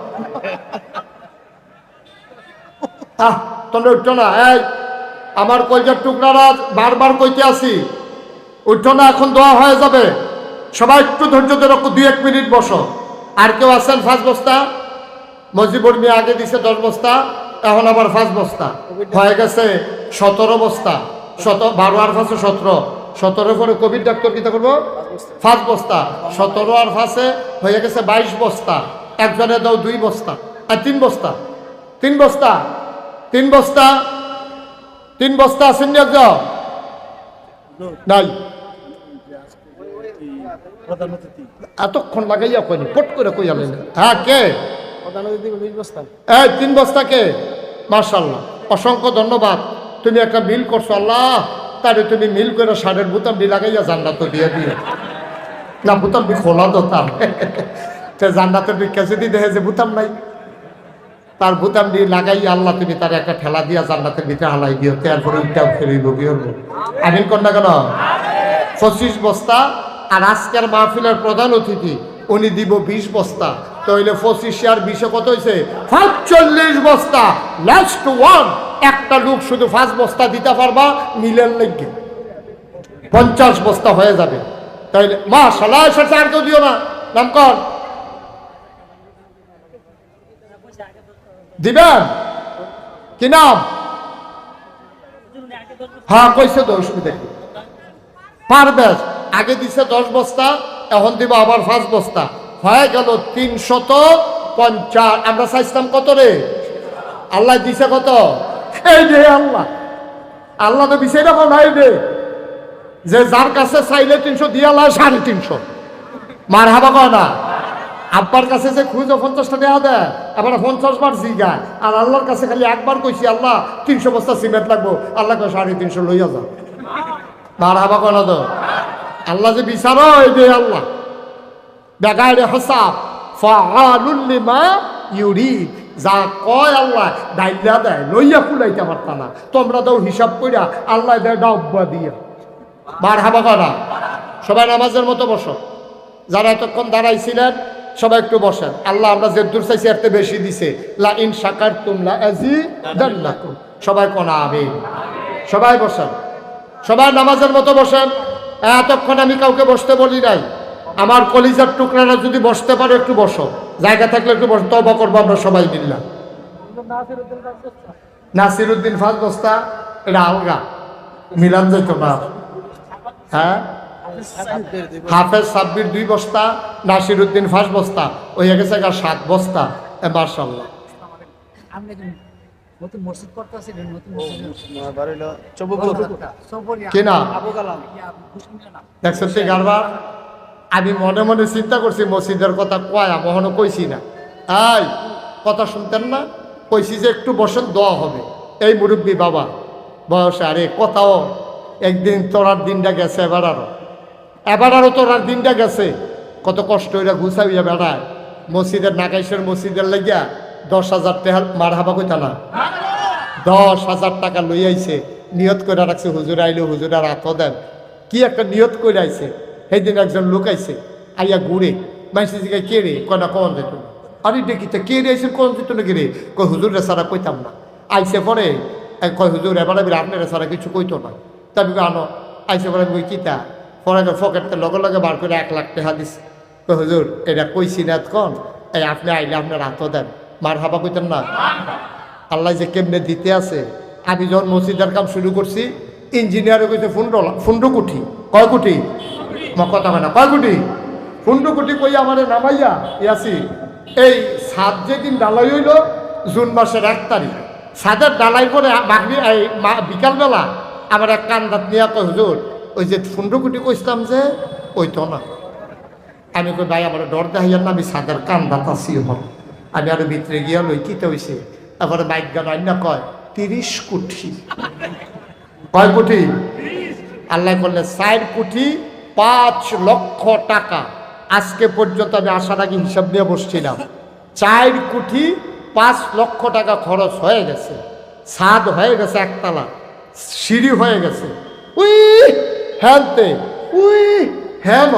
তোমরা উঠছো না, এই আমার কলজার টুকরারা বারবার কইতে আসি, উঠছো না, এখন দোয়া হয়ে যাবে, সবাই একটু ধৈর্য ধরে 2-1 মিনিট বসো। আর কেউ আছেন 5 বস্তা? মজিবুর মিয়া আগে দিছে 10 বস্তা, এখন আবার 5 বস্তা হয়ে গেছে 17 বস্তা। 12 আর 5 17, 17 পরে কোভিড ডাক্তার কিতা করবো? 5 বস্তা, 17 আর 5 হয়ে গেছে 22 বস্তা। একজনে দাও 2 বস্তা, আর 3 বস্তা, 3 বস্তা, 3 বস্তা, 3 বস্তা আছেন নি একজন? নাই, এতক্ষণ লাগাইয়া কইনি, পট করে কই আলেন। হ্যাঁ, কে? 3 বস্তা কে? মাশাআল্লাহ, অসংখ্য ধন্যবাদ। তুমি একটা মিল করছো, আল্লাহ তারে তুমি মিল করে শাড়ির বুতামটি লাগাইয়া জান্নাত দিয়ে দিও না, বুতামটি খোলা তো তার জান্নাতের ভিক্ষা যদি দেখে যে বুতাম নাই, তার বুতামটি লাগাইয়া আল্লাহ তুমি তার একটা ঠেলা দিয়া জান্নাতের ভিতরে হালাই দিও, তারপরে উল্টাও ফেরিব। কি হবো? আমিন কন্যা কেন? 25 বস্তা। আর আজকের মাহফিলের প্রধান অতিথি উনি দিব 20 বস্তা, তাহলে 25 আর 20 কত হয়েছে? 45 বস্তা। লাস্ট ওয়ান, একটা লোক শুধু 5 বস্তা দিতে পারবা, মিলের লেগে 50 বস্তা হয়ে যাবে। তাইলে মাশাআল্লাহ, সাথে আর কেউ দিও না, নাম কর দিবেন কি নাম? হ্যাঁ কইছে তো, অসুবিধা কি? পারবে। আগে দিছে 10 বস্তা, এখন দিব আবার 5 বস্তা, হয়ে গেল 350। আমরা চাইছিলাম কত রে? আল্লাহ দিছে কত? এই রে আল্লাহ, আল্লাহ তো দিছে এরকম নাই রে, যে যার কাছে চাইলে 300 দিয়ে আল্লাহ 350। মার হাবা কয় না? আব্বার কাছে যে খুঁজো 50টা দেওয়া দেয়, আবার 50 বার জিগায়, আর আল্লাহর কাছে খালি একবার কইছি আল্লাহ 300 বস্তা সিমেন্ট লাগবো, আল্লাহ কয় 350 লইয়া যাও। মার হাবা কয় না তো? আল্লাহ যে বিচারো, এই যে আল্লাহ বেগাইরে হিসাব, ফাআলুল লিমা ইউরিদ, যা কয় আল্লাহ ডাইলা দেয়, লইয়া কুলাইতে পারতা না, তোমরা দাও হিসাব কইরা, আল্লাহ দেয় ডাব্বা দিয়া। মার হাবা কয় না? সবাই নামাজের মতো বসো, যারা এতক্ষণ দাঁড়াইছিলেন সবাই একটু বসেন। আল্লাহ আমরা যে দূর চাইছি এর বেশি দিছে, লা ইন শাকারতুম লা আযীদান্নাকুম। সবাই কোন আমিন। সবাই বসেন, সবাই নামাজের মতো বসেন। এতক্ষণ আমি কাউকে বসতে বলি নাই, আমার কলিজার টুকরারা যদি বসতে পারে একটু বসো, জায়গা থাকলে একটু বসো, তওবা করবো আমরা সবাই মিললাম। নাসিরউদ্দিন 5 বস্তা, এটা আলগা মিলান যেত না। হ্যাঁ, হাফেজ সাব্বির 2 বস্তা, নাসিরউদ্দিন 5 বস্তা, ওই গেছে 7 বস্তা। মাশাআল্লাহ। দেখছেন সে গারবার? আমি মনে মনে চিন্তা করছি মসজিদের কথা, কয়া মহনও কইছি না। এই কথা শুনতেন না? কইছি যে একটু বসেন, দোয়া হবে। এই মুরব্বী বাবা বয়সে, আরে কথাও একদিন তোরার দিনটা গেছে, এবারও তোরার দিনটা গেছে। কত কষ্ট হইয়া ঘুষাইয়া বেড়ায় মসজিদের, নাগাইশের মসজিদের লাগিয়া 10,000 টাকা। মার হাবা কইতা না? 10,000 টাকা লই আইছে, নিয়ত করে রাখছে হুজুর আইলে হুজুর আর হাতও দেন, কি একটা নিয়ত করে আইছে। সেই দিন একজন লোক আইছে, আইয়া ঘুরে মাইসে জিগায় কে রে? কয় না কন যেত। আরে দেখিতে কে রে আইসেন, কোন যেত নাকি রে? কয় হুজুর রে সারা কইতাম না। আইসে পরে কয় হুজুর এবার আপনার সারা কিছু কইতো না। তবে আনো আইসে পরে কই কিতা পরে পকেটটা লগে লগে বার করে 1 লাখ টাকা দিস। কয় হুজুর এটা কইছি না কন, এই আপনি আইলে আপনার হাতও দেন। মার হাবা কইতেন না? আল্লাহ যে কেমনে দিতে আছে। আমি যখন মসজিদের কাম শুরু করছি, ইঞ্জিনিয়ারে কইছে 15 কোটি। কয় কোটি? কথা হয় না, কয় কোটি? ফুন্ডুকুটি কই আমারে নামাইয়া ইয়াসি এই সাত যেদিন ডালাই হইল জুন মাসের 1 তারিখ সাদের ডালাই করে এই বিকালবেলা আমার এক কান্দাত নিয়ে কয় হুজুর ওই যে ফুন্ডুকুটি কইতাম যে ওই তো না। আমি কই ভাই আমার ডর দেখাইয়ার না, আমি সাদের কান্দাত আছি হল। আমি আরো ভিতরে গিয়া লই কিতে হইছে, তারপরে বাইক গান আইনা কয় 30 কোটি। কয় কোটি? আল্লাহ করলে 4 কোটি 5 লক্ষ টাকা। আজকে পর্যন্ত আমি আসার আগে হিসাব নিয়ে বসছিলাম, 4 কোটি 5 লক্ষ টাকা খরচ হয়ে গেছে। ছাদ হয়ে গেছে, একতলা সিঁড়ি হয়ে গেছে, উই হ্যানতে উই হ্যান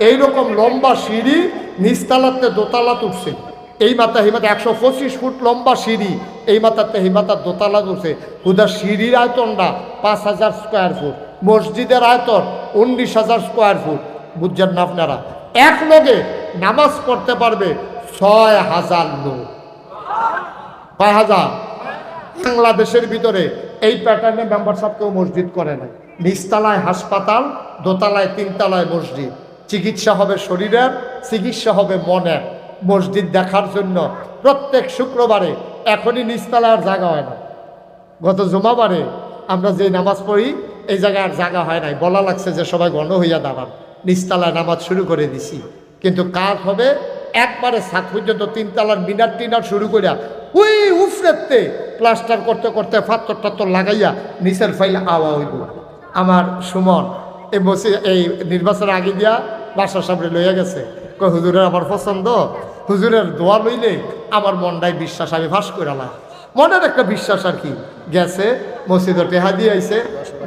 এইরকম লম্বা সিঁড়ি, নিচতলাতে দোতলা তুলছে। এই মাথা হিমাতা 125 ফুট লম্বা সিঁড়ি, এই মাথাতে হিমাতার দোতলা তুলছে। হুদা সিঁড়ির আয়তনটা 5000 স্কোয়ার ফুট, মসজিদের আয়তন 19,000 স্কোয়ার ফুট। বুঝছেন না আপনারা? এক লোকে নামাজ পড়তে পারবে 6,000 লোক। 5,000। বাংলাদেশের ভিতরে এই প্যাটার্নে মেম্বারশিপ কেউ মসজিদ করে না। নিচতলায় হাসপাতাল, দোতলায় 3 তলায় মসজিদ। চিকিৎসা হবে শরীরের, চিকিৎসা হবে মনের। মসজিদ দেখার জন্য প্রত্যেক শুক্রবারে, এখনই নিচতলায় আর জায়গা হয় না। গত জুমাবারে আমরা যে নামাজ পড়ি এই জায়গায় আর জায়গা হয় নাই, বলা লাগছে যে সবাই গণ হইয়া দাঁড়ান। নিচতলায় নামাজ শুরু করে দিছি, কিন্তু কাজ হবে একবারে 7 পর্যন্ত 3 তলার মিনার টিনার শুরু করিয়া ওই উফরেতে প্লাস্টার করতে করতে ফাত্তর টাত্তর লাগাইয়া নিচের ফাইল আওয়া হইব। আমার সুমন এই নির্বাচনের আগে দিয়া বাসার সামনে লইয়া গেছে, কই হুজুরের আমার পছন্দ, হুজুরের দোয়া লইলে আমার মনটাই বিশ্বাস, আমি ফাঁস করালাম। মনের একটা বিশ্বাস আর কি। গেছে মসজিদে টেহা দিয়ে আইছে,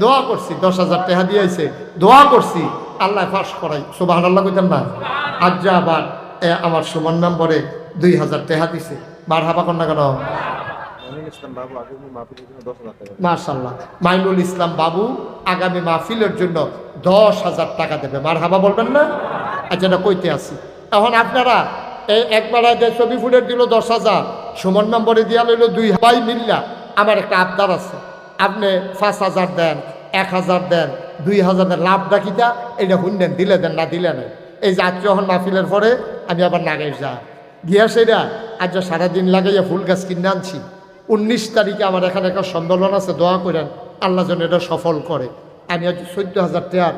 দোয়া করছি, 10,000 টেহা দিয়ে আইছে, দোয়া করছি, আল্লাহ ফাঁস করাই। সুবহানাল্লাহ কইতেন না? আজ যা আবার আমার সুমন নম্বরে 2,000 টেহা দিছে। মারহাবা কন্যা কেন? মাশাআল্লাহ, মাইনুল ইসলাম বাবু আগামী মাহফিলের জন্য 10,000 টাকা দেবে। মারহাবা বলবেন না? আচ্ছা, এটা কইতে আসি। এখন আপনারা এই একবার ছবি ফুলের দিল 10,000, সুমন নম্বরে দিয়া লইল 2 ভাই মিল্লা। আমার একটা আবদার আছে, আপনি 5,000 দেন, 1,000 দেন, 2,000 দেন, লাভটা কিতা এটা শুনলেন, দিলে দেন না দিলে নেই। এই যে আজ যখন মাহফিলের পরে আমি আবার নাগাই যা গিয়া সেটা আজ সারাদিন লাগাইয়া ফুল গাছ কিনে আনছি। 19 তারিখে আমার এখানে একটা সম্মেলন আছে, দোয়া করেন আল্লাহ যেন এটা সফল করে। আমি আজ 14,000 টাকা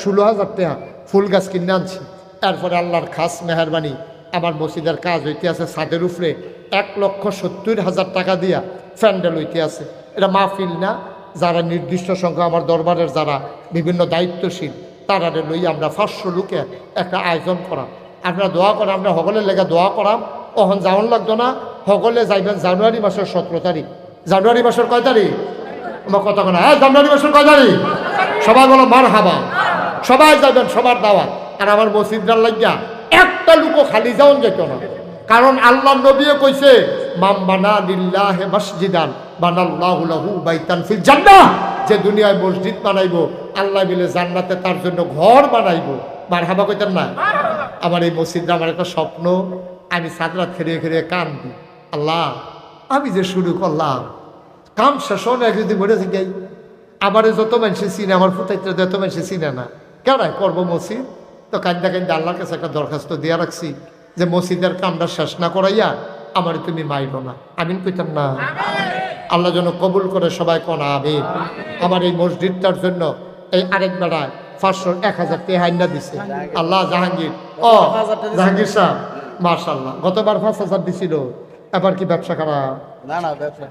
16,000 টাকা ফুল গাছ কিনে আনছি। তারপরে আল্লাহর খাস মেহরবানি আমার মসজিদের কাজ হইতে আছে, ছাদের উপরে 1,70,000 টাকা দিয়া প্যান্ডেল হইতে আছে। এটা মাহফিল না, যারা নির্দিষ্ট সংখ্যা আমার দরবারের যারা বিভিন্ন দায়িত্বশীল তারা লই আমরা 500 লোকে একটা আয়োজন করা। আপনারা দোয়া করেন, আমরা সকলের লেগে দোয়া করাম। ওখান যাওয়ান লাগতো না, সকলে যাইবেন জানুয়ারি মাসের 17 তারিখ। জানুয়ারি মাসের কয় তারিখ? আমার কথা কেনা? হ্যাঁ, জানুয়ারি মাসের কয় তারিখ? সবাই বলো মারহাবা। সবাই যাবেন, সবার দাওয়াত। আর আমার মসজিদটার লাগিয়া একটা লুকো খালি যাওন যেত না, কারণ আল্লাহ নবী কইছে মাম বানা লিল্লাহি মাসজিদান বানাল্লাহু লাহু বাইতান ফিল জান্নাহ। যে দুনিয়ায় মসজিদ বানাইবো আল্লাহ মিলে জান্নাতে তার জন্য ঘর বানাইবো। মারহাবা কইতেন না? আমার এই মসজিদটা আমার একটা স্বপ্ন। আমি সাদরাত খেয়ে খেয়ে কান্দি, আল্লাহ আমি যে শুরু করলাম, কাম শেষ হলে যদি মরে থেকে আমার যত মানুষের চিনে, আমার ফুটাইতে যত মানুষের চিনে না, কেন করবো মসজিদ? তো কান্দা কান্দা আল্লাহর কাছে একটা দরখাস্ত দিয়ে রাখছি যে মসজিদের কামটা শেষ না করাইয়া আমার তুমি মাইল না। আমিন কইতাম না? আল্লাহ যেন কবুল করে, সবাই কনা আমিন। আমার এই মসজিদটার জন্য এই আরেক বেড়ায় 1,000 টাকা দিছে আল্লাহ। জাহাঙ্গীর জাহাঙ্গীর সাহেব মাশাআল্লাহ, গতবার 5,000 দিছিল, এবার কি ব্যবসা খারাপ? না না, ব্যবসা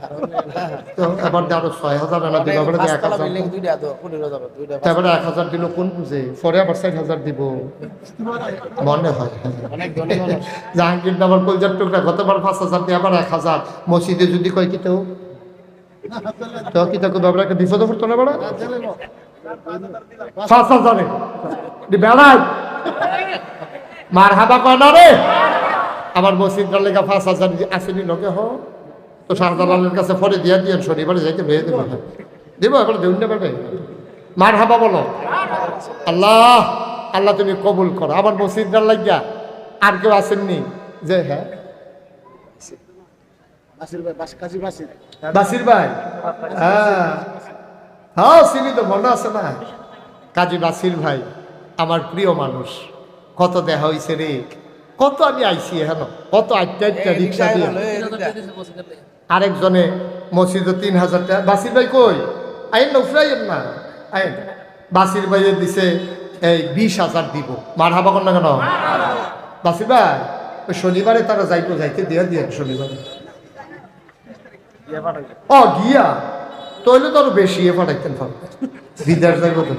তো এবার আরো 6,000 এনে দিব। এবার 1,000 দিল কোন বুঝে, পরে আবার 4,000 দিব মনে হয়। জাহাঙ্গীর নামার কলজার টুকরা গতবার 5,000 দিয়ে আবার 1,000 মসজিদে যদি কয় কি তো কি তো ব্যাপারে একটা বিপদে পড়তো না বড় 5,000 বেড়াই মার হাবা কয় না রে। আমার মসজিদটার লেখা 5,000 আসেনি লোকে হ তো শাহজালালের কাছে পরে দিয়া দিয়ে শনিবারে যাইতে ভেয়ে দেবো দেবো, এখন দেউন না পারবে। মার হাবা বলো। আল্লাহ আল্লাহ তুমি কবুল করো। আমার মসজিদটার লাগিয়া আর কেউ আসেননি যে? হ্যাঁ, বাসির ভাই, হ্যাঁ হ্যাঁ চিনি তো, মনে আছে না? কাজী বাসির ভাই আমার প্রিয় মানুষ, কত দেখা হয়েছে রে, কত আমি আইছি এখন, কত আটটা রিক্সা দিয়ে। আরেকজনে মসজিদে 3,000 টাকা। বাসির ভাই কই আইন নফরাইয়ের না আইন। বাসির ভাইয়ের দিছে এই 20,000 দিব। মার হাবা কর না কেন বাসির ভাই? ওই শনিবারে তারা যাইতে দিয়ে শনিবারে ও গিয়া তৈলে তো আরো বেশি পাঠাইতেন বিদেশ যাইব তো।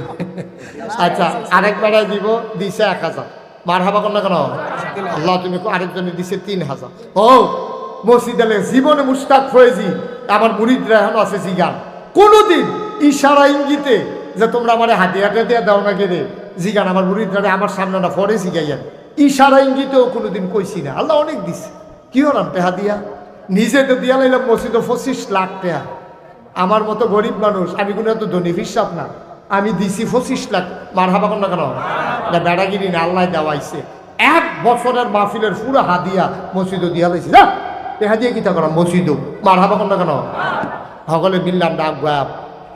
আচ্ছা আরেক বেড়ায় দিব, দিছে 1,000। মার হাবা কর না কেন? আল্লাহ তুমি আরেকজনে দিছে 3,000। ও মসজিদ আলে জীবনে মুস্তাক ফয়েজি আমার মুরিদরা এখন আছে জিগান, কোনোদিন ইশারা ইঙ্গিতে যে তোমরা আমার হাতিয়া দিয়ে দাও না কেড়ে জিগান আমার মুরিদরা আমার সামনে না ফরে জিগাইয়া, ইশারা ইঙ্গিতেও কোনোদিন কইছি না। আল্লাহ অনেক দিছে, কি হলাম টেহা দিয়া? নিজে তো দিয়া লাইলাম মসজিদে 25 লাখ টাকা। আমার মতো গরিব মানুষ, আমি কোনো এত ধনী হিসাব না, আমি দিছি 25 লাখ। মার হাবা কর না কেন? না বেড়াগিরি না, আল্লাহ দেওয়াইছে। 1 বছরের মাহফিলের পুরো হাদিয়া মসজিদে দিয়া লাইছি না, টেহা দিয়ে কিতা করাম মসজিদও। মার হাবা কর না কেন? সকলে মিললাম ডাক গাপ,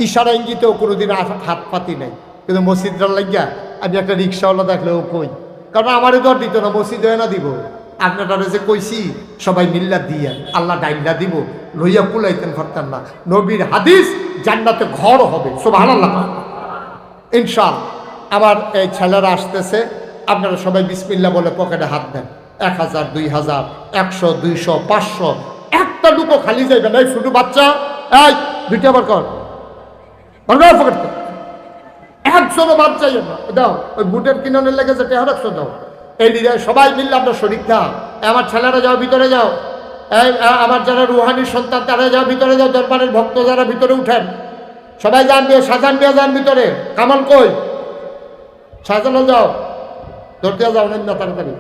ইশারা ইঙ্গিতেও কোনোদিন হাত পাতি নাই। কিন্তু মসজিদটার লাগিয়া আমি একটা রিক্সাওয়ালা দেখলেও কই, কারণ আমারও দর দিত না, মসজিদে না দিব। আপনারা যে কইছি সবাই মিল্লা দিয়ে আল্লাহ ডাইল্লা দিব, লইয়া কুলাইতেন পারতেন না। নবীর হাদিস জান্নাতে ঘর হবে, সুবহানাল্লাহ ইনশাআল্লাহ। আমার এই ছেলেরা আসতেছে, আপনারা সবাই বিসমিল্লাহ বলে পকেটে হাত দেন। 1,000 2,000 100 200 500 একটা লুকো খালি যাইবে না। শুধু বাচ্চা এই দুইটা আবার কর পকেট কর, একজনও বাদ চাইবে না। দাও ওই বুটের কিননের লেগে যে টেহা রাখছো দাও। এই দিদি সবাই মিললে আমরা শরীর থাক। আমার ছেলেরা যাও ভিতরে যাও, আমার যারা রুহানি সন্তান তারা যাও ভিতরে যাও, দরবারের ভক্ত যারা ভিতরে উঠেন সবাই যান, দিয়ে সাজান দিয়ে যান ভিতরে। কামাল কই? সাজানো যাও, ধরতে যাও না তাড়াতাড়ি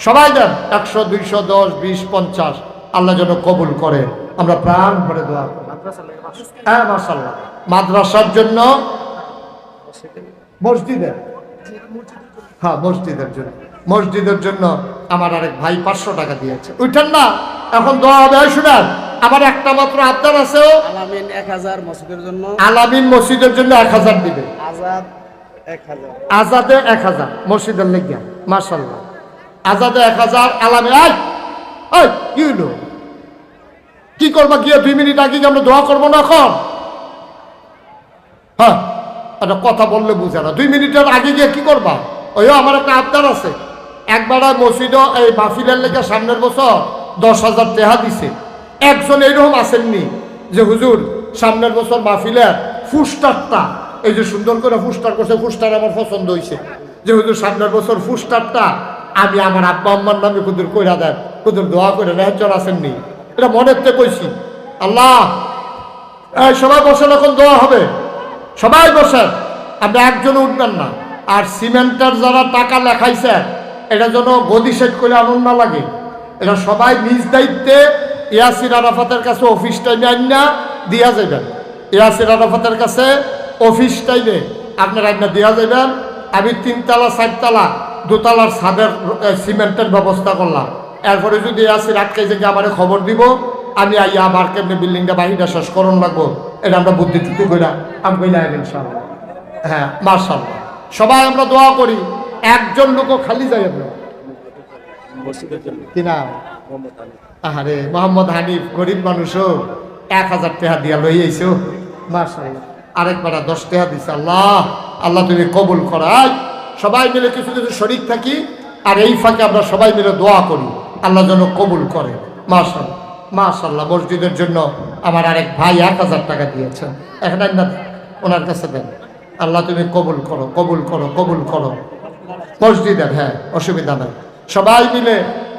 সবাই যান। 100 200 10 20 50 আল্লাহ যেন কবুল করে। আমরা প্রাণ ভরে দোয়া করি। হ্যাঁ মাশাআল্লাহ। মাদ্রাসার জন্য, মসজিদের, হ্যাঁ মসজিদের জন্য, মসজিদের জন্য আমার আরেক ভাই 500 টাকা দিয়েছে। উঠেন না, এখন দোয়া হবে। শুনেন, আমার একটা মাত্র আবদার আছে, আলামিন 1000 মসজিদের জন্য, আলামিন মসজিদের জন্য 1000 দিবে। আজাদ 1000, আজাদে 1000 মসজিদের লেগিয়া। মাশাআল্লাহ, আজাদে 1000, আলামিন এই কি হলো? কি করবা গিয়ে 2 মিনিট আগে আমরা দোয়া করবো না এখন? হ্যাঁ একটা কথা বললে বুঝে না, 2 মিনিটের আগে গিয়ে কি করবা? ওই আমার একটা আবদার আছে। একবার মসজিদ এই মাহফিলের লেগে সামনের বছর 10,000 টাকা দিছে। একজন এইরকম আসেননি যে হুজুর সামনের বছর মাহফিলের ফুস্টারটা, এই যে সুন্দর করে ফুস্টার করছে, ফুস্টার আমার পছন্দ হয়েছে, যে হুজুর সামনের বছর ফুস্টারটা আমি আমার আব্বা আম্মার নামে কুদুর কইরা দেন, কুদুর দোয়া করে একজন আসেননি। এটা মনের থেকে কইছি। আল্লাহ সবাই বসেন, এখন দোয়া হবে, সবাই বসেন, আপনি একজনও উঠবেন না। আর সিমেন্টের যারা টাকা লেখাইছে এটা যেন গদি সেট করে আনন্দ না লাগে, এটা সবাই নিজ দায়িত্বে ইয়াসির আরাফাতের কাছে অফিস টাইমে আইনা দিয়া যাবেন। ইয়াসির আরাফাতের কাছে অফিস টাইমে আপনার আইনা দিয়া যাবেন। আমি 3 তলা 4 তলা 2 তলার ছাদের সিমেন্টের ব্যবস্থা করলাম। এরপরে যদি ইয়াসির আটকাই থেকে আমার খবর দিব, আমি আইয়া আমার কেমনি বিল্ডিংটা বাহিরটা শেষ করণ লাগবো, এটা আমরা বুদ্ধি টুকু করে আমি কইলা ইনশাআল্লাহ। হ্যাঁ মাশাআল্লাহ, সবাই আমরা দোয়া করি। একজন লোকও খালি যায় না কি না? আরে মোহাম্মদ হানিফ গরিব মানুষও 1000 টাকা দিয়া লই আইছো, মাশাআল্লাহ। আরেকবার 10 টাকা দিছে। আল্লাহ আল্লাহ তুমি কবুল করাই। সবাই মিলে কিছু কিছু শরীক থাকি, আর এই ফাঁকে আমরা সবাই মিলে দোয়া করি আল্লাহ যেন কবুল করে। মাশাআল্লাহ মাশাআল্লাহ। মসজিদের জন্য আমার আরেক ভাই 1000 টাকা দিয়েছেন, এখন না ওনার কাছে দেন। আল্লাহ তুমি কবুল করো, কবুল করো, কবুল করো মসজিদের। হ্যাঁ অসুবিধা নেই, সবাই মিলে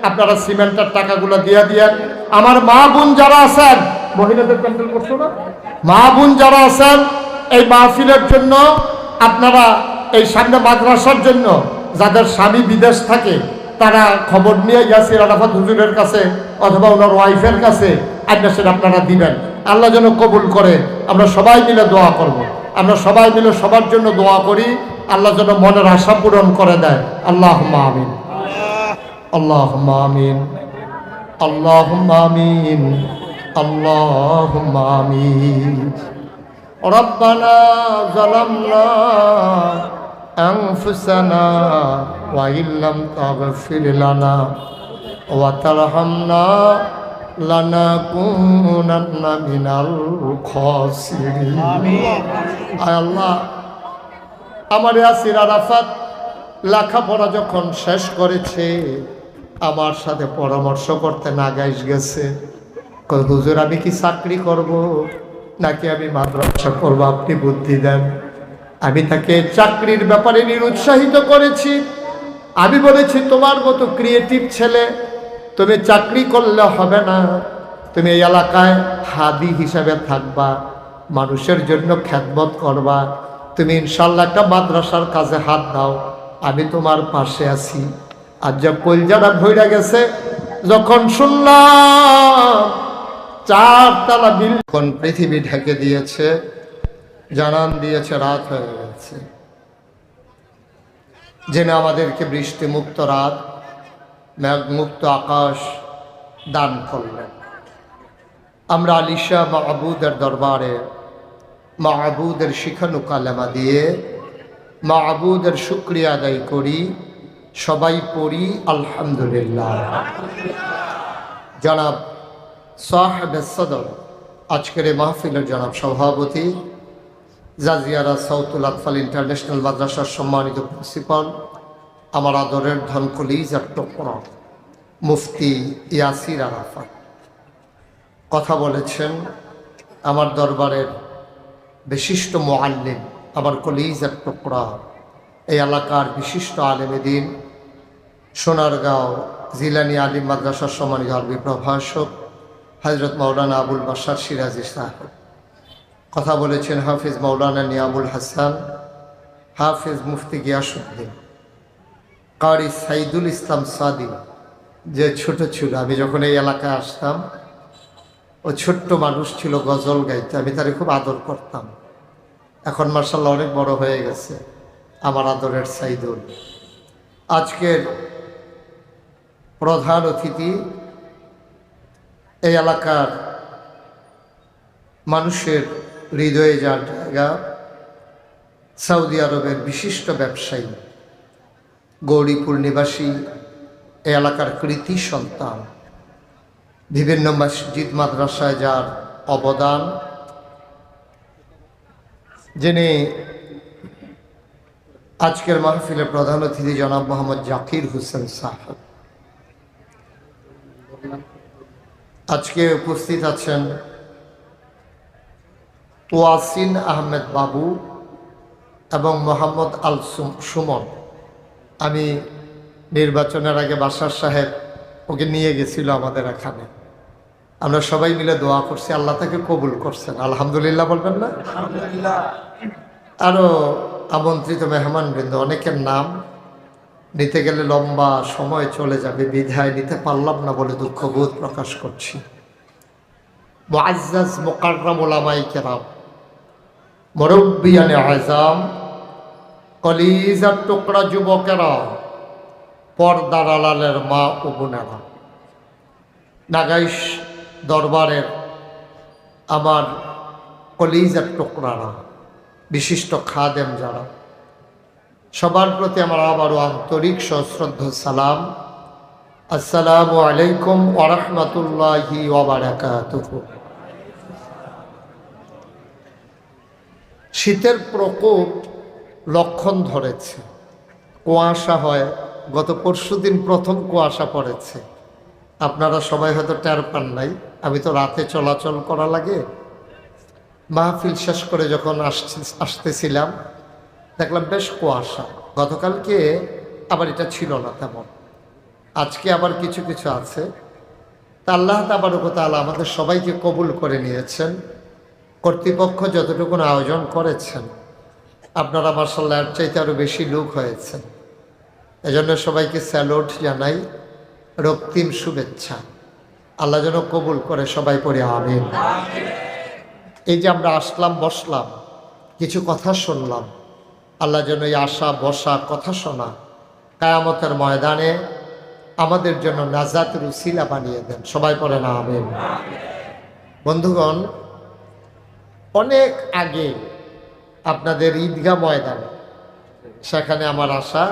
আপনারা সিমেন্টের টাকাগুলো দিয়ে দিয়েন। আমার মা বোন যারা আছেন, মহিলাদের প্যান্ডেল করছো না, মা বোন যারা আছেন এই মাহফিলের জন্য, আপনারা এই সামনে মাদ্রাসার জন্য যাদের স্বামী বিদেশ থাকে তারা খবর নিয়ে ইয়াসির আরাফাত হুজুরের কাছে অথবা ওনার ওয়াইফের কাছে অ্যাড্রেসের আপনারা দিবেন। আল্লাহ যেন কবুল করে। আমরা সবাই মিলে দোয়া করব, আমরা সবাই মিলে সবার জন্য দোয়া করি, আল্লাহ যেন মনের আশা পূরণ করে দেয়। আল্লাহুম্মা আমিন, আল্লাহুম্মা আমিন, আল্লাহুম্মা আমিন, আল্লাহুম্মা আমিন। রব্বানা যালামনা আনফুসানা وإن لم تغفر لنا وترحمنا لنكونن من الخاسرين আয় আল্লাহ, আমার ইয়াসির আরাফাত লেখাপড়া যখন শেষ করেছে আমার সাথে পরামর্শ করতে নাগাইশ গেছে, কয় হুজুর আমি কি চাকরি করব নাকি আমি মাদ্রাসা করব, আপনি বুদ্ধি দেন। আমি তাকে চাকরির ব্যাপারে নিরুৎসাহিত করেছি। আমি বলেছি তোমার মতো ক্রিয়েটিভ ছেলে তুমি চাকরি করলে হবে না, তুমি এই এলাকায় হাদি হিসাবে থাকবা, মানুষের জন্য খেদমত করবা, তুমি ইনশাল্লাহ একটা মাদ্রাসার কাজে হাত দাও, আমি তোমার পাশে আছি। আর যা কলজাটা ভইরা গেছে যখন শুনলাম 4 তলা বিল্ডিং পৃথিবী ঢেকে দিয়েছে, জানান দিয়েছে রাত হয়ে গেছে, যেন আমাদেরকে বৃষ্টি মুক্ত রাত, মেঘমুক্ত আকাশ দান করলেন। আমরা আলিশা মাহবুদের দরবারে মাহবুদের শিখানু কালেমা দিয়ে মাহবুদের শুকরিয়া আদায় করি, সবাই পড়ি আলহামদুলিল্লাহ। জনাব সাহেব সদর, আজকের এই মাহফিলের জনাব সভাপতি, জাজিয়ারা সাউতুল আতফাল ইন্টারন্যাশনাল মাদ্রাসার সম্মানিত প্রিন্সিপাল, আমার আদরের ধনকলিজার টুকরা মুফতি ইয়াসির আরাফাত কথা বলেছেন। আমার দরবারের বিশিষ্ট মুআল্লিম, আমার কলিজার টুকরা, এই এলাকার বিশিষ্ট আলেমে দ্বীন, সোনারগাঁও জিলানি আলিম মাদ্রাসার সম্মানিত আরবি প্রভাষক হযরত মাওলানা আবুল বাশার সিরাজি সাহেব কথা বলেছেন। হাফিজ মাওলানা নিয়ামুল হাসান, হাফিজ মুফতি গিয়াসউদ্দিন, কারি সাইদুল ইসলাম সাদি, যে ছোট ছিল, আমি যখন এই এলাকায় আসতাম ও ছোট্ট মানুষ ছিল, গজল গাইতে, আমি তারে খুব আদর করতাম। এখন মাশাআল্লাহ অনেক বড় হয়ে গেছে আমার আদরের সাইদুল। আজকের প্রধান অতিথি এই এলাকার মানুষের হৃদয়ে যার জায়গা, সৌদি আরবের বিশিষ্ট ব্যবসায়ী, গৌরীপুর নিবাসী, এই এলাকার কৃতি সন্তান, বিভিন্ন মসজিদ মাদ্রাসায় যার অবদান, যিনি আজকের মাহফিলের প্রধান অতিথি জনাব মোহাম্মদ জাকির হোসেন সাহেব। আজকে উপস্থিত আছেন ওয়াসিন আহমেদ বাবু এবং মোহাম্মদ আল সুমন। আমি নির্বাচনের আগে বাশার সাহেব ওকে নিয়ে গেছিল আমাদের এখানে, আমরা সবাই মিলে দোয়া করছি, আল্লাহ তাকে কবুল করছেন, আলহামদুলিল্লাহ বলবেন না? আরও আমন্ত্রিত মেহমানবৃন্দ, অনেকের নাম নিতে গেলে লম্বা সময় চলে যাবে, বিধায় নিতে পারলাম না বলে দুঃখবোধ প্রকাশ করছি। মুআজ্জাজ মুকাররম উলামায়ে কেরাম, মুরব্বিয়ানে আযম, কলিজার টুকরা যুবকেরা, পর্দার আড়ালের মা ও বোনেরা, নাগাইশ দরবারের আমার কলিজার টুকরারা, বিশিষ্ট খাদেম যারা, সবার প্রতি আমার আবারও আন্তরিক সশ্রদ্ধ সালাম। আসসালামু আলাইকুম ওয়া রাহমাতুল্লাহি ওয়া বারাকাতুহু। শীতের প্রকোপ লক্ষণ ধরেছে, কুয়াশা হয়, গত পরশুদিন প্রথম কুয়াশা পড়েছে, আপনারা সবাই হয়তো টের পান নাই, আমি তো রাতে চলাচল করা লাগে। মাহফিল শেষ করে যখন আসতেছিলাম দেখলাম বেশ কুয়াশা। গতকালকে আবার এটা ছিল না তেমন, আজকে আবার কিছু কিছু আছে। তা আল্লাহ তাবারক ওয়া তাআলা আমাদের সবাইকে কবুল করে নিয়েছেন। কর্তৃপক্ষ যতটুকু আয়োজন করেছেন, আপনারা মাশাআল্লাহ এর চাইতে আরও বেশি লোক হয়েছেন, এজন্য সবাইকে স্যালুট জানাই, রক্তিম শুভেচ্ছা। আল্লাহ যেন কবুল করে, সবাই পড়ে আমিন। এই যে আমরা আসলাম, বসলাম, কিছু কথা শুনলাম, আল্লাহ যেন এই আসা বসা কথা শোনা কিয়ামতের ময়দানে আমাদের জন্য নাজাতের উসিলা বানিয়ে দেন, সবাই পড়ে না আমিন। বন্ধুগণ, অনেক আগে আপনাদের ঈদগাহ ময়দানে সেখানে আমার আসা,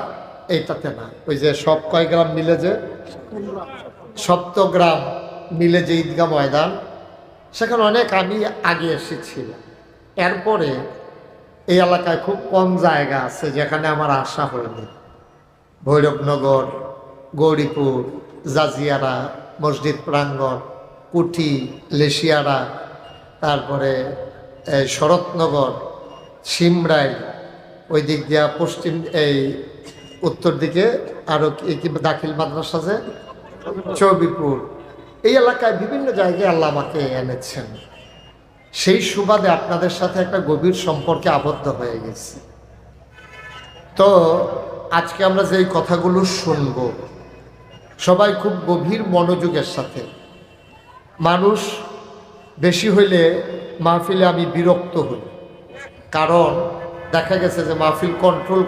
এইটাতে না, ওই যে সব কয় গ্রাম মিলে যে সপ্তগ্রাম মিলে যে ঈদগাহ ময়দান, সেখানে অনেক আমি আগে এসেছিলাম। এরপরে এই এলাকায় খুব কম জায়গা আছে যেখানে আমার আসা হয়নি। ভৈরবনগর, গৌরীপুর, জাজিয়ারা, মসজিদ প্রাঙ্গণ, কুঠি, লেশিয়ারা, তারপরে শরৎনগর, সিমরাই, ওই দিক দিয়া পশ্চিম এই উত্তর দিকে আরও কি দাখিল মাদ্রাসা আছে, চৌবিপুর, এই এলাকায় বিভিন্ন জায়গায় আল্লাহ আমাকে এনেছেন। সেই সুবাদে আপনাদের সাথে একটা গভীর সম্পর্কে আবদ্ধ হয়ে গেছে। তো আজকে আমরা যেই কথাগুলো শুনব সবাই খুব গভীর মনোযোগের সাথে। মানুষ বেশি হইলে মাহফিলে আমি বিরক্ত হই, কারণ দেখা গেছে যে মাহফিল কন্ট্রোল